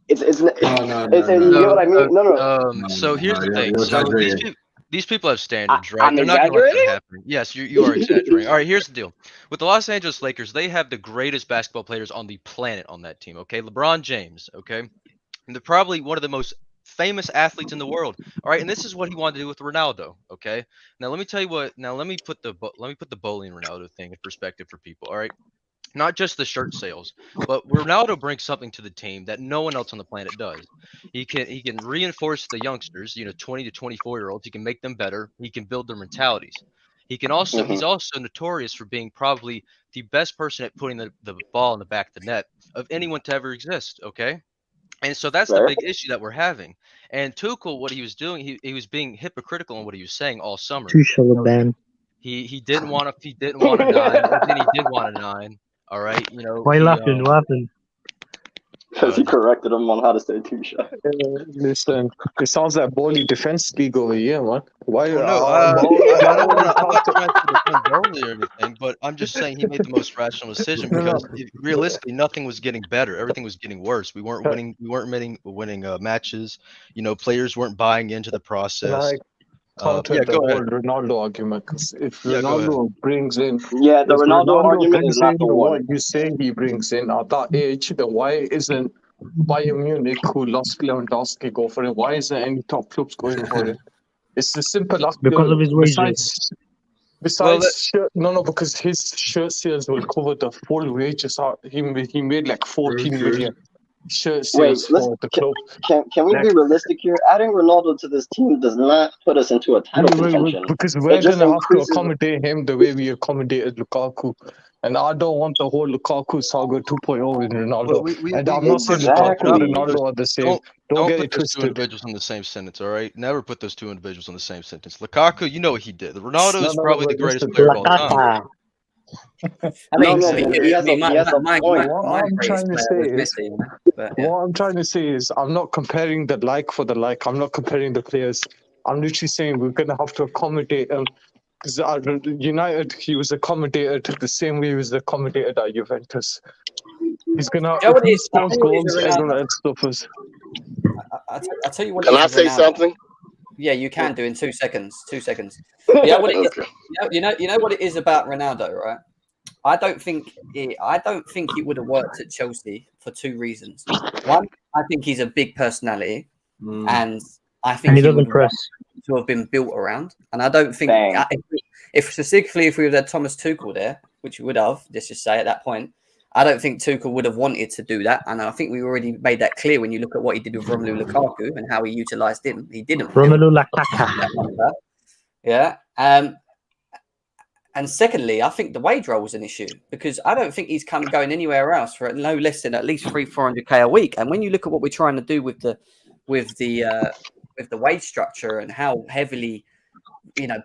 S6: You know what I mean? No.
S10: So here's the thing. So these people have standards, right?
S6: I'm
S10: They're not going to let
S6: exaggerating?
S10: that happen. Yes, you are exaggerating. All right, here's the deal. With the Los Angeles Lakers, they have the greatest basketball players on the planet on that team, okay? LeBron James, okay? And they're probably one of the most famous athletes in the world. All right, and this is what he wanted to do with Ronaldo, okay? Now let me tell you what. Now let me put the Bowley and Ronaldo thing in perspective for people, all right? Not just the shirt sales, but Ronaldo brings something to the team that no one else on the planet does. He can reinforce the youngsters, 20 to 24-year-olds. He can make them better. He can build their mentalities. He's also notorious for being probably the best person at putting the ball in the back of the net of anyone to ever exist, okay? And so that's the big issue that we're having. And Tuchel, what he was doing, he was being hypocritical in what he was saying all summer.
S13: Tuchel ban.
S10: He didn't want a 9, and then he did want a 9. All right,
S13: Why are you laughing? What happened?
S6: Because he corrected him on how to say Tuchel.
S8: Listen, it sounds like Bowley Defense League over here, man. Why?
S10: Well, no, I don't want to. I'm not trying to defend Bowley or anything, but I'm just saying he made the most rational decision because realistically, nothing was getting better. Everything was getting worse. We weren't winning. We weren't winning matches. Players weren't buying into the process.
S8: Counter the whole Ronaldo argument. Because if Ronaldo brings in,
S6: the Ronaldo argument is not the one.
S8: What you say he brings in at that age, then why isn't Bayern Munich, who lost Lewandowski, go for it? Why isn't any top clubs going for it? It's as simple as
S13: because of his wages.
S8: Besides, because his shirt sales will cover the full wages. He made like 14 million. Shirt sales for the club.
S6: Can we be realistic here? Adding Ronaldo to this team does not put us into a title contention.
S8: Because we're going to have to accommodate him the way we accommodated Lukaku. And I don't want the whole Lukaku saga 2.0 in Ronaldo. And I'm not saying Lukaku and Ronaldo are the same. Don't get it
S10: put those two individuals in the same sentence, all right? Never put those two individuals in the same sentence. Lukaku, you know what he did. Ronaldo is probably the greatest player of all time.
S8: I mean, what I'm trying to say is I'm not comparing the like for the like. I'm not comparing the players. I'm literally saying we're going to have to accommodate him. Because United, he was accommodated the same way he was accommodated at Juventus. He's going to have goals, everyone else suffers.
S1: I'll tell you what.
S14: Can I say something?
S1: Yeah, you can do in 2 seconds. 2 seconds. Yeah, what it is, you know what it is about Ronaldo, right? I don't think he would have worked at Chelsea for 2 reasons. One, I think he's a big personality, and I think
S13: he doesn't press
S1: to have been built around. And I don't think if specifically if we would have had Thomas Tuchel there, which we would have, let's just say at that point, I don't think Tuchel would have wanted to do that. And I think we already made that clear when you look at what he did with Romelu Lukaku and how he utilised him. He didn't.
S13: Romelu Lukaku.
S1: Yeah. And secondly, I think the wage roll was an issue because I don't think he's going anywhere else for no less than at least 300-400k a week. And when you look at what we're trying to do with the wage structure and how heavily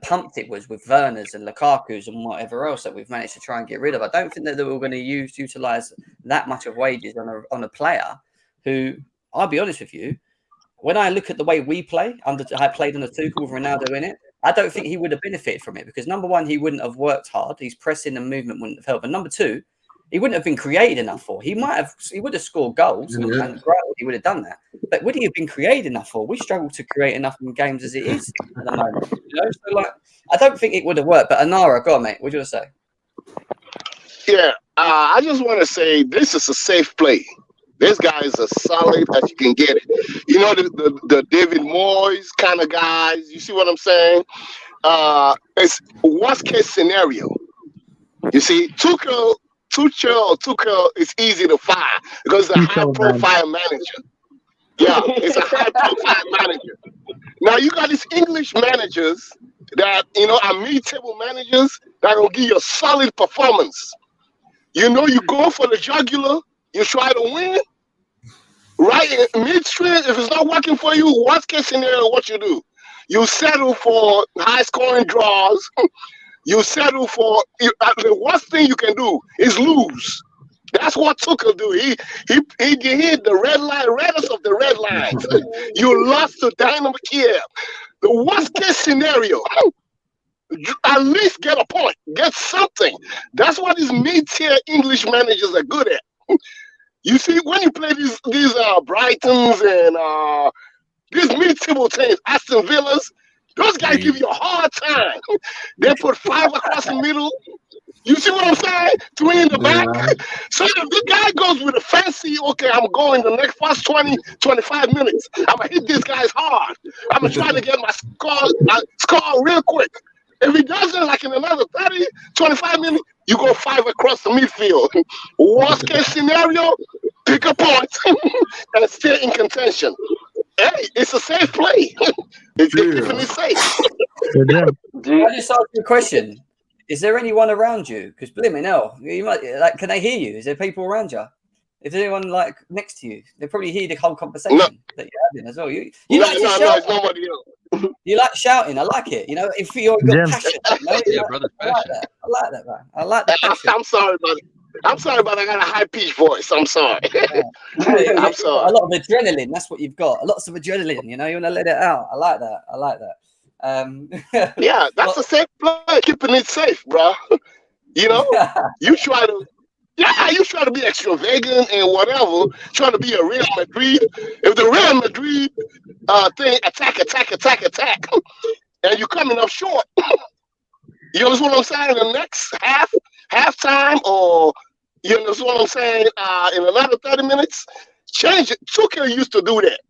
S1: pumped it was with Werner's and Lukaku's and whatever else that we've managed to try and get rid of, I don't think that we're going to utilize that much of wages on a player who, I'll be honest with you, when I look at the way we play, I played on a Tuchel with Ronaldo in it, I don't think he would have benefited from it because number one, he wouldn't have worked hard. His pressing and movement wouldn't have helped. And number two, he wouldn't have been created enough for. He would have scored goals and great, he would have done that. But would he have been created enough for? We struggle to create enough in games as it is at the moment. So I don't think it would have worked. But Anara, go on, mate. What do you want to say?
S14: Yeah, I just want to say this is a safe play. This guy is as solid as you can get it. The David Moyes kind of guys. You see what I'm saying? It's worst case scenario. You see, Tuchel is easy to fire because it's a high-profile manager. Yeah, it's a high-profile manager. Now you got these English managers that are mid-table managers that will give you a solid performance. You go for the jugular, you try to win. Right in midstream, if it's not working for you, worst case scenario, what you do? You settle for high-scoring draws. You settle for the worst thing you can do is lose. That's what Tuchel do. He hit the red line, reddest of the red lines. You lost to Dynamo Kiev. The worst case scenario, at least get a point, get something. That's what these mid-tier English managers are good at. You see, when you play these Brightons and these mid-table teams, Aston Villas, those guys give you a hard time. They put 5 across the middle. You see what I'm saying? 3 in the back. So if the guy goes with a fancy, okay, I'm going the next first 20, 25 minutes. I'm going to hit these guys hard. I'm going to try to get my score real quick. If he does it like in another 30, 25 minutes, you go 5 across the midfield. Worst case scenario, pick a point and stay in contention. Hey, it's a safe play. It's definitely safe.
S1: I just ask you a question. Is there anyone around you? Because blimey hell, you might can they hear you? Is there people around you? If there's anyone like next to you, they probably hear the whole conversation that you're having as well. You
S14: No,
S1: like to
S14: no,
S1: shout.
S14: it's nobody else.
S1: You like shouting. I like it. You know, if you've got
S13: Jim.
S1: passion. You know?
S10: Yeah, brother,
S1: I like that. I like that, man. I like the passion.
S14: I'm sorry, brother. I'm sorry, but I got a high pitched voice. I'm sorry. I'm sorry.
S1: A lot of adrenaline. That's what you've got. Lots of adrenaline. You know, you want to let it out. I like that. I like that.
S14: Yeah, that's a safe play. Keeping it safe, bro. You know, you try to be extravagant and whatever, trying to be a Real Madrid. If the Real Madrid thing attack, and you're coming up short, you understand what I'm saying? The next halftime, or you understand what I'm saying? In another 30 minutes, change it. Tuchel used to do that.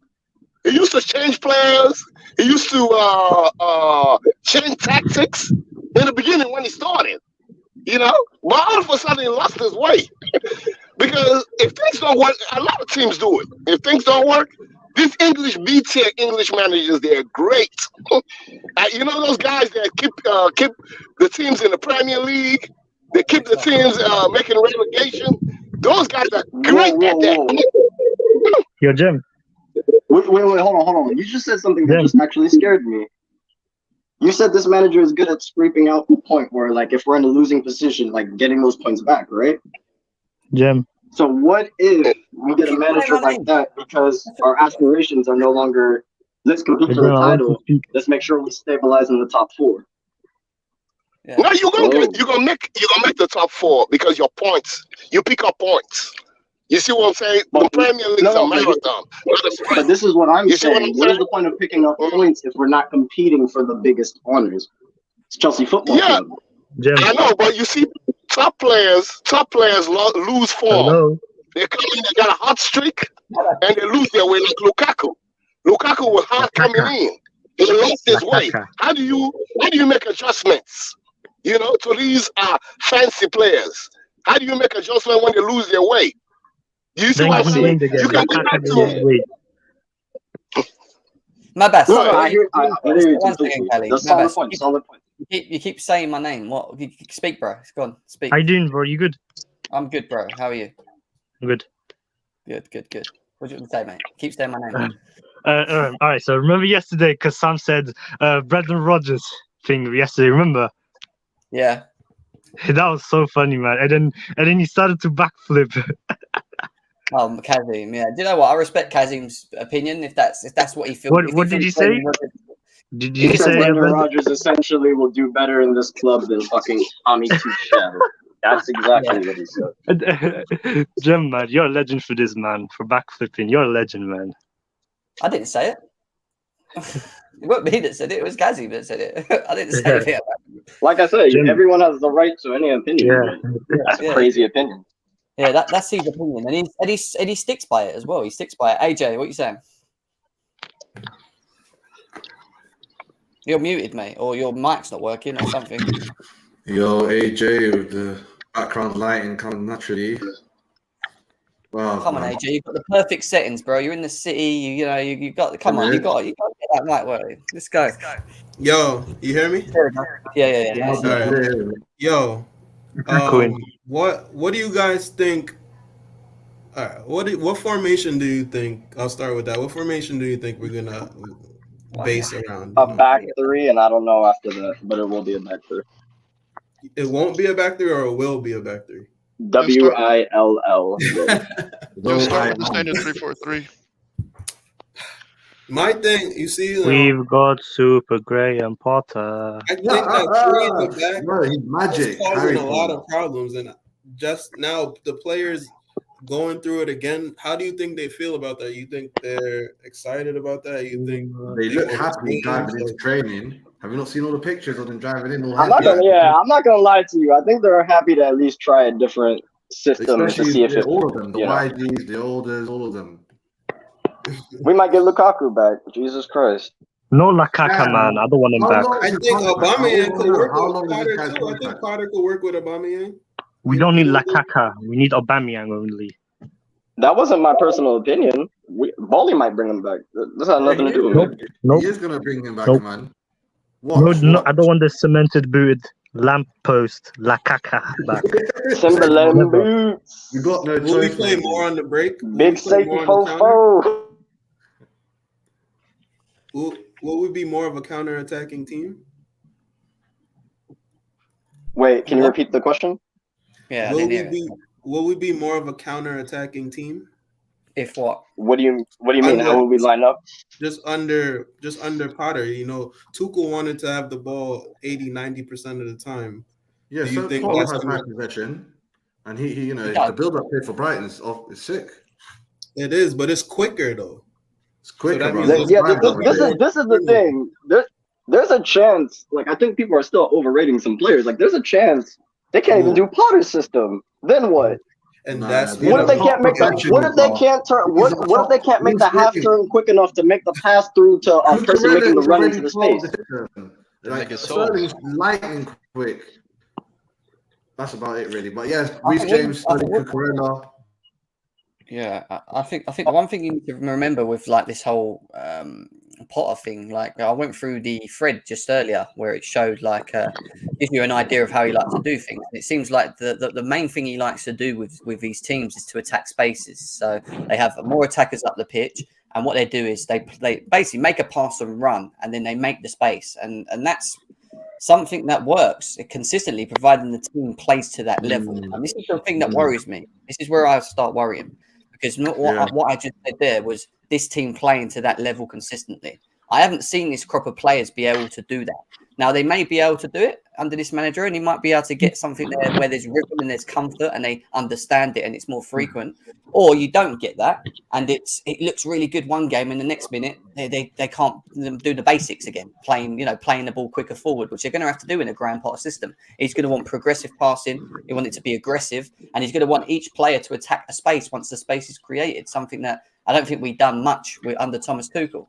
S14: He used to change players. He used to change tactics in the beginning when he started. You know, but all of a sudden he lost his way. Because if things don't work, a lot of teams do it. If things don't work, these English B-tier English managers, they're great. You know those guys that keep the teams in the Premier League, they keep the teams making relegation. Those guys are great at that.
S13: Yo, Jim.
S6: Wait, hold on. You just said something that just actually scared me. You said this manager is good at scraping out the point where, like, if we're in a losing position, like getting those points back, right?
S13: Jim.
S6: So what if we get a manager like that because our aspirations are no longer let's compete for the title, let's make sure we stabilize in the top 4?
S14: Yeah. No, you're gonna make the top 4 because your points. You pick up points. You see what I'm saying? The Premier League is a marathon.
S6: But this is what I'm saying. What is the point of picking up points if we're not competing for the biggest honors? It's Chelsea Football Club.
S14: I know, but you see, top players lose form.
S13: Hello.
S14: They come in, they got a hot streak, and they lose their way like Lukaku. Lukaku was hard coming in. He lost his way. How do you make adjustments? You know, to these fancy players. How do you make adjustments when they lose their way? You see what I'm saying? You can go back to
S1: my best.
S6: No, I hear you
S1: One second, Kelly.
S6: That's solid point. Solid point.
S1: You keep saying my name. What? Speak, bro. Go on. Speak.
S13: How you doing, bro? You good?
S1: I'm good, bro. How are you?
S13: Good.
S1: Good. What do you want to say, mate? Keep saying my name.
S13: All right. So remember yesterday, because Sam said Brendan Rodgers thing yesterday. Remember?
S1: Yeah.
S13: That was so funny, man. And then he started to backflip.
S1: Kazim, yeah. Do you know what? I respect Kazim's opinion if that's what he feels.
S13: What did you say? Did you say
S6: Brendan Rodgers essentially will do better in this club than fucking Tommy Tuchel? That's exactly what he said.
S13: Jim, man, you're a legend for this, man. For backflipping, you're a legend, man.
S1: I didn't say it. It wasn't me that said it. It was Kazim that said it. I didn't say anything about it.
S6: Like I said, everyone has the right to any opinion. That's a crazy opinion.
S1: Yeah, that's his opinion, and he sticks by it as well. He sticks by it. AJ, what are you saying? You're muted, mate, or your mic's not working, or something.
S11: Yo, AJ, with the background lighting coming naturally. Wow,
S1: come on, AJ, you've got the perfect settings, bro. You're in the city. You got. Come on, you got to get that mic working. Let's go.
S12: Yo, you hear me?
S1: Yeah.
S12: Right. Yo, what do you guys think? What formation do you think? I'll start with that. What formation do you think we're gonna base around?
S6: A back 3, and I don't know after that, but it will be a back 3.
S12: It won't be a back 3, or it will be a back 3.
S6: WILL.
S9: You'll start with the standard 3-4-3.
S12: My thing, you see,
S13: we've got Super Graham Potter.
S12: I think that 3 in the back
S11: no, he's magic.
S12: is causing a lot of problems, and just now the players going through it again. How do you think they feel about that? You think they're excited about that? You think
S11: they look happy driving into training? Have you not seen all the pictures of them driving in?
S6: I'm not gonna lie to you. I think they're happy to at least try a different system to see if
S11: all of them, the YGs, the Olders, all of them.
S6: We might get Lukaku back. Jesus Christ.
S13: No Lukaku, man. I don't want him back.
S12: I think Aubameyang could work with Potter too. I think Potter could work with Aubameyang.
S13: We don't need Lukaku. We need Aubameyang only.
S6: That wasn't my personal opinion. Bolly might bring him back. This has nothing to do with it.
S11: He is gonna bring him back, man.
S13: No, I don't want the cemented booted Lamppost, La Caca back.
S6: Timberland boots.
S11: You got no
S12: Will we
S11: choice.
S12: play
S11: mate.
S12: more on the break? Will
S6: Big
S12: we play more
S6: safety
S12: on the counter?
S6: fofo.
S12: Will we be more of a counter-attacking team?
S6: Wait, can you repeat the question?
S1: Yeah,
S12: Will we be more of a counter-attacking team?
S1: If what?
S6: What do you mean? How will we line up?
S12: Just under Potter, you know, Tuchel wanted to have the ball 80-90% of the time.
S11: Yeah,
S12: Do you
S11: so
S12: think
S11: Klopp
S12: that's
S11: has high possession, and he you know, the build-up here for Brighton is sick.
S12: It is, but it's quicker though.
S11: It's quicker.
S12: that
S11: bro.
S12: means
S6: This is the thing. There's a chance. Like, I think people are still overrating some players. Like, there's a chance they can't even do Potter's system. Then what?
S12: And that's
S6: What if they can't make the? What if they can't turn? What if they can't make the half turn quick enough to make the pass through to a person making the run into the space?
S11: Like Sterling's lightning quick. That's about it, really. But yeah, Reece James, Sterling, Cucurella.
S1: Yeah, I think the one thing you need to remember with like this whole Potter thing, like I went through the thread just earlier where it showed like gives you an idea of how he likes to do things. And it seems like the main thing he likes to do with these teams is to attack spaces. So they have more attackers up the pitch, and what they do is they basically make a pass and run, and then they make the space, and that's something that works consistently, providing the team plays to that level. And this is the thing that worries me. This is where I start worrying. Because what I just said there was this team playing to that level consistently. I haven't seen this crop of players be able to do that. Now, they may be able to do it under this manager, and he might be able to get something there where there's rhythm and there's comfort and they understand it and it's more frequent. Or you don't get that, and it looks really good one game, and the next minute they can't do the basics again, playing the ball quicker forward, which they're going to have to do in a Graham Potter system. He's going to want progressive passing. He wants it to be aggressive, and he's going to want each player to attack a space once the space is created, something that I don't think we've done much under Thomas Tuchel.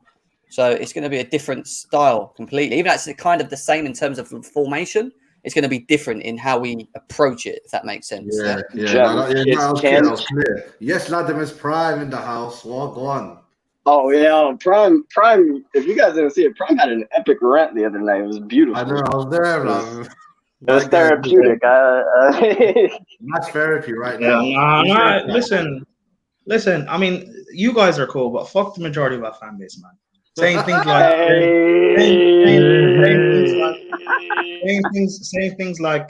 S1: So it's going to be a different style completely. Even though it's kind of the same in terms of formation, it's going to be different in how we approach it, if that makes sense.
S11: Yeah. That was clear. Yes, Latimer's Prime in the house. Well, go on.
S6: Oh yeah, Prime. If you guys didn't see it, Prime had an epic rant the other night. It was beautiful.
S11: I know, I was there, man.
S6: It was therapeutic.
S11: That's therapy right now.
S15: Nah, listen. I mean, you guys are cool, but fuck the majority of our fan base, man. Saying things like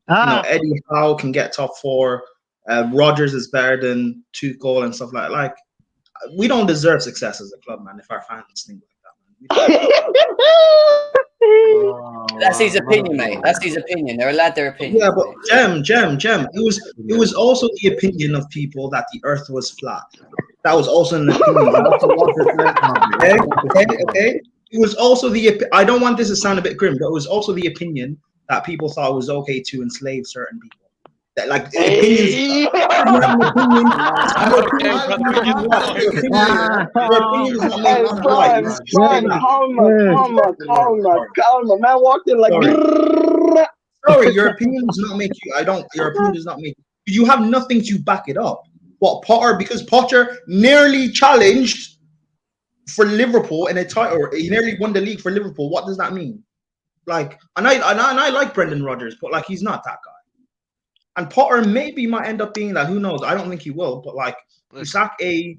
S15: Eddie Howe can get top 4, Rodgers is better than Tuchel and stuff like we don't deserve success as a club, man. If our fans think like that, man.
S1: That's his opinion, mate. That's his opinion. They're allowed their opinion.
S15: Yeah, but Jem. It was also the opinion of people that the Earth was flat. That was also an opinion. Okay. It was also I don't want this to sound a bit grim, but it was also the opinion that people thought it was okay to enslave certain people. That opinions.
S6: Calma. Man walked in like.
S15: Sorry, your opinion does not make you. Your opinion does not make you. You have nothing to back it up. What Potter? Because Potter nearly challenged for Liverpool in a title. He nearly won the league for Liverpool. What does that mean? And I like Brendan Rodgers, but he's not that guy. And Potter maybe might end up being that. Who knows? I don't think he will. But is that a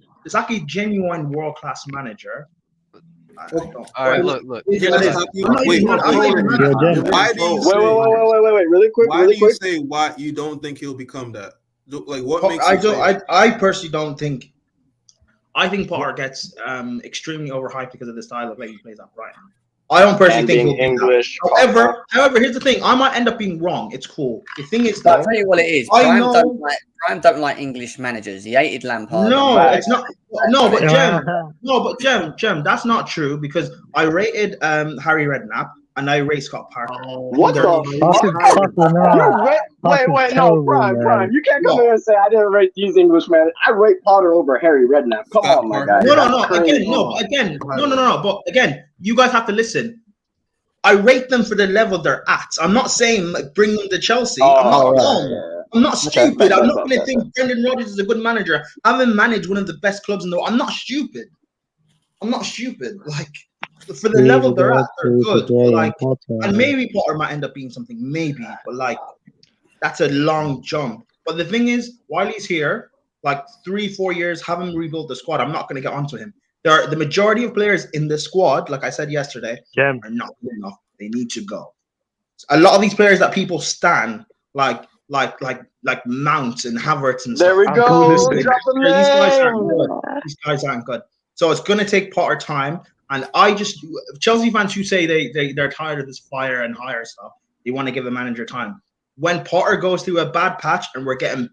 S15: genuine world class manager?
S10: All right, look.
S12: Wait, really quick. Why do you say why you don't think he'll become that? What makes
S15: I personally don't think. I think Potter gets extremely overhyped because of the style of play he plays at Brighton. I don't personally think he'll English. However, here's the thing. I might end up being wrong. It's cool. The thing is,
S1: I'll tell you what it is. Brian don't like English managers. He hated Lampard.
S15: No, it's not. No, but Jem, that's not true because I rated Harry Redknapp and I rate Scott Parker.
S6: What the fuck? Wait, no, Prime. You can't come here and say I didn't rate these Englishmen. I rate Potter over Harry Redknapp. Come on, my guy.
S15: No. But again, you guys have to listen. I rate them for the level they're at. I'm not saying bring them to Chelsea. I'm not dumb. I'm not stupid. I'm not going to think Brendan Rodgers is a good manager. I haven't managed one of the best clubs in the world. I'm not stupid. for the level they're at, they're good. Like, and maybe Potter might end up being something, maybe, but like that's a long jump. But the thing is, while he's here, like 3-4 years, have him rebuild the squad. I'm not going to get onto him. There are the majority of players in the squad, like I said yesterday, are not good enough. They need to go. A lot of these players that people stan, like Mount and Havertz and
S6: there
S15: stuff.
S6: we go.
S15: These guys aren't good. So it's going to take Potter time. And Chelsea fans who say they're tired of this fire and hire stuff, they want to give the manager time. When Potter goes through a bad patch and we're getting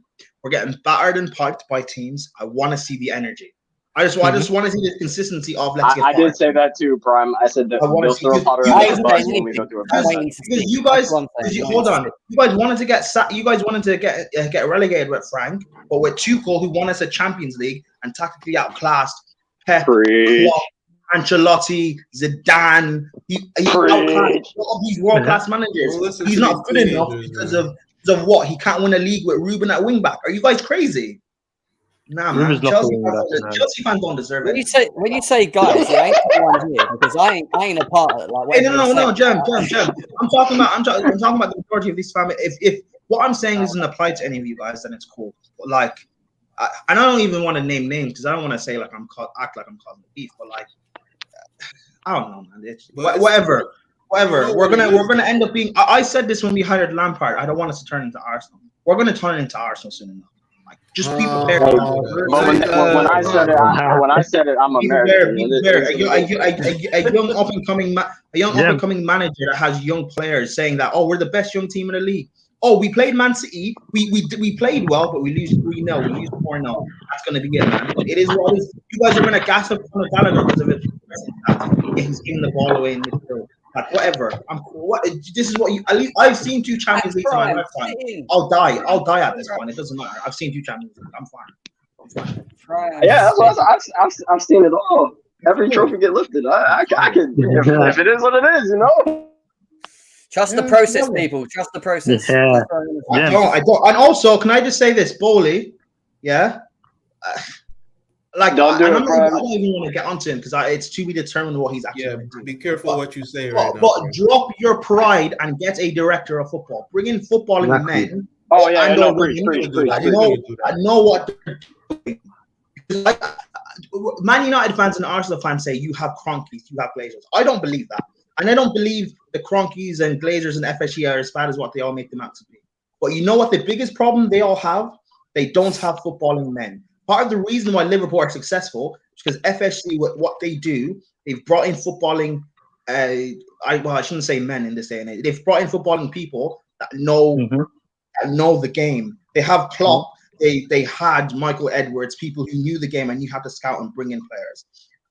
S15: battered and piped by teams, I want to see the energy. I just want to see the consistency of let's get Potter.
S6: I did say that too, Prime. I said that we'll throw Potter out the bus when we go through a bad patch.
S15: Because you guys wanted to get relegated with Frank, but with Tuchel, who won us a Champions League and tactically outclassed Pep, Klopp, Ancelotti, Zidane. He outclassed all of these world-class managers. He's not good enough because of what? He can't win a league with Ruben at wing-back. Are you guys crazy? Nah, man. Chelsea fans don't deserve it.
S1: When you say guys, you ain't the one here because I ain't a part of it. Like,
S15: hey, no, Jem. I'm talking about the majority of these families. If what I'm saying doesn't apply to any of you guys, then it's cool. But like, and I don't even want to name names because I don't want to say like act like I'm causing beef. But like, I don't know, man. Whatever. We're gonna end up being. I said this when we hired Lampard. I don't want us to turn into Arsenal. We're gonna turn into Arsenal soon enough. Like, just be prepared.
S6: When I said it, I'm American.
S15: Be prepared. A young up and coming manager that has young players saying that, oh, we're the best young team in the league. Oh, we played Man City. We played well, but we lose 3-0. We lose 4-0. That's gonna be it, man. But it is what it is. You guys are gonna gas up on Gallagher because of it. He's giving the ball away in midfield. Like, whatever. I'm cool. This is what you. At least I've seen 2 Champions Leagues in my lifetime. I'll die at this point. It doesn't matter. I've seen 2 Champions Leagues. I'm fine.
S6: Yeah, that's what I've seen it all. Every trophy get lifted. I can. If it is what it is, you know.
S1: Trust the process, people. Trust the process.
S15: I don't. And also, can I just say this, Bowley? Yeah. I don't even want to get onto him because it's to be determined what he's actually going to do.
S12: Be careful what you say right now.
S15: But drop your pride and get a director of football. Bring in footballing men.
S6: Oh yeah,
S15: I know what they're doing. Man United fans and Arsenal fans say you have Cronkies, you have Glazers. I don't believe that. And I don't believe the Cronkies and Glazers and FSG are as bad as what they all make them out to be. But you know what the biggest problem they all have? They don't have footballing men. Part of the reason why Liverpool are successful is because FSG, what they do, they've brought in footballing. I shouldn't say men in this day and age. They've brought in footballing people that know the game. They have Klopp. They had Michael Edwards, people who knew the game and knew how to scout and bring in players.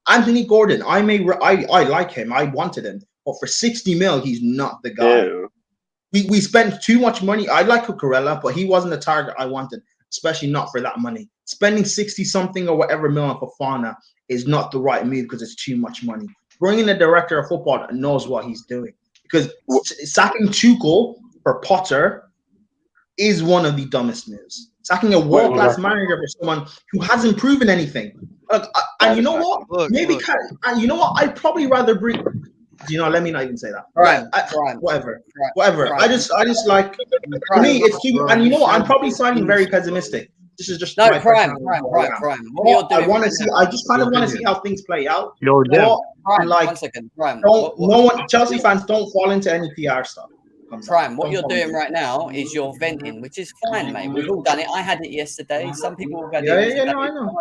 S15: Anthony Gordon, I like him. I wanted him, but for 60 mil, he's not the guy. Ew. We spent too much money. I like Cucurella, but he wasn't the target I wanted, especially not for that money. Spending 60 something or whatever million for Fana is not the right move because it's too much money. Bringing a director of football that knows what he's doing, because sacking Tuchel for Potter is one of the dumbest moves. Sacking a world-class manager for someone who hasn't proven anything. And you know what? You know what? I'd probably rather bring. Let me not even say that. Whatever. Right. I just like. For me, it's too. And you know what? I'm probably sounding very pessimistic. This is just
S1: Prime. What you're doing?
S15: I want to see. I just kind of want to see how things play out.
S1: Prime, 1 second. Prime.
S15: Chelsea fans don't fall into any PR stuff.
S1: Prime, what you're doing right now is you're venting, which is fine, mate. We've all done it. I had it yesterday. Some people have had it.
S15: Yeah, I know.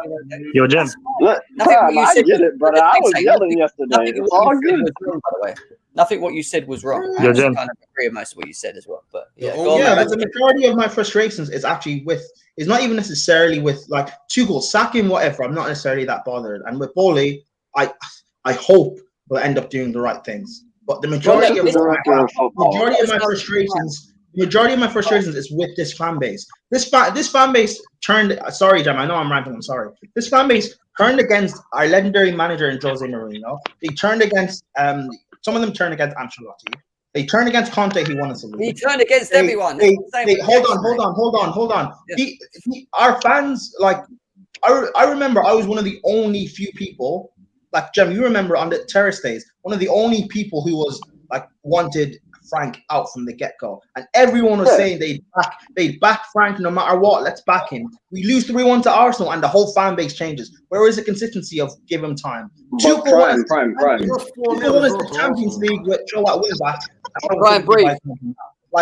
S13: Yo, Jem.
S6: I get it, but I was yelling yesterday. It's all good.
S1: By the way, nothing what you said was wrong. I kind of agree with most of what you said as well. But
S15: but the majority of my frustrations is actually it's not even necessarily with like Tuchel sacking whatever. I'm not necessarily that bothered. And with Bowley, I hope we'll end up doing the right things. But the majority of my frustrations is with this fan base. This fan base turned. Sorry, Jam. I know I'm ranting. I'm sorry. This fan base turned against our legendary manager in Jose Mourinho. They turned against some of them turned against Ancelotti. They turned against Conte. He won us a league.
S1: He turned against everyone.
S15: Hold on. Yes. Our fans, like, I remember I was one of the only few people. like Jem, you remember on the terrace days, one of the only people who was like wanted Frank out from the get-go, and everyone was saying they'd back Frank no matter what. Let's back him. We lose 3-1 to Arsenal, and the whole fan base changes. Where is the consistency of give him time? Tuchel won the Champions League with Joe at wing back.
S1: Brian, breathe.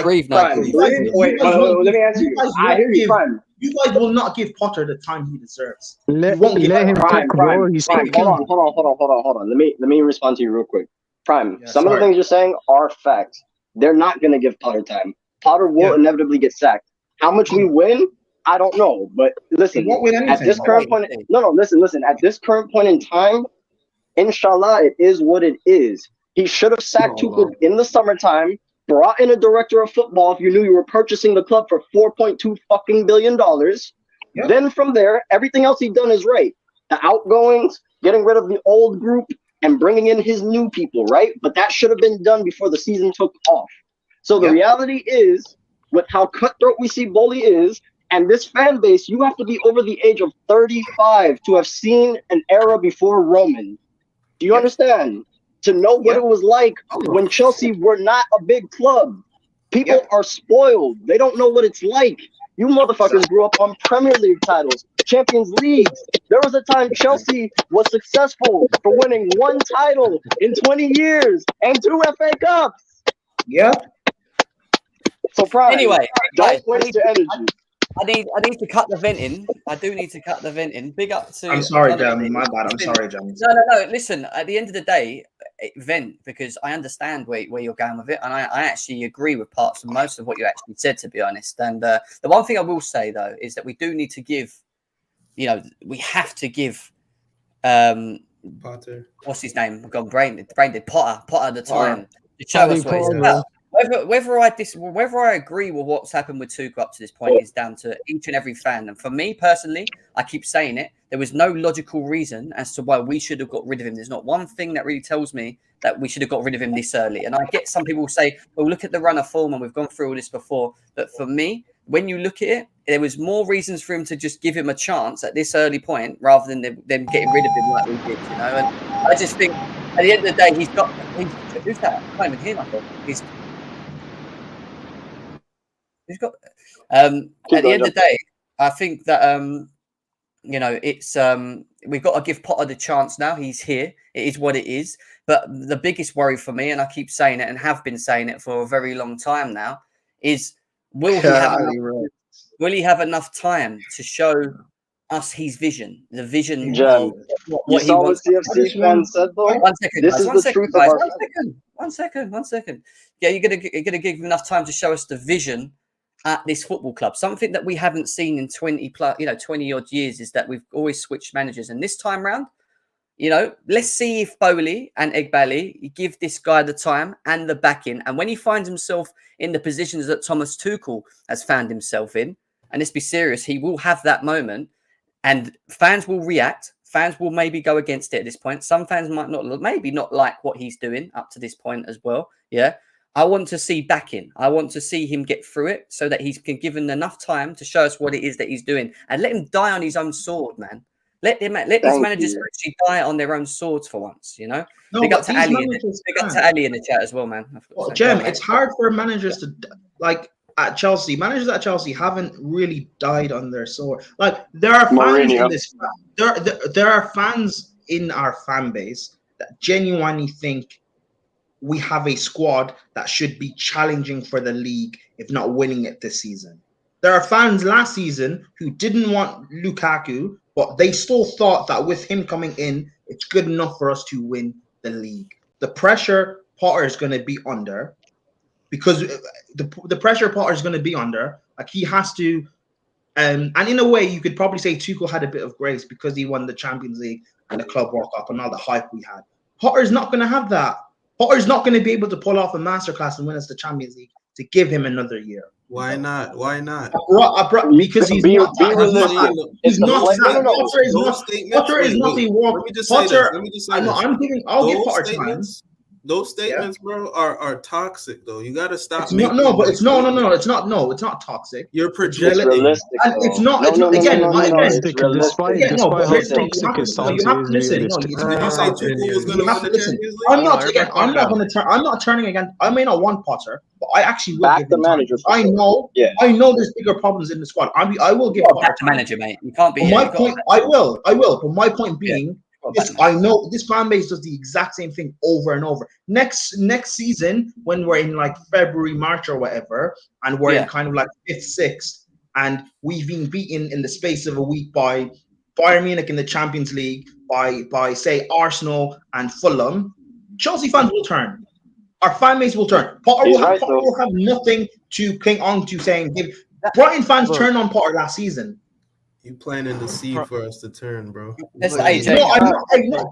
S1: Breathe now.
S6: Wait, let me answer you. I hear you, Prime.
S15: You guys will not give Potter the time he deserves.
S8: Let
S15: Prime.
S8: him talk, bro. He's
S6: Hold on. Let me respond to you real quick. Prime, some of the things you're saying are facts. They're not going to give Potter time. Potter will inevitably get sacked. How much we win, I don't know. But listen, at this current point, listen. At this current point in time, inshallah, it is what it is. He should have sacked Tuchel in the summertime, brought in a director of football if you knew you were purchasing the club for $4.2 fucking billion. Yep. Then from there, everything else he's done is right. The outgoings, getting rid of the old group, and bringing in his new people, right? But that should have been done before the season took off. So the reality is, with how cutthroat we see Bully is, and this fan base, you have to be over the age of 35 to have seen an era before Roman. Do you understand? To know what it was like when Chelsea were not a big club. People are spoiled. They don't know what it's like. You motherfuckers grew up on Premier League titles, Champions Leagues. There was a time Chelsea was successful for winning 1 title in 20 years and 2 FA Cups.
S15: Yep.
S6: So, Prime,
S1: anyway,
S6: don't waste your energy.
S1: I need to cut the venting. I do need to cut the venting. Big up to.
S15: I'm sorry, Jam. My bad. I'm sorry, Jam.
S1: No. Listen, at the end of the day, vent, because I understand where you're going with it, and I actually agree with parts of most of what you actually said, to be honest. And the one thing I will say though is that we do need to give, we have to give,
S12: Potter.
S1: What's his name? I've gone brain dead. Potter the time to show us what it's about. Whether I agree with what's happened with Tuchel up to this point is down to each and every fan. And for me personally, I keep saying it, there was no logical reason as to why we should have got rid of him. There's not one thing that really tells me that we should have got rid of him this early. And I get some people say, well, look at the run of form, and we've gone through all this before. But for me, when you look at it, there was more reasons for him to just give him a chance at this early point rather than them getting rid of him like we did, And I just think at the end of the day, who's that? I can't even hear nothing. He's got at the end of the day, I think that it's we've got to give Potter the chance now. He's here. It is what it is. But the biggest worry for me, and I keep saying it and have been saying it for a very long time now, is will he have enough time to show us his vision? The vision.
S6: What he wants. CFC fan said though.
S1: One second.
S6: This is the truth of our.
S1: One second. Yeah, you're gonna give him enough time to show us the vision at this football club. Something that we haven't seen in 20 odd years is that we've always switched managers. And this time round, let's see if Bowley and Egbali give this guy the time and the backing. And when he finds himself in the positions that Thomas Tuchel has found himself in, and let's be serious, he will have that moment and fans will react. Fans will maybe go against it at this point. Some fans might not like what he's doing up to this point as well. Yeah. I want to see backing. I want to see him get through it so that he's been given enough time to show us what it is that he's doing, and let him die on his own sword, man. Let these managers actually die on their own swords for once, No, big up to Ali in the chat as well, man.
S15: Jem, it's hard for managers to at Chelsea. Managers at Chelsea haven't really died on their sword. Like there are fans in this. There are fans in our fan base that genuinely think we have a squad that should be challenging for the league, if not winning it this season. There are fans last season who didn't want Lukaku, but they still thought that with him coming in, it's good enough for us to win the league. The pressure Potter is going to be under, because the pressure Potter is going to be under, like he has to, and in a way, you could probably say Tuchel had a bit of grace because he won the Champions League and the Club World Cup and all the hype we had. Potter is not going to have that. Potter's not going to be able to pull off a masterclass and win us the Champions League to give him another year.
S12: Why not? Why not?
S15: Because he's not. He's not. Potter is not a walk. Potter. I'll give Potter time.
S12: those statements, bro, are toxic. Though you got to stop.
S15: It's not, no, but it's no, it's not. No, it's not toxic.
S12: You're
S15: It's
S12: projecting.
S6: realistic.
S15: And it's
S6: though.
S15: not.
S6: No,
S15: It's
S6: no,
S15: not.
S6: no,
S15: Again,
S6: no, no, no, no.
S15: again.
S6: It's realistic.
S15: Again, no, but here's the thing.
S8: toxic as sounds,
S15: You have
S8: it
S15: to
S8: is
S15: listen. No,
S8: realistic.
S15: you
S12: Did you say
S15: have to.
S12: Tuchel was going
S15: You
S12: to
S15: have
S12: win
S15: to
S12: the
S15: listen.
S12: Champions League?
S15: I'm not
S10: No,
S15: again.
S10: everybody
S15: I'm not
S10: calm
S15: going to turn. I'm not turning again. I may not want Potter, but I actually will
S6: Back
S15: give
S6: the
S15: him time.
S6: manager. for
S15: I
S6: sure.
S15: know.
S6: Yeah.
S15: I know there's bigger problems in the squad. I will give Potter
S1: Back to
S15: time.
S1: manager, mate. You can't be.
S15: But
S1: Yeah,
S15: my
S1: you got
S15: point, I will. But my point being, this, I know this fan base does the exact same thing over and over. Next season, when we're in like February, March, or whatever, and we're in kind of like 5th, 6th, and we've been beaten in the space of a week by Bayern Munich in the Champions League, by say Arsenal and Fulham, Chelsea fans will turn. Our fan base will turn. Potter will have nothing to cling on to, saying Brighton fans turned on Potter last season.
S12: You planting the seed for us to turn, bro.
S1: That's AJ.
S15: No, I'm not.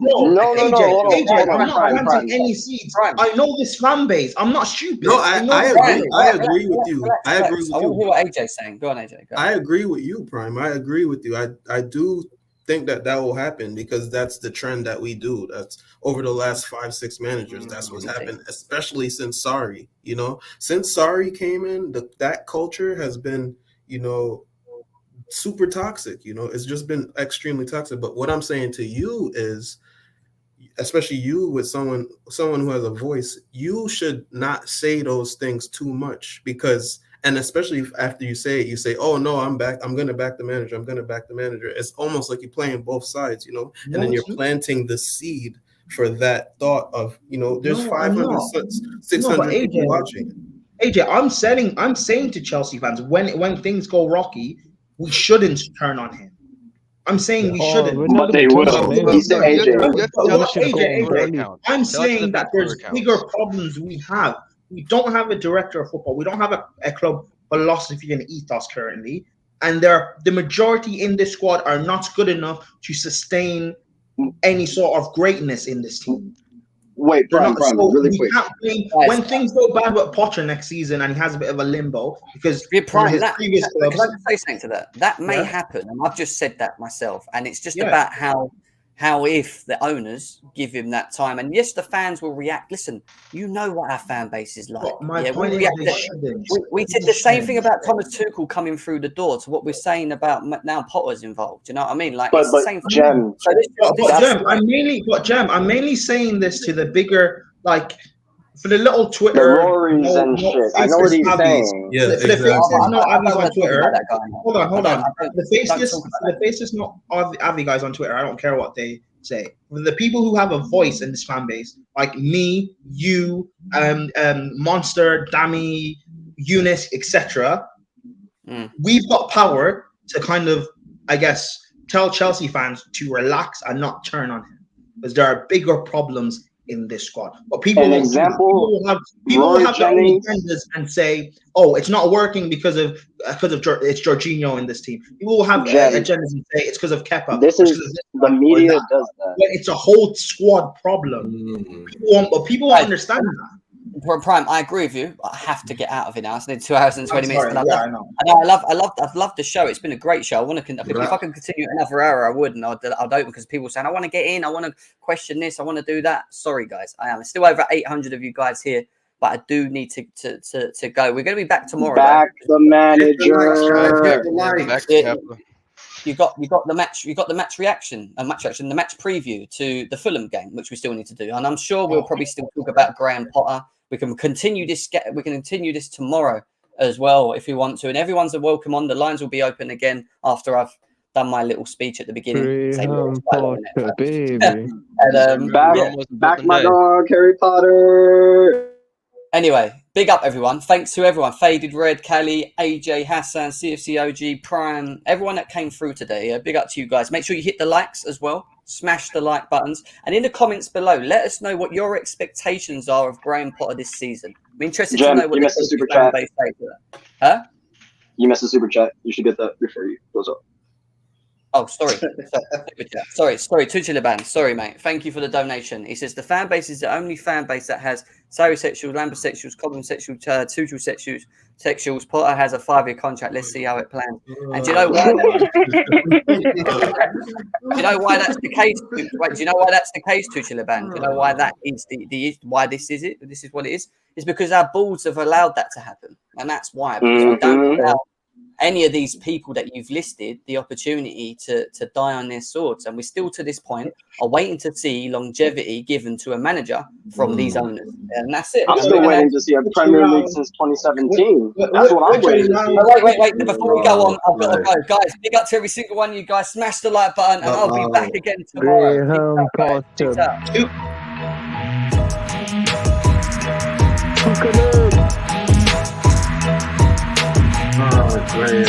S6: No,
S15: AJ, I'm not
S6: Prime.
S15: planting any seeds. I know this fan base. I'm not stupid.
S12: No, I agree. I agree with you. I agree with
S1: I want to hear
S12: you.
S1: what AJ's saying. Go on, AJ. Go.
S12: I agree with you, Prime. I agree with you. I do think that will happen because that's the trend that we do. That's over the last 5-6 managers. That's what's happened, especially since Sarri. You know, since Sarri came in, that culture has been, super toxic. It's just been extremely toxic. But what I'm saying to you is, especially you with someone who has a voice, you should not say those things too much and especially if after you say it, you say, "Oh no, I'm back. I'm gonna back the manager. I'm gonna back the manager." It's almost like you're playing both sides, and then you're planting the seed for that thought of, there's 500, 600 people watching.
S15: AJ, I'm saying to Chelsea fans, when things go rocky, we shouldn't turn on him. I'm saying we shouldn't.
S6: But they will. AJ.
S15: I'm saying that there's bigger problems we have. We don't have a director of football. We don't have a club philosophy and ethos currently. And the majority in this squad are not good enough to sustain any sort of greatness in this team.
S6: Wait, Prime, really quick.
S15: When things go bad with Potter next season and he has a bit of a limbo because
S1: Prime,
S15: his previous clubs.
S1: Can I just say something to that? That may happen, and I've just said that myself. And it's just about how if the owners give him that time, and yes, the fans will react. Listen, you know what our fan base is like. We did the same thing about Thomas Tuchel coming through the door to what we're saying about now Potter's involved. You know what I mean? Like it's the same thing.
S15: I'm mainly saying this to the bigger, like, for the little Twitter,
S6: the Rories and shit. I know what he's saying.
S15: Yeah, for the faces, not Avies on Twitter. Hold on. The faces, not Avi guys on Twitter. I don't care what they say. For the people who have a voice in this fan base, like me, you, Monster, Dammy, Eunice, etc., we've got power to kind of, I guess, tell Chelsea fans to relax and not turn on him because there are bigger problems in this squad. But people will have their own agendas and say, "Oh, it's not working because of it's Jorginho in this team." People will have agendas and say it's because of Kepa.
S6: The media does that.
S15: But it's a whole squad problem. People won't understand that.
S1: Prime, I agree with you. I have to get out of it now. It's been 2 hours and 20 minutes. I love the show. It's been a great show. I want to. If I can continue another hour, I would, and I'd open because people are saying I want to get in. I want to question this. I want to do that. Sorry, guys. I am still over 800 of you guys here, but I do need to go. We're going to be back tomorrow.
S6: Back the manager.
S1: You got the match. You got the match reaction, the match preview to the Fulham game, which we still need to do. And I'm sure we'll probably still talk about Graham Potter. We can continue this. We can continue this tomorrow as well if you want to. And everyone's welcome on. The lines will be open again after I've done my little speech at the beginning.
S6: Back my dog, Harry Potter.
S1: Anyway, big up everyone. Thanks to everyone. Faded Red, Callie, AJ, Hassan, CFC OG, Prime, everyone that came through today. Big up to you guys. Make sure you hit the likes as well. Smash the like buttons. And in the comments below, let us know what your expectations are of Graham Potter this season. I'm interested to know what
S6: you missed the super chat.
S1: Huh?
S6: You missed the super chat. You should get that before you goes up.
S1: Oh, sorry. Sorry, Tuchel. Sorry, mate. Thank you for the donation. He says the fan base is the only fan base that has Savić Lambert Cobham Tuchel sexuals. Potter has a 5-year contract. Let's see how it plans. And do you know why? Do you know why that's the case? Wait, do you know why that's the case, Tuchel? Do you know why that is why this is it? This is what it is. It's because our boards have allowed that to happen, and that's why. Because we don't allow any of these people that you've listed the opportunity to die on their swords, and we still to this point are waiting to see longevity given to a manager from these owners, and that's it.
S6: I'm still waiting to see a Premier League since 2017. That's what I'm waiting to see.
S1: Wait. Before we go on, I've got to go. Guys, big up to every single one of you guys. Smash the like button, and I'll be back again tomorrow. Peace out.
S11: Great.